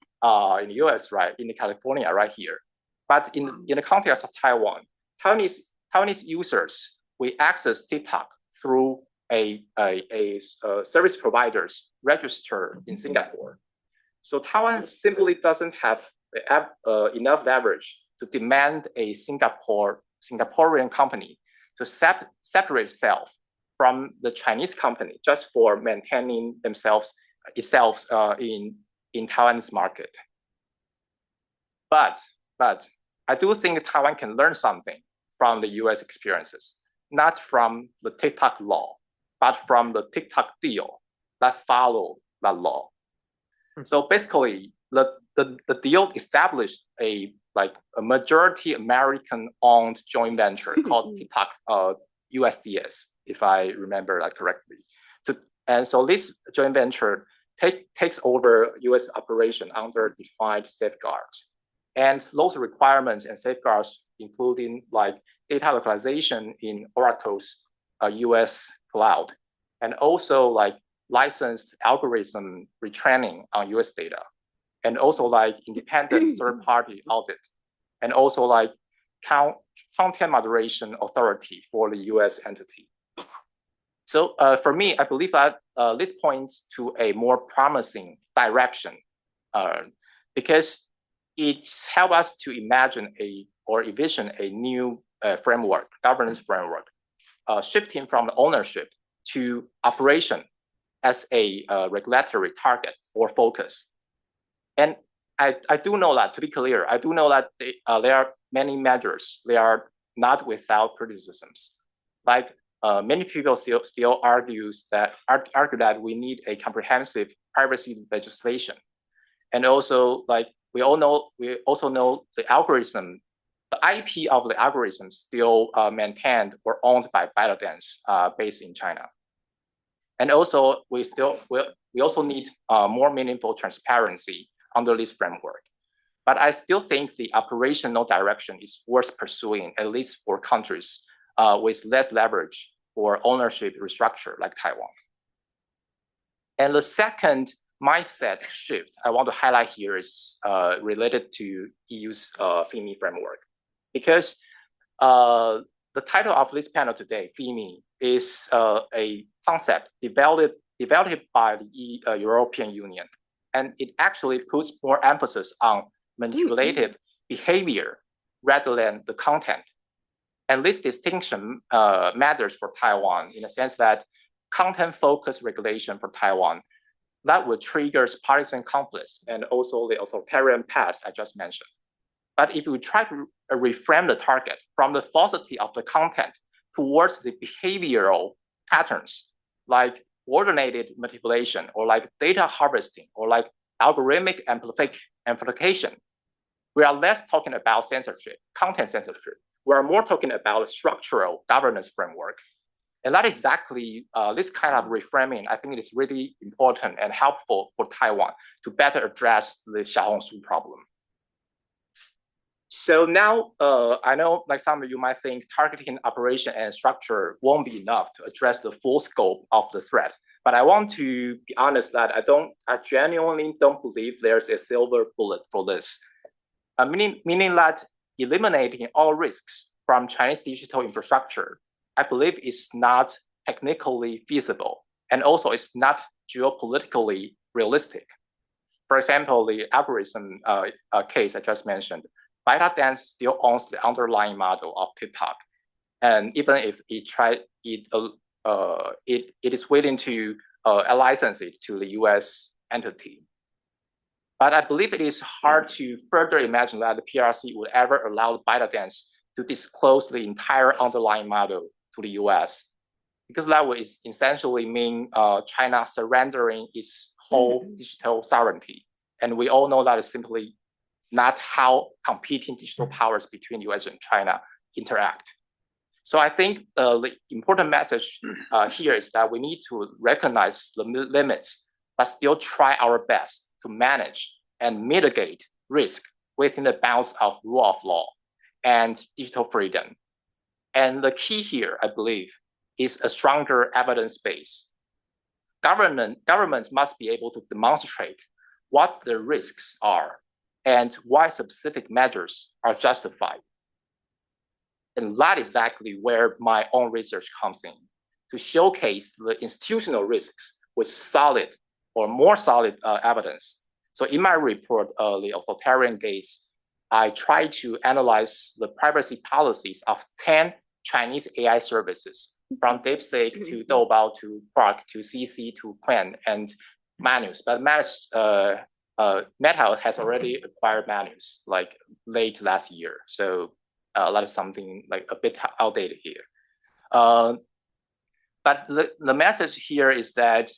in the US, right, in California, right here. But in the context of Taiwan, Taiwanese users, we access TikTok through a service providers registered in Singapore. So Taiwan simply doesn't have enough leverage to demand a Singaporean company to separate itself from the Chinese company just for maintaining itself in Taiwanese market. But I do think Taiwan can learn something from the US experiences, not from the TikTok law, but from the TikTok deal that follow that law. So basically, the deal established a majority American-owned joint venture called TikTok USDS, if I remember that correctly. And so this joint venture takes over US operation under defined safeguards. And those requirements and safeguards, including like data localization in Oracle's US cloud, and also like licensed algorithm retraining on US data, and also like independent third-party audit, and also like content moderation authority for the US entity. So for me, I believe that this points to a more promising direction because it helps us to imagine or envision a new framework, governance framework, shifting from ownership to operation as a regulatory target or focus. And I do know that, to be clear, I do know that there are many measures. They are not without criticisms. Like many people still argue that we need a comprehensive privacy legislation. And also, like we also know the algorithm, the IP of the algorithm still maintained or owned by ByteDance based in China. And also, we also need more meaningful transparency under this framework. But I still think the operational direction is worth pursuing, at least for countries with less leverage or ownership restructure like Taiwan. And the second mindset shift I want to highlight here is related to EU's Fimi framework. Because the title of this panel today, Fimi, is a concept developed by the European Union. And it actually puts more emphasis on manipulative behavior rather than the content. And this distinction matters for Taiwan in the sense that content-focused regulation for Taiwan that would trigger partisan conflicts and also the authoritarian past I just mentioned. But if we try to reframe the target from the falsity of the content towards the behavioral patterns, like coordinated manipulation or like data harvesting or like algorithmic amplification, we are less talking about censorship, content censorship. We are more talking about a structural governance framework. And that exactly this kind of reframing, I think it is really important and helpful for Taiwan to better address the Xiaohongshu problem. So now I know like some of you might think targeting operation and structure won't be enough to address the full scope of the threat. But I want to be honest that I genuinely don't believe there's a silver bullet for this. Meaning that eliminating all risks from Chinese digital infrastructure, I believe is not technically feasible, and also it's not geopolitically realistic. For example, the algorithm case I just mentioned, ByteDance still owns the underlying model of TikTok, and even if it is willing to license it to the US entity. But I believe it is hard to further imagine that the PRC would ever allow ByteDance to disclose the entire underlying model to the US, because that would essentially mean China surrendering its whole digital sovereignty. And we all know that is simply not how competing digital powers between US and China interact. So I think the important message here is that we need to recognize the limits, but still try our best to manage and mitigate risk within the bounds of rule of law and digital freedom. And the key here, I believe, is a stronger evidence base. Governments must be able to demonstrate what the risks are and why specific measures are justified. And that is exactly where my own research comes in, to showcase the institutional risks with solid or more solid evidence. So in my report, The Authoritarian Gaze, I try to analyze the privacy policies of 10 Chinese AI services, from DeepSeek to Doubao to Quark to CC to Qwen and Manus. But Meta has already acquired Manus like late last year. So that is something like a bit outdated here. But the message here is that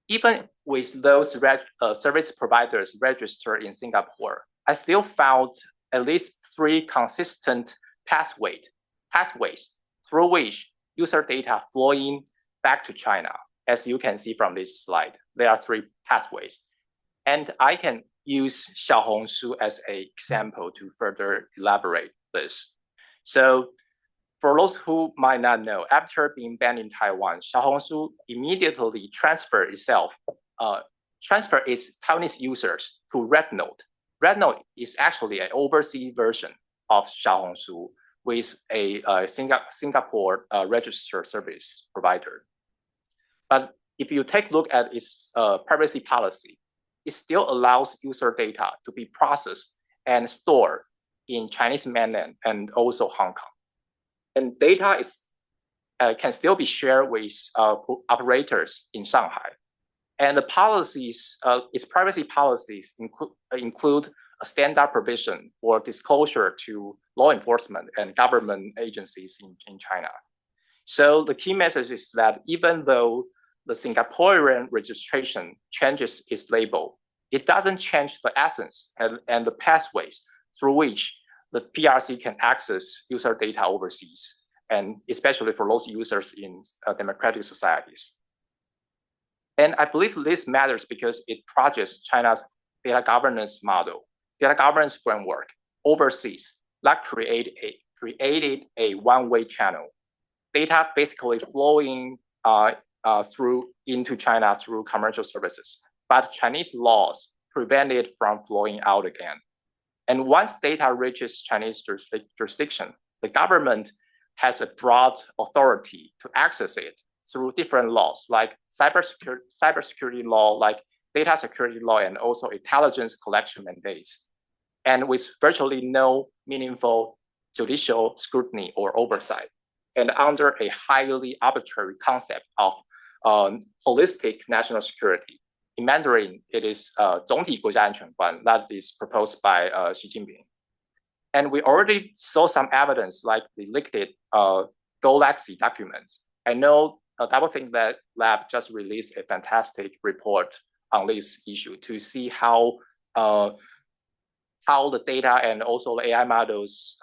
even with those service providers registered in Singapore, I still found at least 3 consistent pathways through which user data flowing back to China. As you can see from this slide, there are 3 pathways. And I can use Xiaohongshu as an example to further elaborate this. So for those who might not know, after being banned in Taiwan, Xiaohongshu immediately transferred its Taiwanese users to Rednote. Rednote is actually an overseas version of Xiaohongshu with a Singapore registered service provider. But if you take a look at its privacy policy, it still allows user data to be processed and stored in Chinese mainland and also Hong Kong. And data can still be shared with operators in Shanghai. And the policies, its privacy policies include a standard provision for disclosure to law enforcement and government agencies in China. So the key message is that even though the Singaporean registration changes its label, it doesn't change the essence and the pathways through which the PRC can access user data overseas, and especially for those users in democratic societies. And I believe this matters because it projects China's data governance model, data governance framework overseas that created a one-way channel. Data basically flowing into China through commercial services, but Chinese laws prevent it from flowing out again. And once data reaches Chinese jurisdiction, the government has a broad authority to access it through different laws, like cybersecurity law, like data security law, and also intelligence collection mandates, and with virtually no meaningful judicial scrutiny or oversight, and under a highly arbitrary concept of holistic national security. In Mandarin, it is 总体国家安全观 that is proposed by Xi Jinping. And we already saw some evidence like the leaked Galaxy documents. I know DoubleThink Lab just released a fantastic report on this issue to see how the data and also the AI models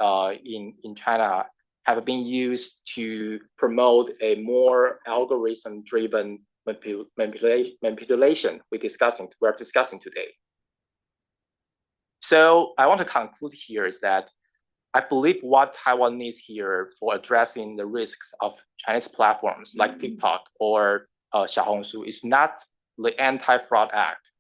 in China have been used to promote a more algorithm-driven manipulation we're discussing today. So I want to conclude here is that I believe what Taiwan needs here for addressing the risks of Chinese platforms like TikTok or Xiaohongshu is not the Anti-Fraud Act.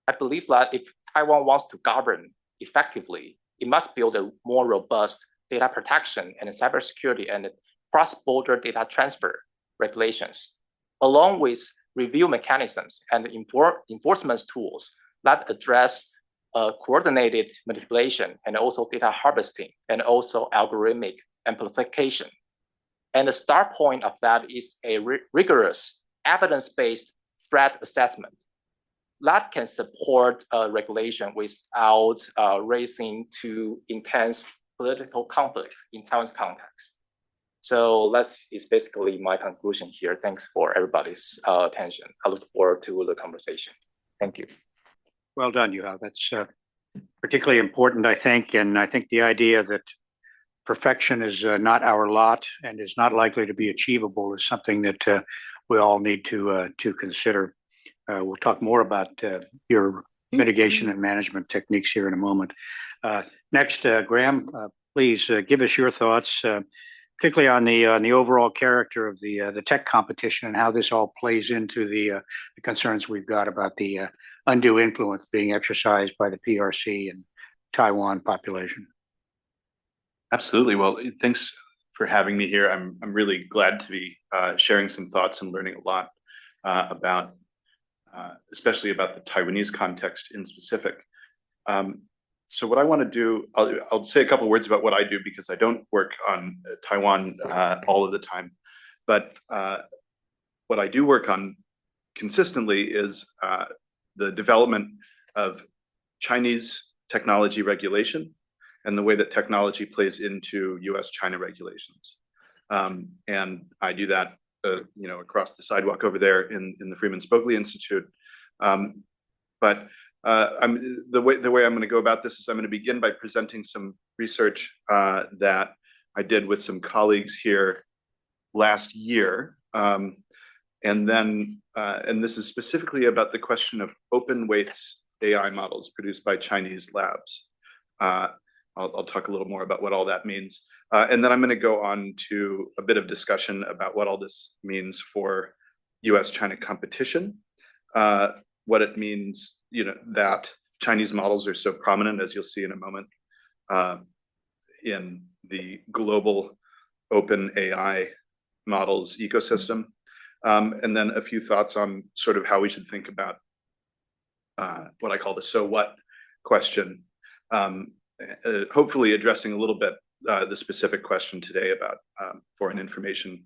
I believe that if Taiwan wants to govern effectively, it must build a more robust data protection and cybersecurity and cross-border data transfer regulations, along with review mechanisms and enforcement tools that address coordinated manipulation and also data harvesting and also algorithmic amplification. And the start point of that is a rigorous evidence-based threat assessment that can support regulation without raising to intense political conflict in Taiwan's context. So that is basically my conclusion here. Thanks for everybody's attention. I look forward to the conversation. Thank you. Well done, Yuhao. That's particularly important, I think. And I think the idea that perfection is not our lot and is not likely to be achievable is something that we all need to consider. We'll talk more about your mitigation and management techniques here in a moment. Next, Graham, please give us your thoughts particularly on the overall character of the tech competition and how this all plays into the concerns we've got about the undue influence being exercised by the PRC and Taiwan population. Absolutely. Well, thanks for having me here. I'm really glad to be sharing some thoughts and learning a lot about, especially about the Taiwanese context in specific. So what I want to do, I'll say a couple words about what I do because I don't work on Taiwan all of the time. But what I do work on consistently is the development of Chinese technology regulation and the way that technology plays into US-China regulations. And I do that across the sidewalk over there in the Freeman Spogli Institute. But the way I'm going to go about this is I'm going to begin by presenting some research that I did with some colleagues here last year. And this is specifically about the question of open weights AI models produced by Chinese labs. I'll talk a little more about what all that means. And then I'm going to go on to a bit of discussion about what all this means for US-China competition, what it means, that Chinese models are so prominent, as you'll see in a moment, in the global open AI models ecosystem. And then a few thoughts on sort of how we should think about what I call the so what question, hopefully addressing a little bit the specific question today about foreign information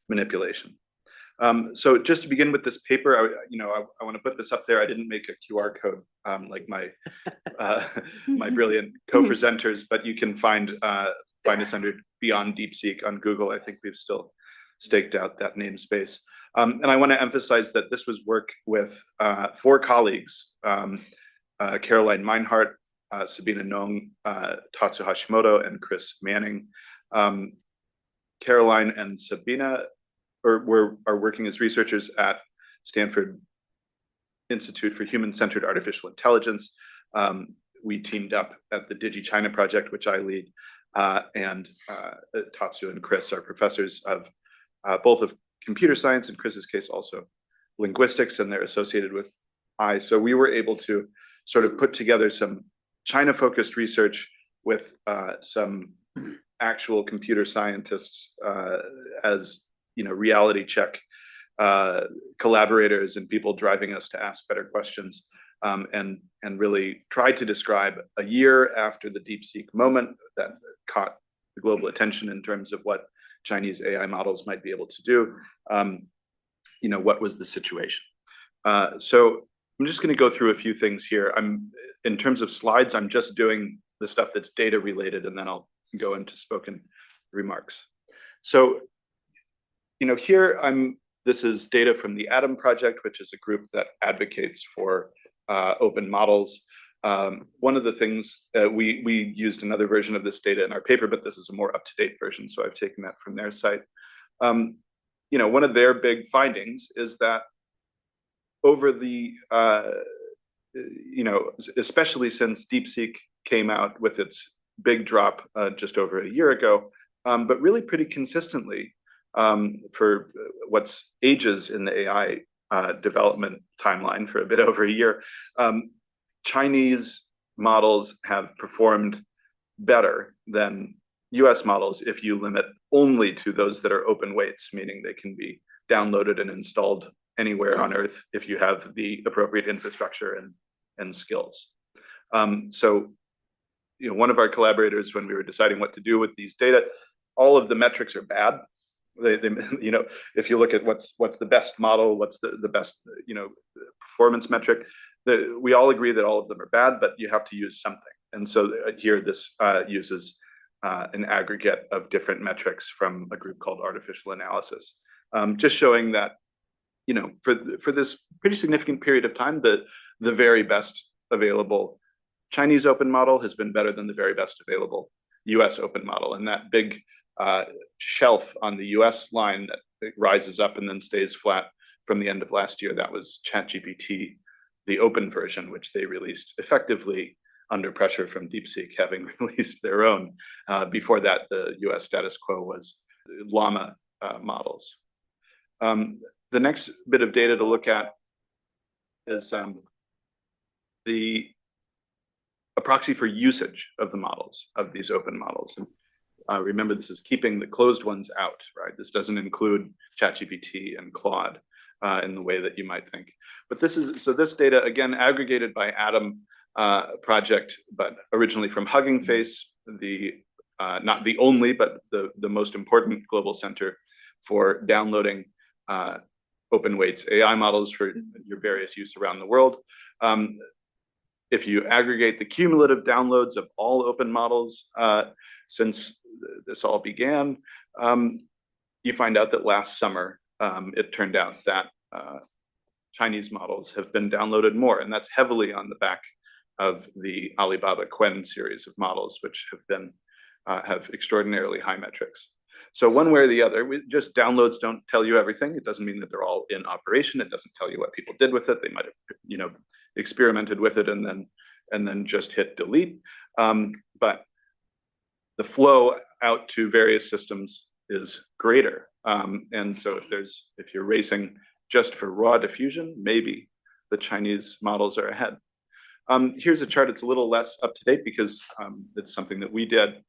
manipulation. So just to begin with this paper, I want to put this up there. I didn't make a QR code like my my brilliant co-presenters, but you can find us under Beyond DeepSeek on Google. I think we've still staked out that namespace. And I want to emphasize that this was work with 4 colleagues, Caroline Meinhardt, Sabina Nong, Tatsu Hashimoto, and Chris Manning. Caroline and Sabina are working as researchers at Stanford Institute for Human-Centered Artificial Intelligence. We teamed up at the DigiChina project, which I lead, and Tatsu and Chris are professors of both of computer science, in Chris's case also linguistics, and they're associated with I. So we were able to sort of put together some China-focused research with some actual computer scientists as reality check collaborators and people driving us to ask better questions, and really try to describe a year after the DeepSeek moment that caught the global attention in terms of what Chinese AI models might be able to do, what was the situation. So I'm just going to go through a few things here. In terms of slides, I'm just doing the stuff that's data related, and then I'll go into spoken remarks. So, here this is data from the Atom Project, which is a group that advocates for open models. One of the things we used another version of this data in our paper, but this is a more up-to-date version, so I've taken that from their site. One of their big findings is that over the, especially since DeepSeek came out with its big drop just over a year ago, but really pretty consistently for what's ages in the AI development timeline for a bit over a year, Chinese models have performed better than US models if you limit only to those that are open weights, meaning they can be downloaded and installed anywhere on Earth if you have the appropriate infrastructure and skills. So, one of our collaborators, when we were deciding what to do with these data, all of the metrics are bad. If you look at what's the best model, what's the best performance metric, we all agree that all of them are bad, but you have to use something. And so here this uses an aggregate of different metrics from a group called Artificial Analysis, just showing that for this pretty significant period of time, the very best available Chinese open model has been better than the very best available US open model. And that big shelf on the US line that rises up and then stays flat from the end of last year, that was ChatGPT, the open version, which they released effectively under pressure from DeepSeek having released their own. Before that, the US status quo was llama models. The next bit of data to look at is a proxy for usage of the models, of these open models. And remember, this is keeping the closed ones out, right? This doesn't include ChatGPT and Claude in the way that you might think. But this data, again, aggregated by Atom project, but originally from Hugging Face, not the only, but the most important global center for downloading open weights AI models for your various use around the world. If you aggregate the cumulative downloads of all open models since this all began, you find out that last summer, it turned out that Chinese models have been downloaded more, and that's heavily on the back of the Alibaba Qwen series of models, which have extraordinarily high metrics. So one way or the other, just downloads don't tell you everything. It doesn't mean that they're all in operation. It doesn't tell you what people did with it. They might have, experimented with it and then just hit delete. But the flow out to various systems is greater. And so if you're racing just for raw diffusion, maybe the Chinese models are ahead. Here's a chart. It's a little less up to date because it's something that we did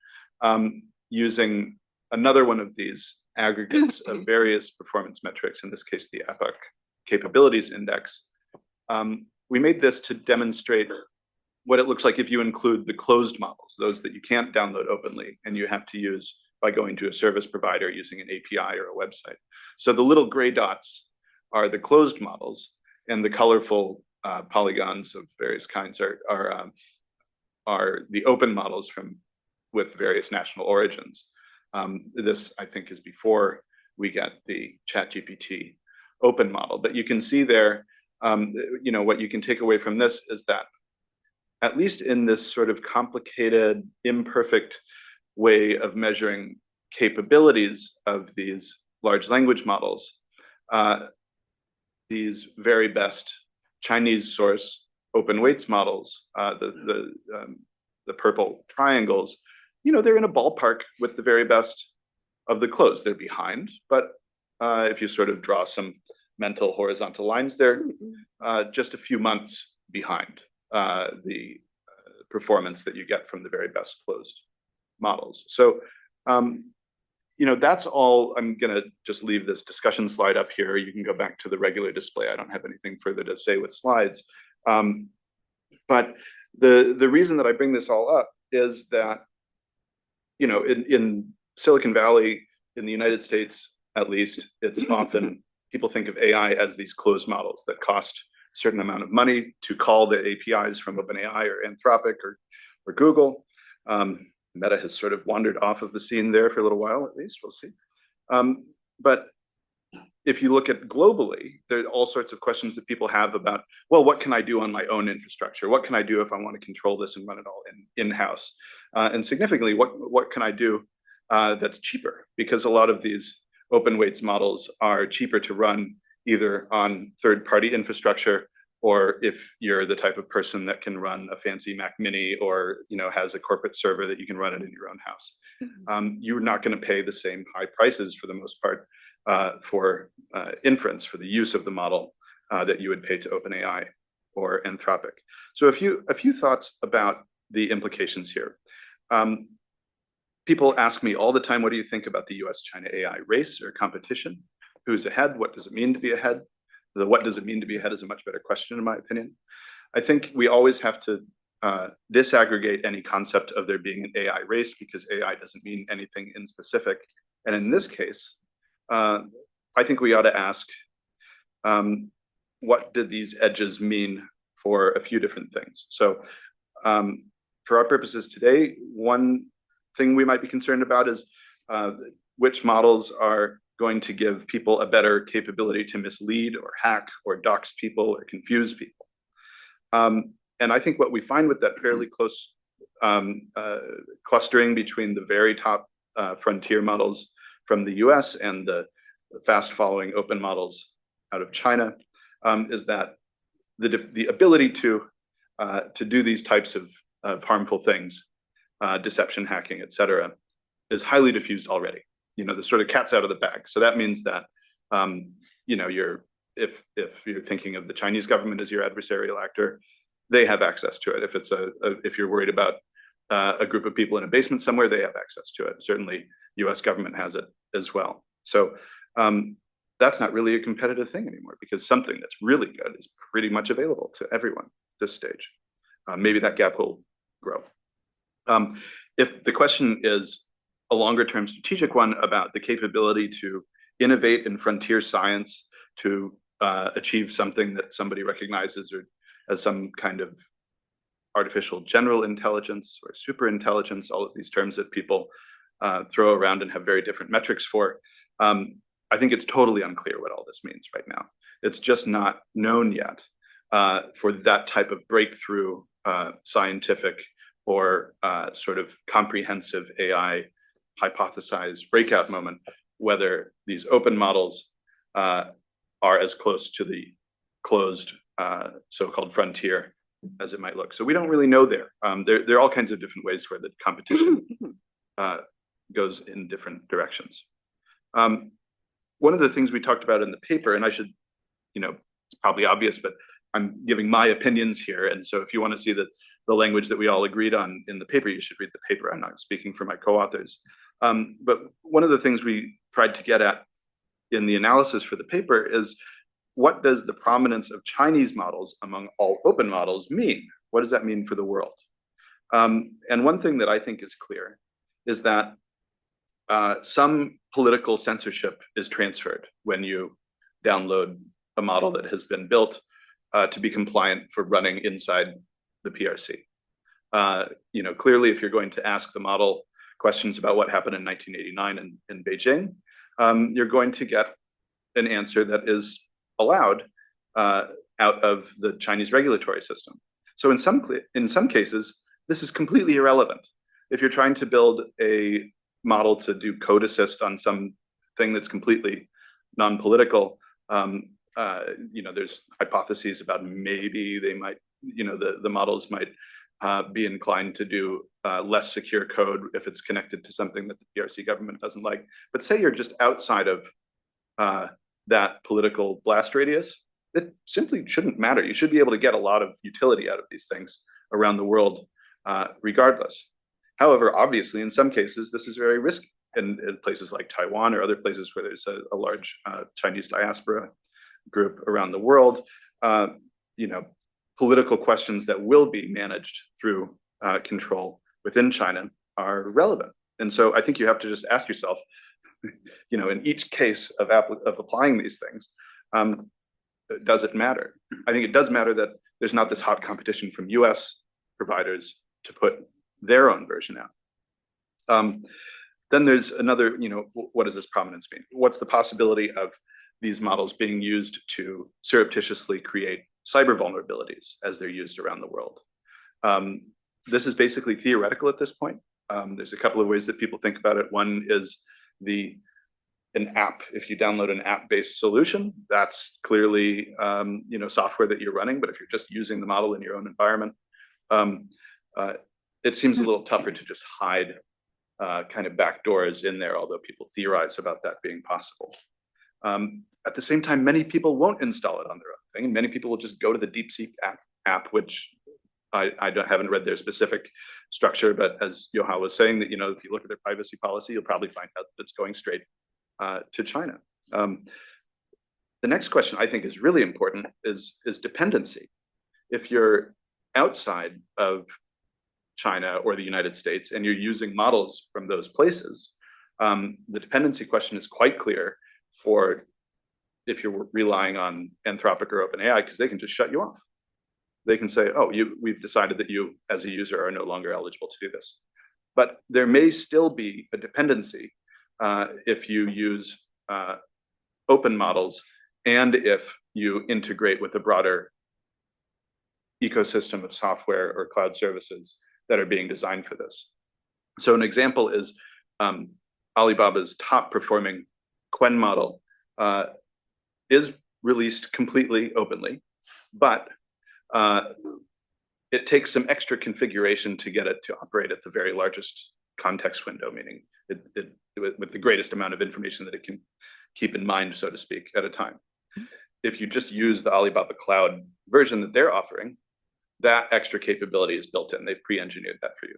using another one of these aggregates of various performance metrics, in this case, the Epoch Capabilities Index. We made this to demonstrate what it looks like if you include the closed models, those that you can't download openly and you have to use by going to a service provider using an API or a website. So the little gray dots are the closed models, and the colorful polygons of various kinds are the open models with various national origins. This, I think, is before we get the ChatGPT open model. But you can see there, what you can take away from this is that, at least in this sort of complicated, imperfect way of measuring capabilities of these large language models, these very best Chinese source open weights models, the purple triangles, they're in a ballpark with the very best of the closed. They're behind, but if you sort of draw some mental horizontal lines, they're just a few months behind the performance that you get from the very best closed models. So, that's all. I'm going to just leave this discussion slide up here. You can go back to the regular display. I don't have anything further to say with slides. But the reason that I bring this all up is that, in Silicon Valley, in the United States, at least, it's often people think of AI as these closed models that cost a certain amount of money to call the APIs from OpenAI or Anthropic or Google. Meta has sort of wandered off of the scene there for a little while, at least, we'll see. But if you look at globally, there are all sorts of questions that people have about, well, what can I do on my own infrastructure? What can I do if I want to control this and run it all in-house? And significantly, what can I do that's cheaper? Because a lot of these open weights models are cheaper to run either on third-party infrastructure, or if you're the type of person that can run a fancy Mac Mini or has a corporate server that you can run it in your own house. You're not going to pay the same high prices for the most part for inference, for the use of the model that you would pay to OpenAI or Anthropic. So a few thoughts about the implications here. People ask me all the time, what do you think about the US-China AI race or competition? Who's ahead? What does it mean to be ahead? The what does it mean to be ahead is a much better question, in my opinion. I think we always have to disaggregate any concept of there being an AI race, because AI doesn't mean anything in specific. And in this case, I think we ought to ask, what do these edges mean for a few different things? So for our purposes today, one thing we might be concerned about is which models are going to give people a better capability to mislead or hack or dox people or confuse people. And I think what we find with that fairly close clustering between the very top frontier models from the US and the fast following open models out of China is that the ability to do these types of harmful things, deception, hacking, et cetera, is highly diffused already. the sort of cat's out of the bag. So that means that if you're thinking of the Chinese government as your adversarial actor, they have access to it. If it's if you're worried about a group of people in a basement somewhere, they have access to it. Certainly, U.S. government has it as well. So that's not really a competitive thing anymore, because something that's really good is pretty much available to everyone at this stage. Maybe that gap will grow. If the question is a longer term strategic one about the capability to innovate in frontier science, to achieve something that somebody recognizes or as some kind of artificial general intelligence or super intelligence, all of these terms that people throw around and have very different metrics for, I think it's totally unclear what all this means right now. It's just not known yet for that type of breakthrough scientific or sort of comprehensive AI hypothesized breakout moment, whether these open models are as close to the closed so-called frontier as it might look. So we don't really know there. There are all kinds of different ways where the competition goes in different directions. One of the things we talked about in the paper, and I should, it's probably obvious, but I'm giving my opinions here. And so if you want to see the language that we all agreed on in the paper, you should read the paper. I'm not speaking for my co-authors. But one of the things we tried to get at in the analysis for the paper is, what does the prominence of Chinese models among all open models mean? What does that mean for the world? And one thing that I think is clear is that some political censorship is transferred when you download a model that has been built to be compliant for running inside the PRC. Clearly, if you're going to ask the model questions about what happened in 1989 in Beijing, you're going to get an answer that is allowed out of the Chinese regulatory system. So in some cases, this is completely irrelevant. If you're trying to build a model to do code assist on some thing that's completely non-political, there's hypotheses about maybe they might, the models might be inclined to do less secure code if it's connected to something that the PRC government doesn't like. But say you're just outside of that political blast radius, it simply shouldn't matter. You should be able to get a lot of utility out of these things around the world regardless. However, obviously, in some cases, this is very risky. In places like Taiwan or other places where there's a large Chinese diaspora group around the world, political questions that will be managed through control within China are relevant. And so I think you have to just ask yourself, in each case of applying these things, does it matter? I think it does matter that there's not this hot competition from US providers to put their own version out. Then there's another, what does this prominence mean? What's the possibility of these models being used to surreptitiously create cyber vulnerabilities as they're used around the world? This is basically theoretical at this point. There's a couple of ways that people think about it. One is an app. If you download an app-based solution, that's clearly software that you're running. But if you're just using the model in your own environment, it seems a little tougher to just hide kind of backdoors in there, although people theorize about that being possible. At the same time, many people won't install it on their own thing, and many people will just go to the DeepSeek app, which I haven't read their specific structure, but as Johan was saying, that if you look at their privacy policy, you'll probably find out that it's going straight to China. The next question I think is really important is dependency. If you're outside of China or the United States and you're using models from those places, the dependency question is quite clear for if you're relying on Anthropic or OpenAI, because they can just shut you off. They can say, oh, we've decided that you as a user are no longer eligible to do this. But there may still be a dependency if you use open models and if you integrate with a broader ecosystem of software or cloud services that are being designed for this. So an example is Alibaba's top performing Qwen model is released completely openly, but it takes some extra configuration to get it to operate at the very largest context window, meaning with the greatest amount of information that it can keep in mind, so to speak, at a time. If you just use the Alibaba Cloud version that they're offering, that extra capability is built in. They've pre-engineered that for you.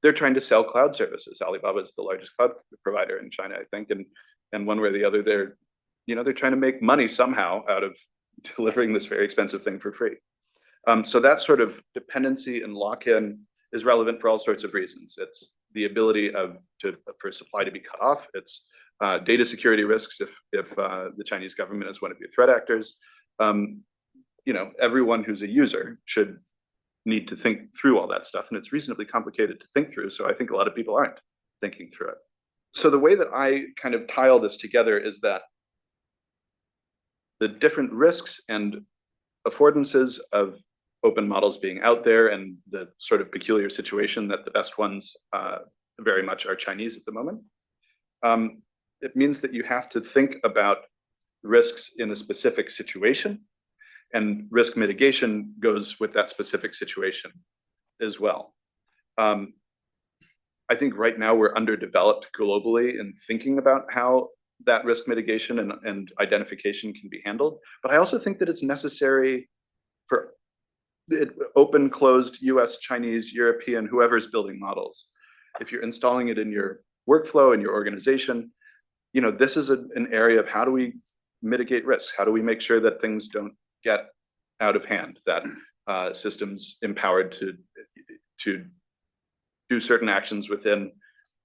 They're trying to sell cloud services. Alibaba is the largest cloud provider in China, I think, and one way or the other, they're trying to make money somehow out of delivering this very expensive thing for free. So that sort of dependency and lock-in is relevant for all sorts of reasons. It's the ability for supply to be cut off. It's data security risks if the Chinese government is one of your threat actors. Everyone who's a user should need to think through all that stuff, and it's reasonably complicated to think through, so I think a lot of people aren't thinking through it. So the way that I kind of tie all this together is that the different risks and affordances of open models being out there and the sort of peculiar situation that the best ones very much are Chinese at the moment, it means that you have to think about risks in a specific situation, and risk mitigation goes with that specific situation as well. I think right now we're underdeveloped globally in thinking about how that risk mitigation and identification can be handled. But I also think that it's necessary for open, closed, US, Chinese, European, whoever's building models. If you're installing it in your workflow, in your organization, this is an area of how do we mitigate risks? How do we make sure that things don't get out of hand, that systems empowered to do certain actions within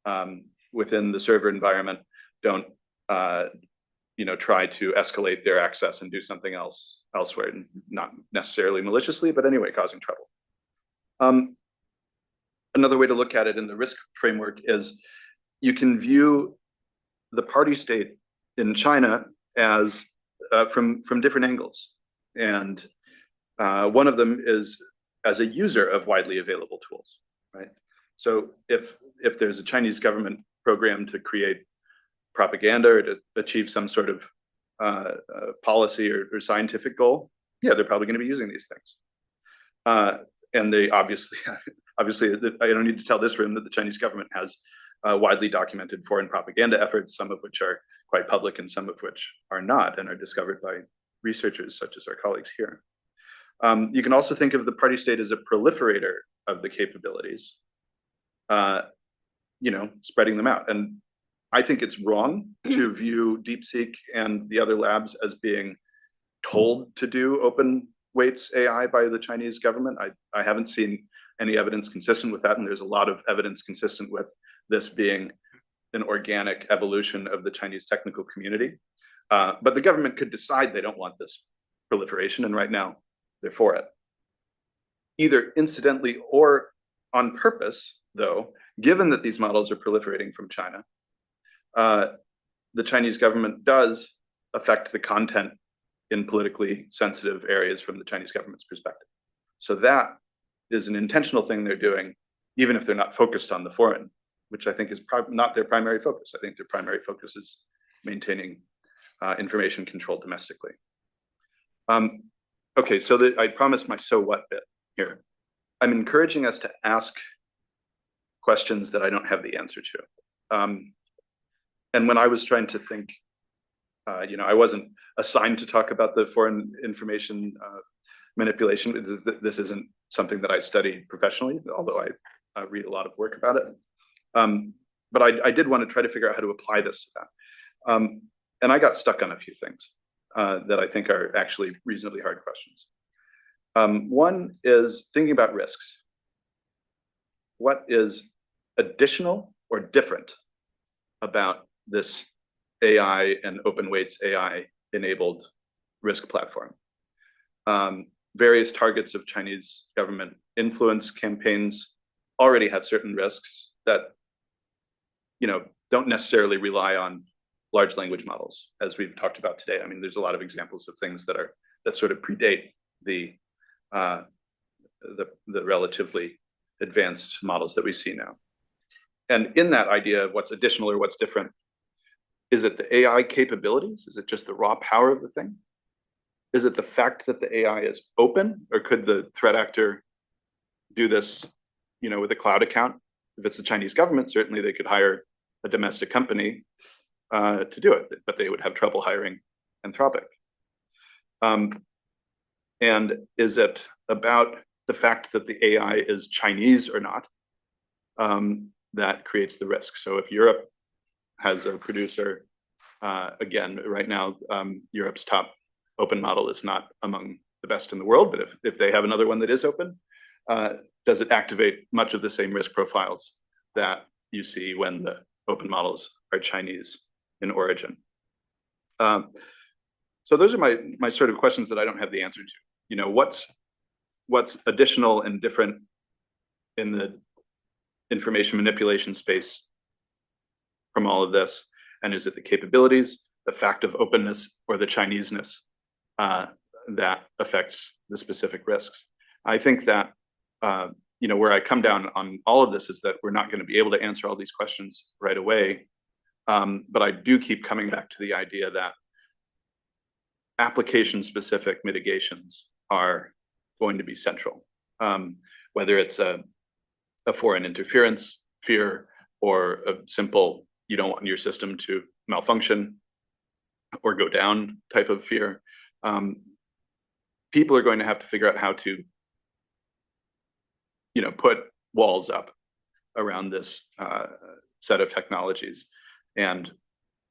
the server environment don't try to escalate their access and do something else elsewhere, not necessarily maliciously, but anyway, causing trouble. Another way to look at it in the risk framework is you can view the party state in China as from different angles. And one of them is as a user of widely available tools, right? So if there's a Chinese government program to create propaganda or to achieve some sort of policy or scientific goal, yeah, they're probably going to be using these things. And they obviously, I don't need to tell this room that the Chinese government has widely documented foreign propaganda efforts, some of which are quite public and some of which are not, and are discovered by researchers such as our colleagues here. You can also think of the party state as a proliferator of the capabilities, spreading them out. And I think it's wrong to view DeepSeek and the other labs as being told to do open weights AI by the Chinese government. I haven't seen any evidence consistent with that, and there's a lot of evidence consistent with this being an organic evolution of the Chinese technical community. But the government could decide they don't want this proliferation, and right now they're for it. Either incidentally or on purpose, though, given that these models are proliferating from China, the Chinese government does affect the content in politically sensitive areas from the Chinese government's perspective. So that is an intentional thing they're doing, even if they're not focused on the foreign, which I think is not their primary focus. I think their primary focus is maintaining information control domestically. Okay, so I promised my so what bit here. I'm encouraging us to ask questions that I don't have the answer to. And when I was trying to think, I wasn't assigned to talk about the foreign information manipulation. This isn't something that I study professionally, although I read a lot of work about it. But I did want to try to figure out how to apply this to that. And I got stuck on a few things that I think are actually reasonably hard questions. One is thinking about risks. What is additional or different about this AI and open weights AI enabled risk platform? Various targets of Chinese government influence campaigns already have certain risks that don't necessarily rely on large language models, as we've talked about today. I mean, there's a lot of examples of things that sort of predate the relatively advanced models that we see now. And in that idea of what's additional or what's different, is it the AI capabilities? Is it just the raw power of the thing? Is it the fact that the AI is open, or could the threat actor do this, with a cloud account? If it's the Chinese government, certainly they could hire a domestic company to do it, but they would have trouble hiring Anthropic. And is it about the fact that the AI is Chinese or not that creates the risk? So if Europe has a producer, again, right now, Europe's top open model is not among the best in the world, but if they have another one that is open, does it activate much of the same risk profiles that you see when the open models are Chinese in origin? So those are my sort of questions that I don't have the answer to. You know, what's additional and different in the information manipulation space from all of this? And is it the capabilities, the fact of openness, or the Chineseness that affects the specific risks? I think that you know, where I come down on all of this is that we're not going to be able to answer all these questions right away. But I do keep coming back to the idea that application-specific mitigations are going to be central, whether it's a foreign interference fear or a simple you don't want your system to malfunction or go down type of fear. People are going to have to figure out how to, you know, put walls up around this set of technologies. And,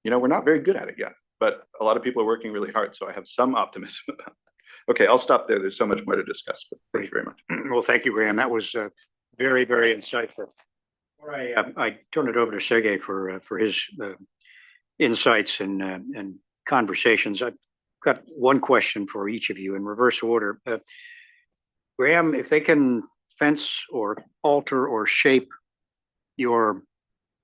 you know, we're not very good at it yet, but a lot of people are working really hard. So I have some optimism about that. Okay, I'll stop there. There's so much more to discuss, but thank you very much. Well, thank you, Graham. That was very, very insightful. Before I turn it over to Sergey for his insights and conversations, I've got one question for each of you in reverse order. Graham, if they can fence or alter or shape your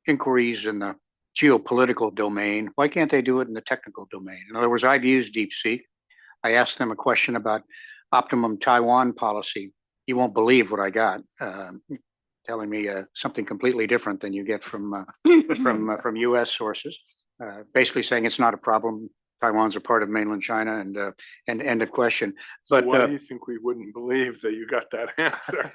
inquiries in the geopolitical domain, why can't they do it in the technical domain? In other words, I've used DeepSeek. I asked them a question about optimum Taiwan policy. You won't believe what I got, telling me something completely different than you get from U.S. sources. Basically saying it's not a problem. Taiwan's a part of mainland China, and end of question. But why do you think we wouldn't believe that you got that answer?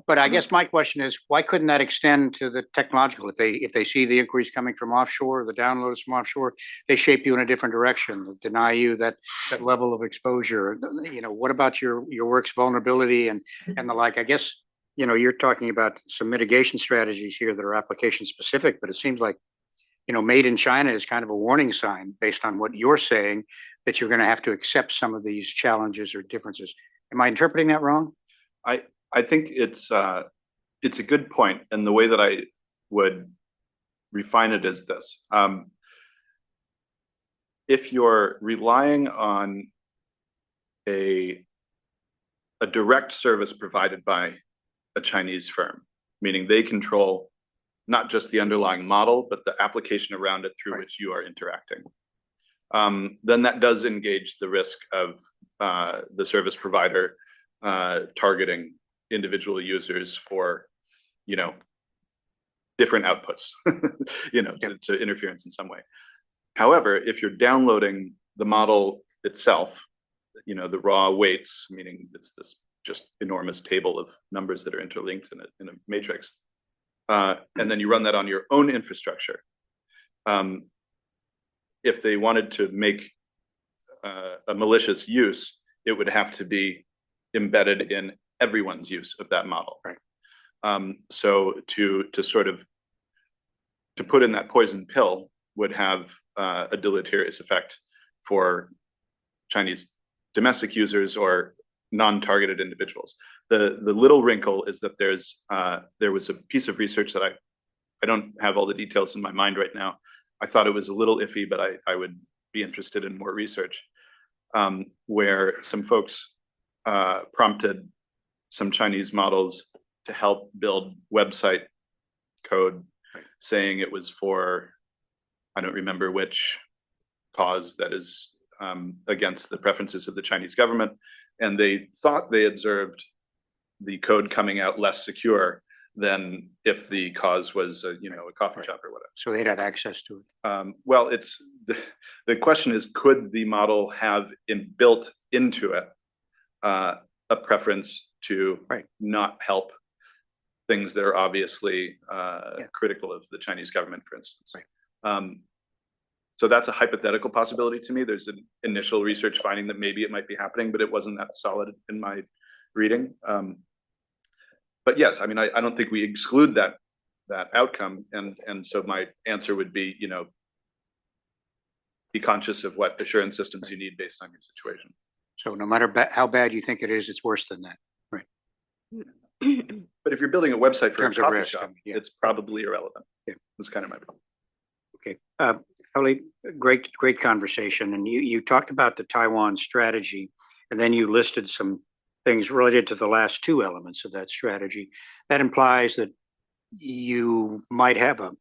But I guess my question is, why couldn't that extend to the technological? If they see the inquiries coming from offshore, the downloads from offshore, they shape you in a different direction, deny you that level of exposure. You know, what about your work's vulnerability and the like? I guess, you know, you're talking about some mitigation strategies here that are application specific, but it seems like, you know, made in China is kind of a warning sign based on what you're saying, that you're going to have to accept some of these challenges or differences. Am I interpreting that wrong? I think it's a good point, and the way that I would refine it is this: if you're relying on a direct service provided by a Chinese firm, meaning they control not just the underlying model, but the application around it through which you are interacting, then that does engage the risk of the service provider targeting individual users for, you know, different outputs, you know, to interference in some way. However, if you're downloading the model itself, you know, the raw weights, meaning it's this just enormous table of numbers that are interlinked in a matrix, and then you run that on your own infrastructure. If they wanted to make a malicious use, it would have to be embedded in everyone's use of that model. Right. So to sort of put in that poison pill would have a deleterious effect for Chinese domestic users or non-targeted individuals. The little wrinkle is that there was a piece of research that I don't have all the details in my mind right now. I thought it was a little iffy, but I would be interested in more research, where some folks prompted some Chinese models to help build website code, saying it was for, I don't remember which cause that is against the preferences of the Chinese government. And they thought they observed the code coming out less secure than if the cause was a coffee shop or whatever. So they'd had access to it. Well, it's the question is, could the model have built into it a preference to not help things that are obviously critical of the Chinese government, for instance. So that's a hypothetical possibility to me. There's an initial research finding that maybe it might be happening, but it wasn't that solid in my reading. But yes, I mean, I don't think we exclude that outcome, and so my answer would be, you know, be conscious of what assurance systems you need based on your situation. So no matter how bad you think it is, it's worse than that, right? But if you're building a website for a terms of coffee risk, shop, yeah. it's probably irrelevant. Yeah. That's kind of my point. Okay, Ellie, great conversation, and you talked about the Taiwan strategy, and then you listed some things related to the last two elements of that strategy. That implies that you might have a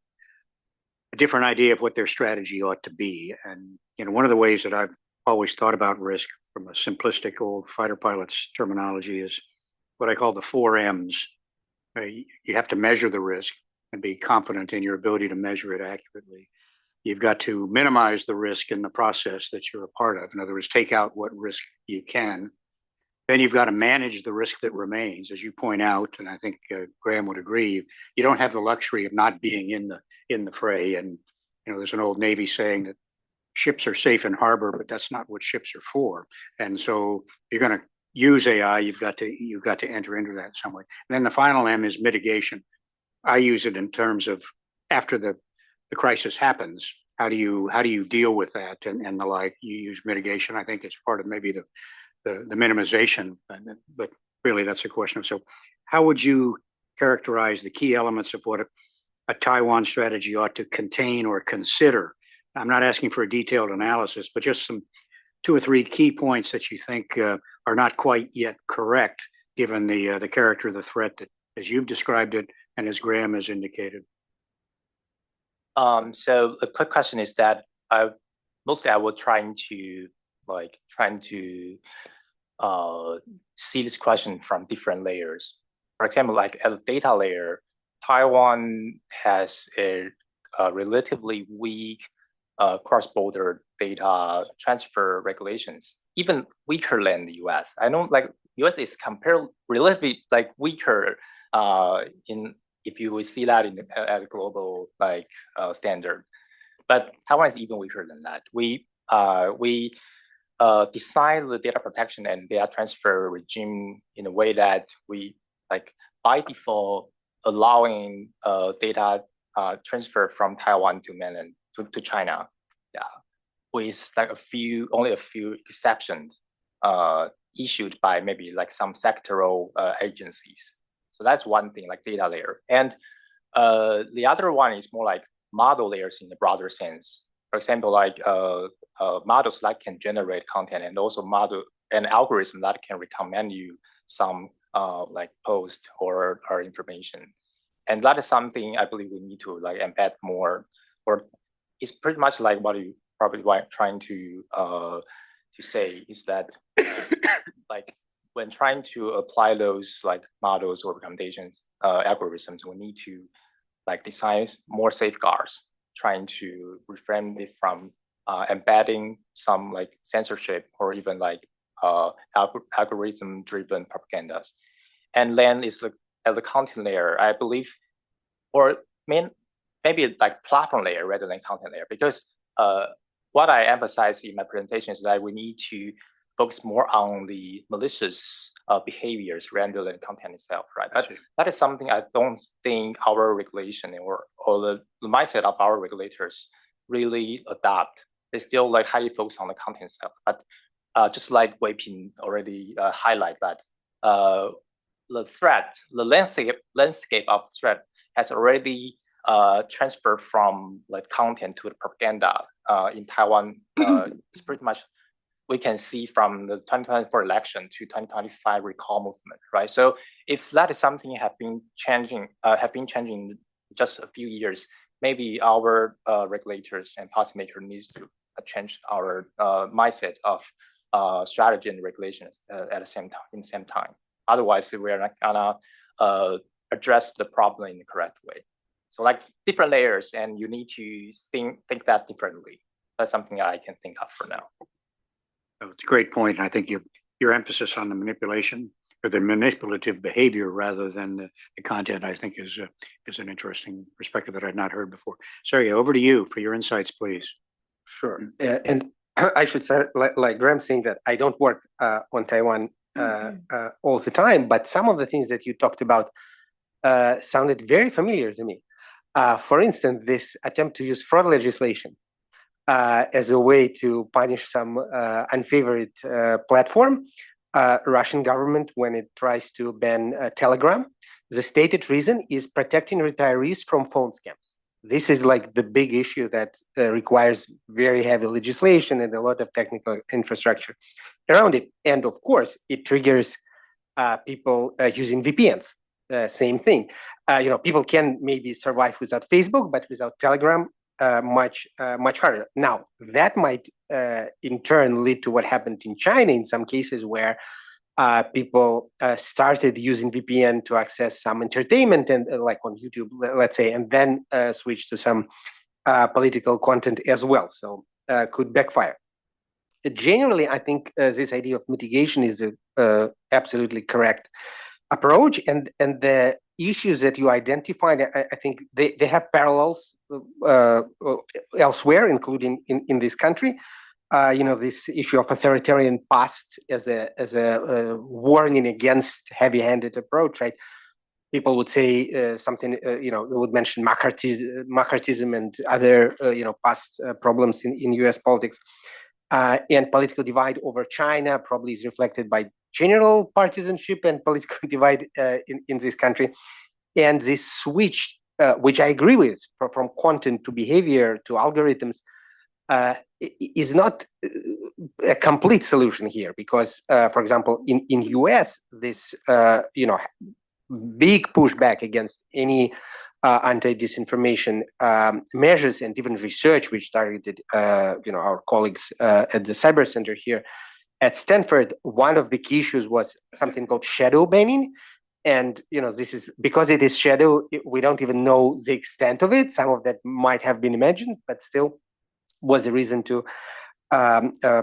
different idea of what their strategy ought to be. And you know, one of the ways that I've always thought about risk from a simplistic old fighter pilot's terminology is what I call the 4 M's. You have to measure the risk and be confident in your ability to measure it accurately. You've got to minimize the risk in the process that you're a part of. In other words, take out what risk you can. Then you've got to manage the risk that remains, as you point out, and I think Graham would agree. You don't have the luxury of not being in the fray. And you know, there's an old Navy saying that ships are safe in harbor, but that's not what ships are for. And so you're going to use AI. You've got to enter into that in some way. And then the final M is mitigation. I use it in terms of after the crisis happens, how do you deal with that and the like. You use mitigation. I think it's part of maybe the minimization, but really that's a question of, so how would you characterize the key elements of what a Taiwan strategy ought to contain or consider? I'm not asking for a detailed analysis, but just some 2 or 3 key points that you think are not quite yet correct, given the character of the threat that, as you've described it and as Graham has indicated. So the quick question is that I was trying to see this question from different layers. For example, like at the data layer, Taiwan has a relatively weak cross-border data transfer regulations, even weaker than the US. I know like US is compared relatively like weaker if you will see that at a global standard, but Taiwan is even weaker than that. We design the data protection and data transfer regime in a way that we by default allowing data transfer from Taiwan to mainland to China, with only a few exceptions issued by maybe some sectoral agencies. So that's one thing, like data layer. And the other one is more like model layers in the broader sense. For example, models that can generate content, and also model and algorithm that can recommend you some post or information. And that is something I believe we need to embed more, or it's pretty much like what you probably trying to say is that when trying to apply those models or recommendations, algorithms, we need to design more safeguards, trying to refrain it from embedding some censorship or even algorithm-driven propagandas. And then it's at the content layer, I believe, or maybe platform layer rather than content layer, because what I emphasize in my presentation is that we need to focus more on the malicious behaviors rather than content itself, right? That is something I don't think our regulation or the mindset of our regulators really adopt. They still highly focus on the content itself. But just like Wei Ping already highlight that, the landscape of threat has already transferred from content to the propaganda in Taiwan. It's pretty much we can see from the 2024 election to 2025 recall movement, right? So if that is something have been changing in just a few years, maybe our regulators and policymakers needs to change our mindset of strategy and regulations at the same time. Otherwise, we are not gonna address the problem in the correct way. So different layers, and you need to think that differently. That's something I can think of for now. Oh, it's a great point. And I think your emphasis on the manipulation or the manipulative behavior rather than the content, I think is an interesting perspective that I'd not heard before. Sergey, over to you for your insights, please. Sure. And I should say, like Graham saying that I don't work on Taiwan all the time, but some of the things that you talked about sounded very familiar to me. For instance, this attempt to use fraud legislation as a way to punish some unfavored platform. Russian government, when it tries to ban Telegram, the stated reason is protecting retirees from phone scams. This is like the big issue that requires very heavy legislation and a lot of technical infrastructure around it. And of course, it triggers people using VPNs. Same thing. People can maybe survive without Facebook, but without Telegram, much harder. Now, that might in turn lead to what happened in China in some cases where people started using VPN to access some entertainment and like on YouTube, let's say, and then switch to some political content as well. So could backfire. Generally, I think this idea of mitigation is a absolutely correct approach, and the issues that you identified, I think they have parallels elsewhere, including in this country. This issue of authoritarian past as a warning against heavy-handed approach, right? People would say something, they would mention McCarthyism and other, past problems in U.S. politics. And political divide over China probably is reflected by general partisanship and political divide in this country. And this switch, which I agree with, from content to behavior to algorithms, is not a complete solution here because, for example, in US, this big pushback against any anti-disinformation measures and even research, which targeted our colleagues at the Cyber Center here at Stanford. One of the key issues was something called shadow banning. And, this is because it is shadow, we don't even know the extent of it. Some of that might have been imagined, but still was a reason to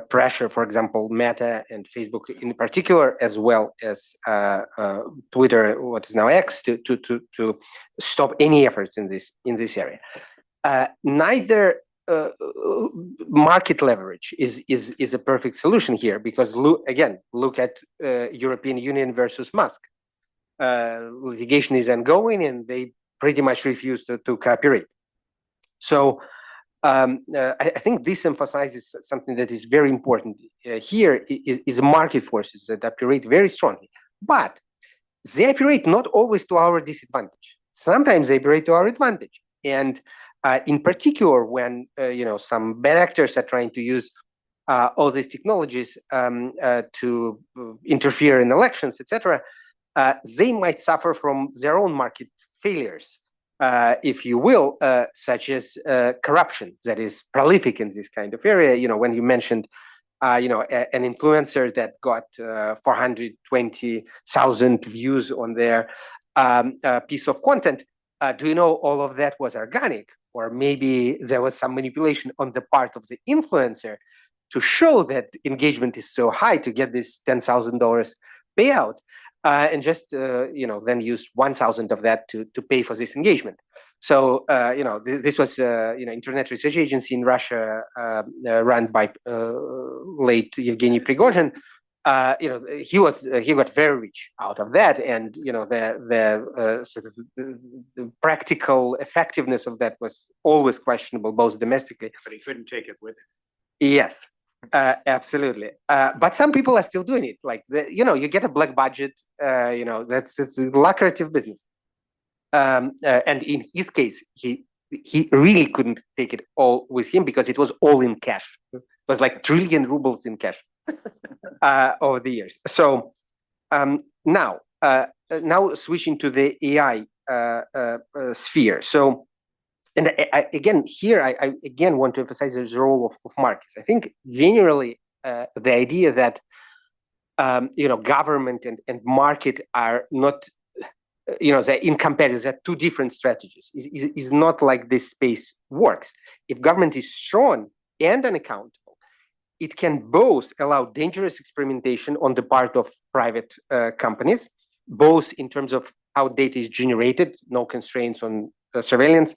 pressure, for example, Meta and Facebook in particular, as well as Twitter, what is now X, to stop any efforts in this area. Neither market leverage is a perfect solution here because look at European Union versus Musk. Litigation is ongoing and they pretty much refuse to cooperate. So I think this emphasizes something that is very important here is market forces that operate very strongly, but they operate not always to our disadvantage. Sometimes they operate to our advantage. And in particular, when some bad actors are trying to use all these technologies to interfere in elections, etc., they might suffer from their own market failures. If you will, such as corruption that is prolific in this kind of area. When you mentioned, an influencer that got 420,000 views on their piece of content, do you know all of that was organic? Or maybe there was some manipulation on the part of the influencer to show that engagement is so high to get this $10,000 payout. And just then use 1,000 of that to pay for this engagement. So this was Internet Research Agency in Russia run by late Yevgeny Prigozhin. He got very rich out of that, and the sort of the practical effectiveness of that was always questionable, both domestically. But he couldn't take it with him. Yes. Absolutely. But some people are still doing it. Like, you get a black budget, it's a lucrative business. And in his case, he really couldn't take it all with him because it was all in cash. It was like 1 trillion rubles in cash over the years. So now switching to the AI sphere. So, and I again want to emphasize the role of markets. I think generally the idea that government and market are not, they're incompatible. They're two different strategies. Is not like this space works. If government is strong and unaccountable, it can both allow dangerous experimentation on the part of private companies, both in terms of how data is generated, no constraints on surveillance,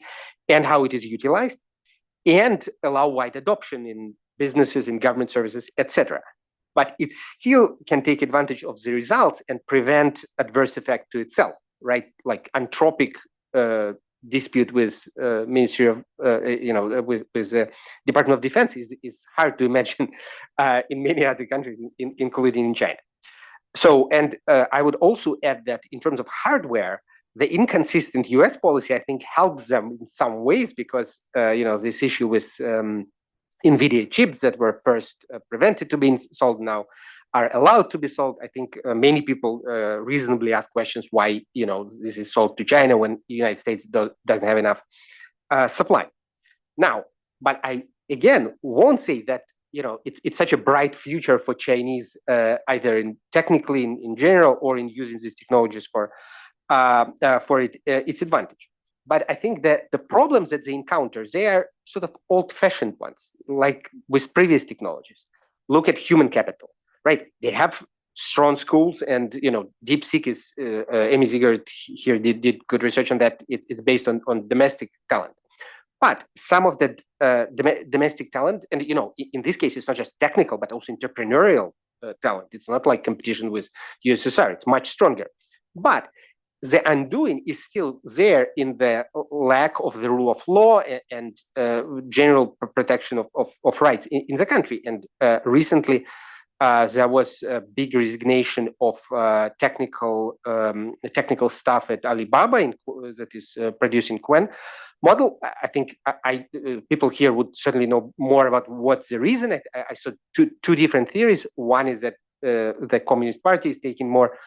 and how it is utilized, and allow wide adoption in businesses, in government services, etc. But it still can take advantage of the results and prevent adverse effect to itself, right? Like Anthropic dispute with Ministry of, with the Department of Defense is hard to imagine in many other countries, including in China. So, and I would also add that in terms of hardware, the inconsistent US policy, I think, helps them in some ways because, this issue with NVIDIA chips that were first prevented to be sold now are allowed to be sold. I think many people reasonably ask questions why, this is sold to China when the United States doesn't have enough supply. Now, but I, again, won't say that, it's such a bright future for Chinese, either technically in general or in using these technologies for its advantage. But I think that the problems that they encounter, they are sort of old-fashioned ones, like with previous technologies. Look at human capital, right? They have strong schools, and DeepSeek is Amy Ziegert here did good research on that. It's based on domestic talent. But some of the domestic talent, and in this case, it's not just technical, but also entrepreneurial talent. It's not like competition with USSR; it's much stronger. But the undoing is still there in the lack of the rule of law and general protection of rights in the country. And recently, there was a big resignation of technical staff at Alibaba that is producing Qwen model. I think people here would certainly know more about what's the reason. I saw two different theories. One is that the Communist Party is taking more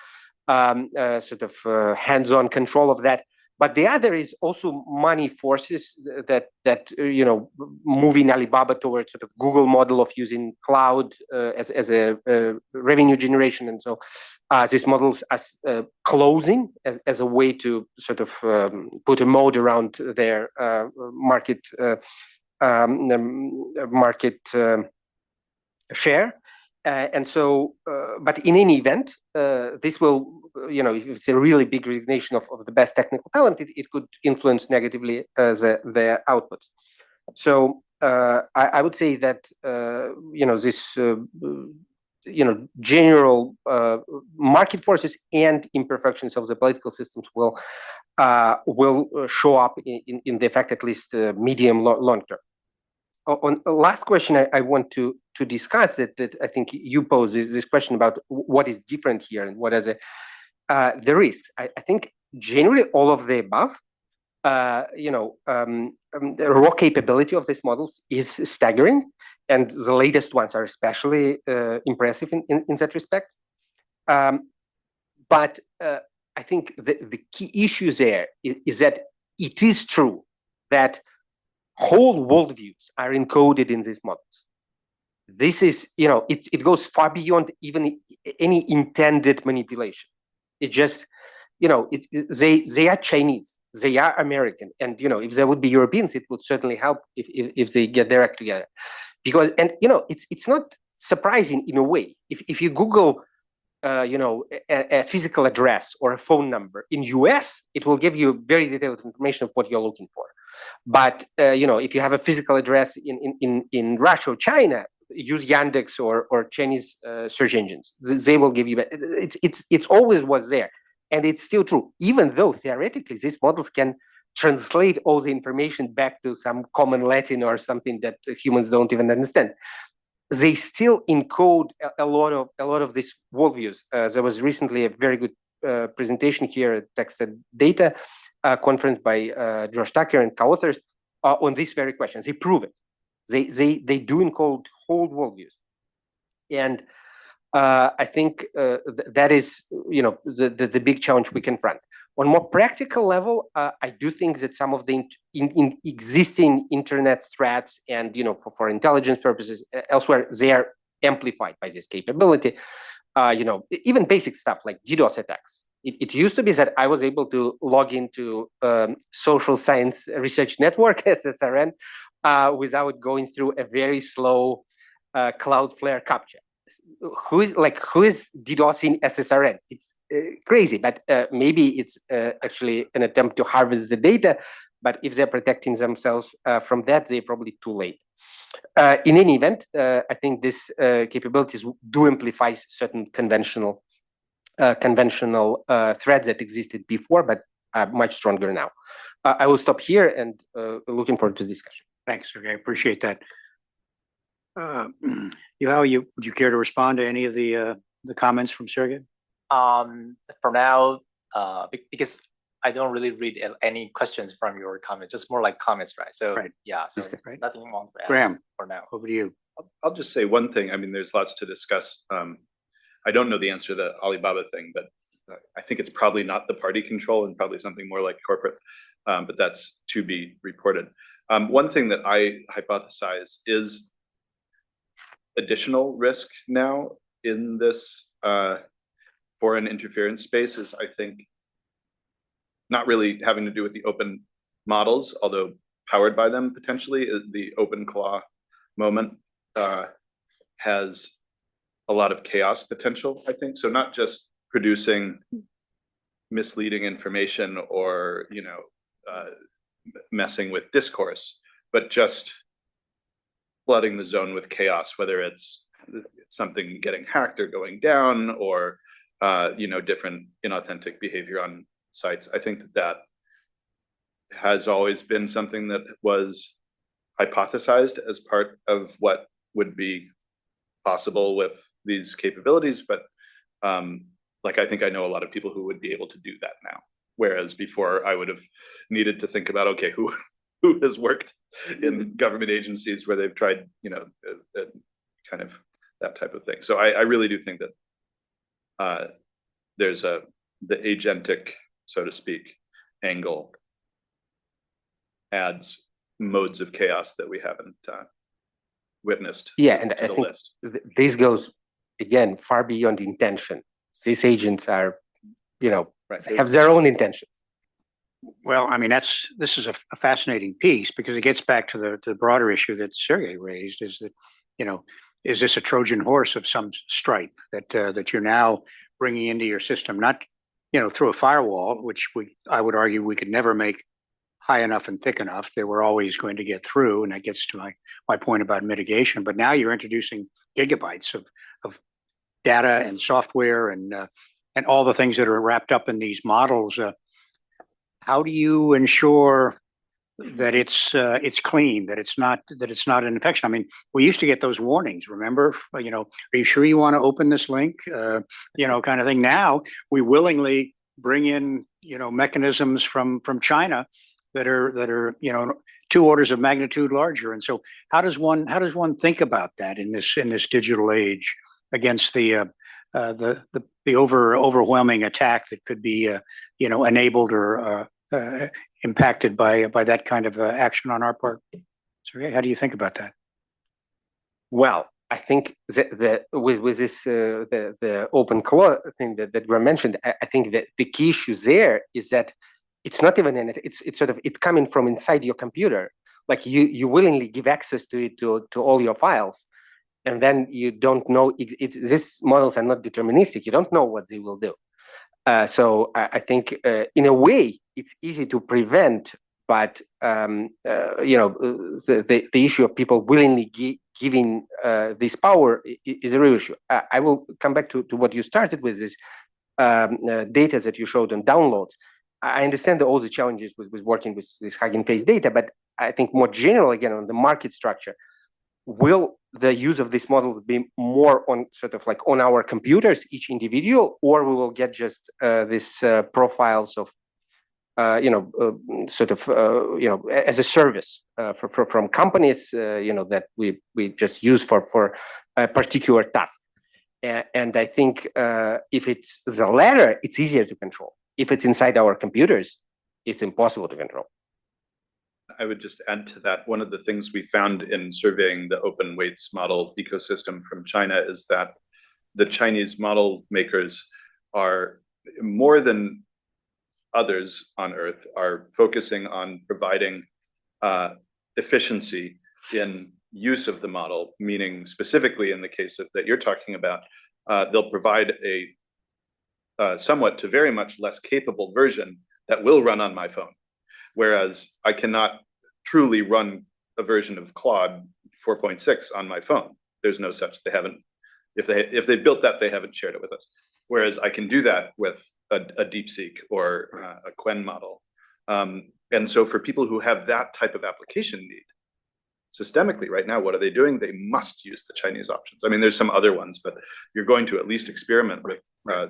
hands-on control of that. But the other is also money forces that moving Alibaba towards sort of Google model of using cloud as a revenue generation, and so these models as closing as a way to sort of put a moat around their market share. And so, but in any event, this will, if it's a really big resignation of the best technical talent, it could influence negatively the outputs. So I would say that, this, general market forces and imperfections of the political systems will show up in the effect, at least medium, long term. On last question, I want to discuss that I think you posed is this question about what is different here and what are the risks. I think generally all of the above. The raw capability of these models is staggering, and the latest ones are especially impressive in that respect. But I think the key issue there is that it is true that whole worldviews are encoded in these models. This is, it goes far beyond even any intended manipulation. It just, they are Chinese, they are American, and if there would be Europeans, it would certainly help if they get their act together. Because, and it's not surprising in a way. If you Google, a physical address or a phone number in US, it will give you very detailed information of what you're looking for. But if you have a physical address in Russia or China, use Yandex or Chinese search engines. They will give you. It's always was there, and it's still true. Even though theoretically these models can translate all the information back to some common Latin or something that humans don't even understand, they still encode a lot of these worldviews. There was recently a very good presentation here at Texted Data conference by Josh Tucker and co-authors on this very question. They prove it. They do encode whole worldviews, and I think that is the big challenge we confront. On a more practical level, I do think that some of the existing internet threats and for intelligence purposes elsewhere, they are amplified by this capability. Even basic stuff like DDoS attacks. It used to be that I was able to log into Social Science Research Network, SSRN, without going through a very slow Cloudflare captcha. Who is DDoSing SSRN? It's crazy, but maybe it's actually an attempt to harvest the data. But if they're protecting themselves from that, they're probably too late. In any event, I think this capabilities do amplify certain conventional threats that existed before, but are much stronger now. I will stop here and looking forward to the discussion. Thanks, Sergey. I appreciate that. Would you care to respond to any of the comments from Sergey? For now, because I don't really read any questions from your comments, just more like comments, right? So yeah, so nothing more to add. Graham, for now. Over to you. I'll just say one thing. I mean, there's lots to discuss. I don't know the answer to the Alibaba thing, but I think it's probably not the party control and probably something more like corporate, but that's to be reported. One thing that I hypothesize is additional risk now in this foreign interference space is, I think, not really having to do with the open models, although powered by them potentially. The open claw moment has a lot of chaos potential, I think. So not just producing misleading information or messing with discourse, but just flooding the zone with chaos, whether it's something getting hacked or going down, or different inauthentic behavior on sites. I think that has always been something that was hypothesized as part of what would be possible with these capabilities, but I think I know a lot of people who would be able to do that now, whereas before I would have needed to think about, okay, who has worked in government agencies where they've tried kind of that type of thing. So I really do think that there's the agentic, so to speak, angle adds modes of chaos that we haven't witnessed. Yeah, and I think this goes again far beyond intention. These agents are, have their own intentions. Well, I mean, this is a fascinating piece because it gets back to the broader issue that Sergey raised, is that, is this a Trojan horse of some stripe that you're now bringing into your system, not, through a firewall, which I would argue we could never make high enough and thick enough. They were always going to get through, and that gets to my point about mitigation. But now you're introducing gigabytes of data and software and all the things that are wrapped up in these models. How do you ensure that it's clean, that it's not an infection? I mean, we used to get those warnings, remember? Are you sure you want to open this link? Kind of thing. Now we willingly bring in mechanisms from China that are 2 orders of magnitude larger. And so how does one think about that in this digital age against the overwhelming attack that could be enabled or impacted by that kind of action on our part? So how do you think about that? Well, I think that with this the open claw thing that Graham mentioned, I think that the key issue there is that it's not even it's coming from inside your computer. Like you willingly give access to it to all your files, and then you don't know. These models are not deterministic. You don't know what they will do. So I think in a way it's easy to prevent, but the issue of people willingly giving this power is a real issue. I will come back to what you started with, this data that you showed on downloads. I understand all the challenges with working with this Hugging Face data, but I think more general, again, on the market structure, will the use of this model be more on sort of like on our computers, each individual, or we will get just this profiles of, as a service from companies, that we just use for a particular task. And I think if it's the latter, it's easier to control. If it's inside our computers, it's impossible to control. I would just add to that, one of the things we found in surveying the open weights model ecosystem from China is that the Chinese model makers are, more than others on Earth, are focusing on providing efficiency in use of the model, meaning specifically in the case that you're talking about, they'll provide a somewhat to very much less capable version that will run on my phone. Whereas I cannot truly run a version of Claude 4.6 on my phone. There's no such, they haven't, if they built that, they haven't shared it with us. Whereas I can do that with a DeepSeek or a Quen model. And so for people who have that type of application need, systemically right now, what are they doing? They must use the Chinese options. I mean, there's some other ones, but you're going to at least experiment with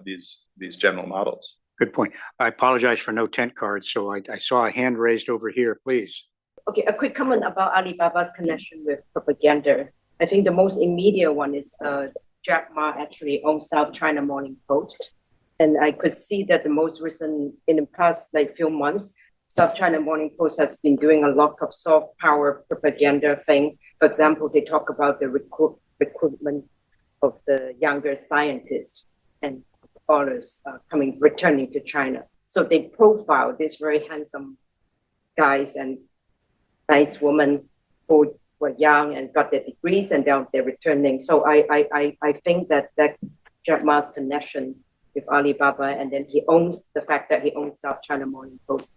these general models. Good point. I apologize for no tent cards, so I saw a hand raised over here, please. Okay, a quick comment about Alibaba's connection with propaganda. I think the most immediate one is Jack Ma actually owns South China Morning Post. And I could see that the most recent, in the past few months, South China Morning Post has been doing a lot of soft power propaganda thing. For example, they talk about the recruitment of the younger scientists and scholars returning to China. So they profile these very handsome guys and nice women who were young and got their degrees and now they're returning. So I think that Jack Ma's connection with Alibaba, and then the fact that he owns South China Morning Post,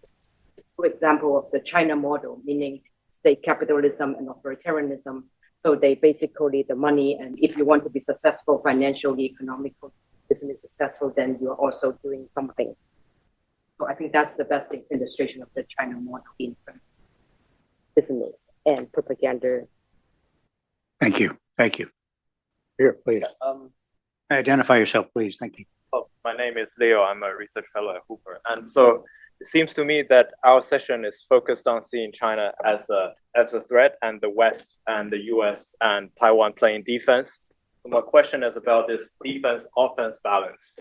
for example, of the China model, meaning state capitalism and authoritarianism. So they basically, the money, and if you want to be successful financially, economically, business successful, then you're also doing something. So I think that's the best illustration of the China model in business and propaganda. Thank you. Thank you. Here, please. Identify yourself, please. Thank you. Oh, my name is Leo. I'm a research fellow at Hoover. And so it seems to me that our session is focused on seeing China as a threat, and the West and the US and Taiwan playing defense. So my question is about this defense-offense balance.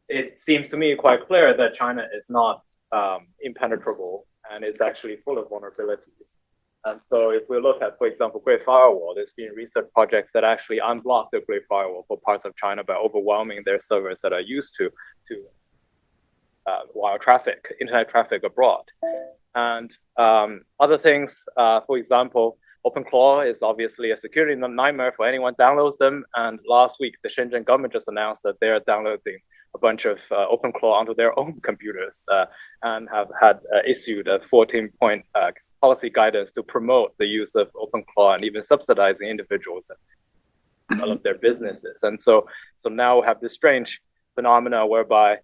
It seems to me quite clear that China is not impenetrable and it's actually full of vulnerabilities. And so if we look at, for example, Great Firewall, there's been research projects that actually unblock the Great Firewall for parts of China by overwhelming their servers that are used to wire traffic, internet traffic abroad. And other things, for example, OpenClaw is obviously a security nightmare for anyone downloads them. And last week, the Shenzhen government just announced that they're downloading a bunch of OpenClaw onto their own computers and have had issued a 14-point policy guidance to promote the use of OpenClaw and even subsidizing individuals and develop their businesses. And so now we have this strange phenomena whereby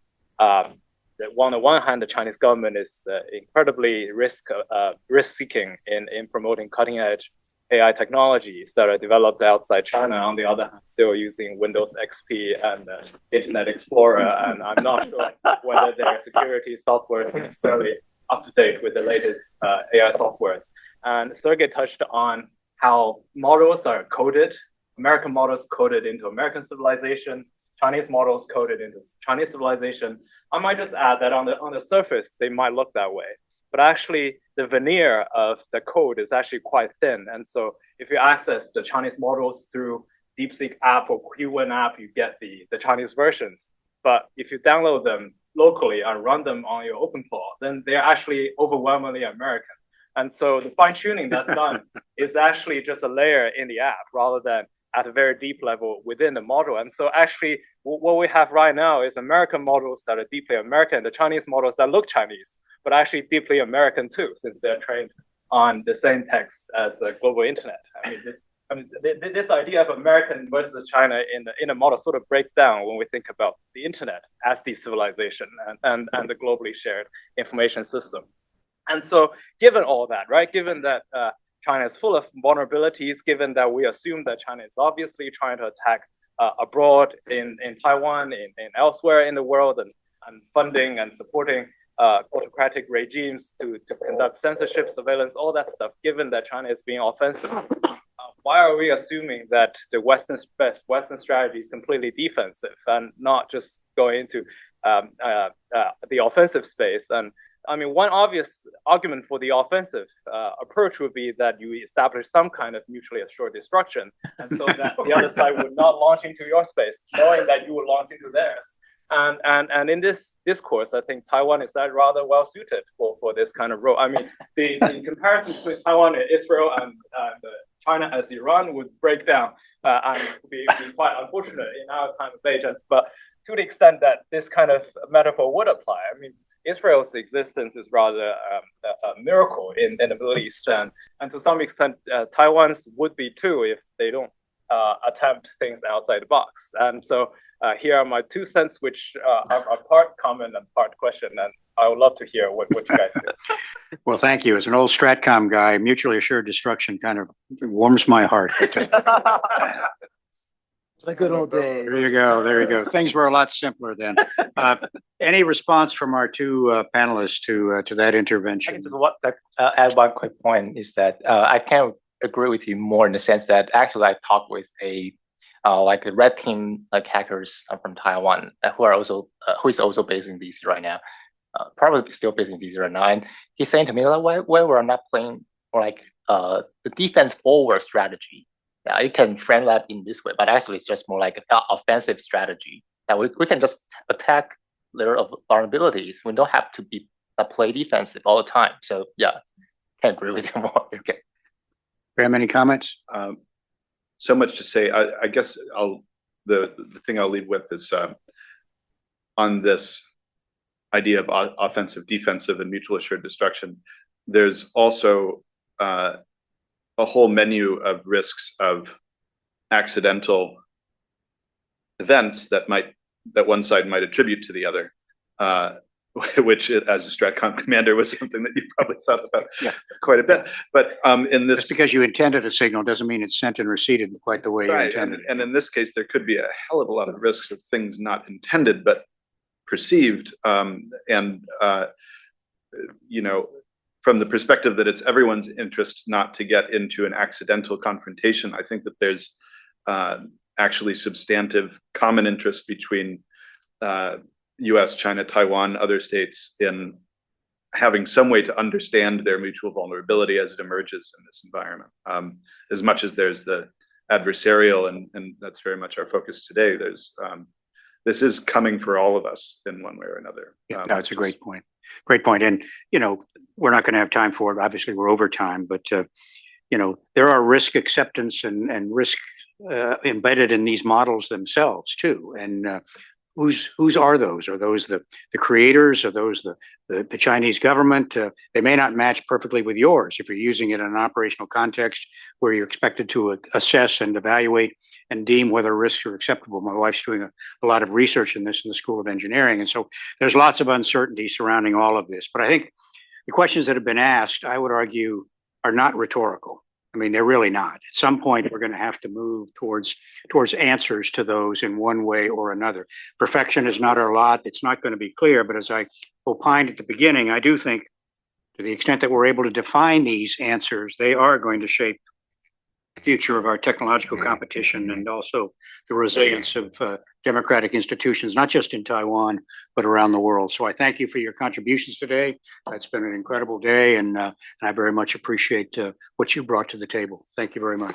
that on the one hand, the Chinese government is incredibly risk-seeking in promoting cutting-edge AI technologies that are developed outside China. On the other hand, still using Windows XP and Internet Explorer, and I'm not sure whether their security software is necessarily up to date with the latest AI softwares. And Sergey touched on how models are coded, American models coded into American civilization, Chinese models coded into Chinese civilization. I might just add that on the surface, they might look that way, but actually the veneer of the code is actually quite thin. And so if you access the Chinese models through DeepSeek app or Qwen app, you get the Chinese versions. But if you download them locally and run them on your OpenClaw, then they're actually overwhelmingly American. And so the fine tuning that's done is actually just a layer in the app rather than at a very deep level within the model. And so actually what we have right now is American models that are deeply American, the Chinese models that look Chinese, but actually deeply American too, since they're trained on the same text as the global internet. This idea of American versus China in a model sort of breaks down when we think about the internet as the civilization and the globally shared information system. And so given all that, right, given that China is full of vulnerabilities, given that we assume that China is obviously trying to attack abroad in Taiwan, in elsewhere in the world, and funding and supporting autocratic regimes to conduct censorship, surveillance, all that stuff, given that China is being offensive, why are we assuming that the Western strategy is completely defensive and not just going into the offensive space? And I mean, one obvious argument for the offensive approach would be that you establish some kind of mutually assured destruction, and so that the other side would not launch into your space, knowing that you will launch into theirs. And in this discourse, I think Taiwan is rather well suited for this kind of role. I mean, the comparison between Taiwan and Israel and China as Iran would break down and be quite unfortunate in our time of age. But to the extent that this kind of metaphor would apply, I mean, Israel's existence is rather a miracle in the Middle East, and to some extent, Taiwan's would be too if they don't attempt things outside the box. And so here are my 2 cents, which are part comment and part question, and I would love to hear what you guys think. Well, thank you. As an old Stratcom guy, mutually assured destruction kind of warms my heart. The good old days. There you go. There you go. Things were a lot simpler then. Any response from our 2 panelists to that intervention? I can just add one quick point is that I can agree with you more in the sense that actually I talked with a red team hackers from Taiwan who is also based in DC right now, probably still based in DC right now, and he's saying to me why we're not playing the defense forward strategy. Yeah, you can frame that in this way, but actually it's just more like an offensive strategy that we can just attack their vulnerabilities. We don't have to play defensive all the time. So yeah, can agree with you more. Okay. Graham, any comments? So much to say. I guess the thing I'll leave with is on this idea of offensive, defensive, and mutual assured destruction. There's also a whole menu of risks of accidental events that one side might attribute to the other, which as a Stratcom commander was something that you probably thought about quite a bit. But in this, just because you intended a signal doesn't mean it's sent and received quite the way you intended. And in this case, there could be a hell of a lot of risks of things not intended but perceived, from the perspective that it's everyone's interest not to get into an accidental confrontation. I think that there's actually substantive common interest between US, China, Taiwan, other states in having some way to understand their mutual vulnerability as it emerges in this environment. As much as there's the adversarial, and that's very much our focus today, there's this is coming for all of us in one way or another. Yeah, that's a great point. Great point. And, we're not going to have time for it. Obviously, we're over time, but, there are risk acceptance and risk embedded in these models themselves, too. And whose are those? Are those the creators? Are those the Chinese government? They may not match perfectly with yours if you're using it in an operational context where you're expected to assess and evaluate and deem whether risks are acceptable. My wife's doing a lot of research in this in the School of Engineering. And so there's lots of uncertainty surrounding all of this. But I think the questions that have been asked, I would argue, are not rhetorical. I mean, they're really not. At some point, we're going to have to move towards answers to those in one way or another. Perfection is not our lot. It's not going to be clear. But as I opined at the beginning, I do think to the extent that we're able to define these answers, they are going to shape the future of our technological competition and also the resilience of democratic institutions, not just in Taiwan, but around the world. So I thank you for your contributions today. It's been an incredible day, and I very much appreciate what you brought to the table. Thank you very much.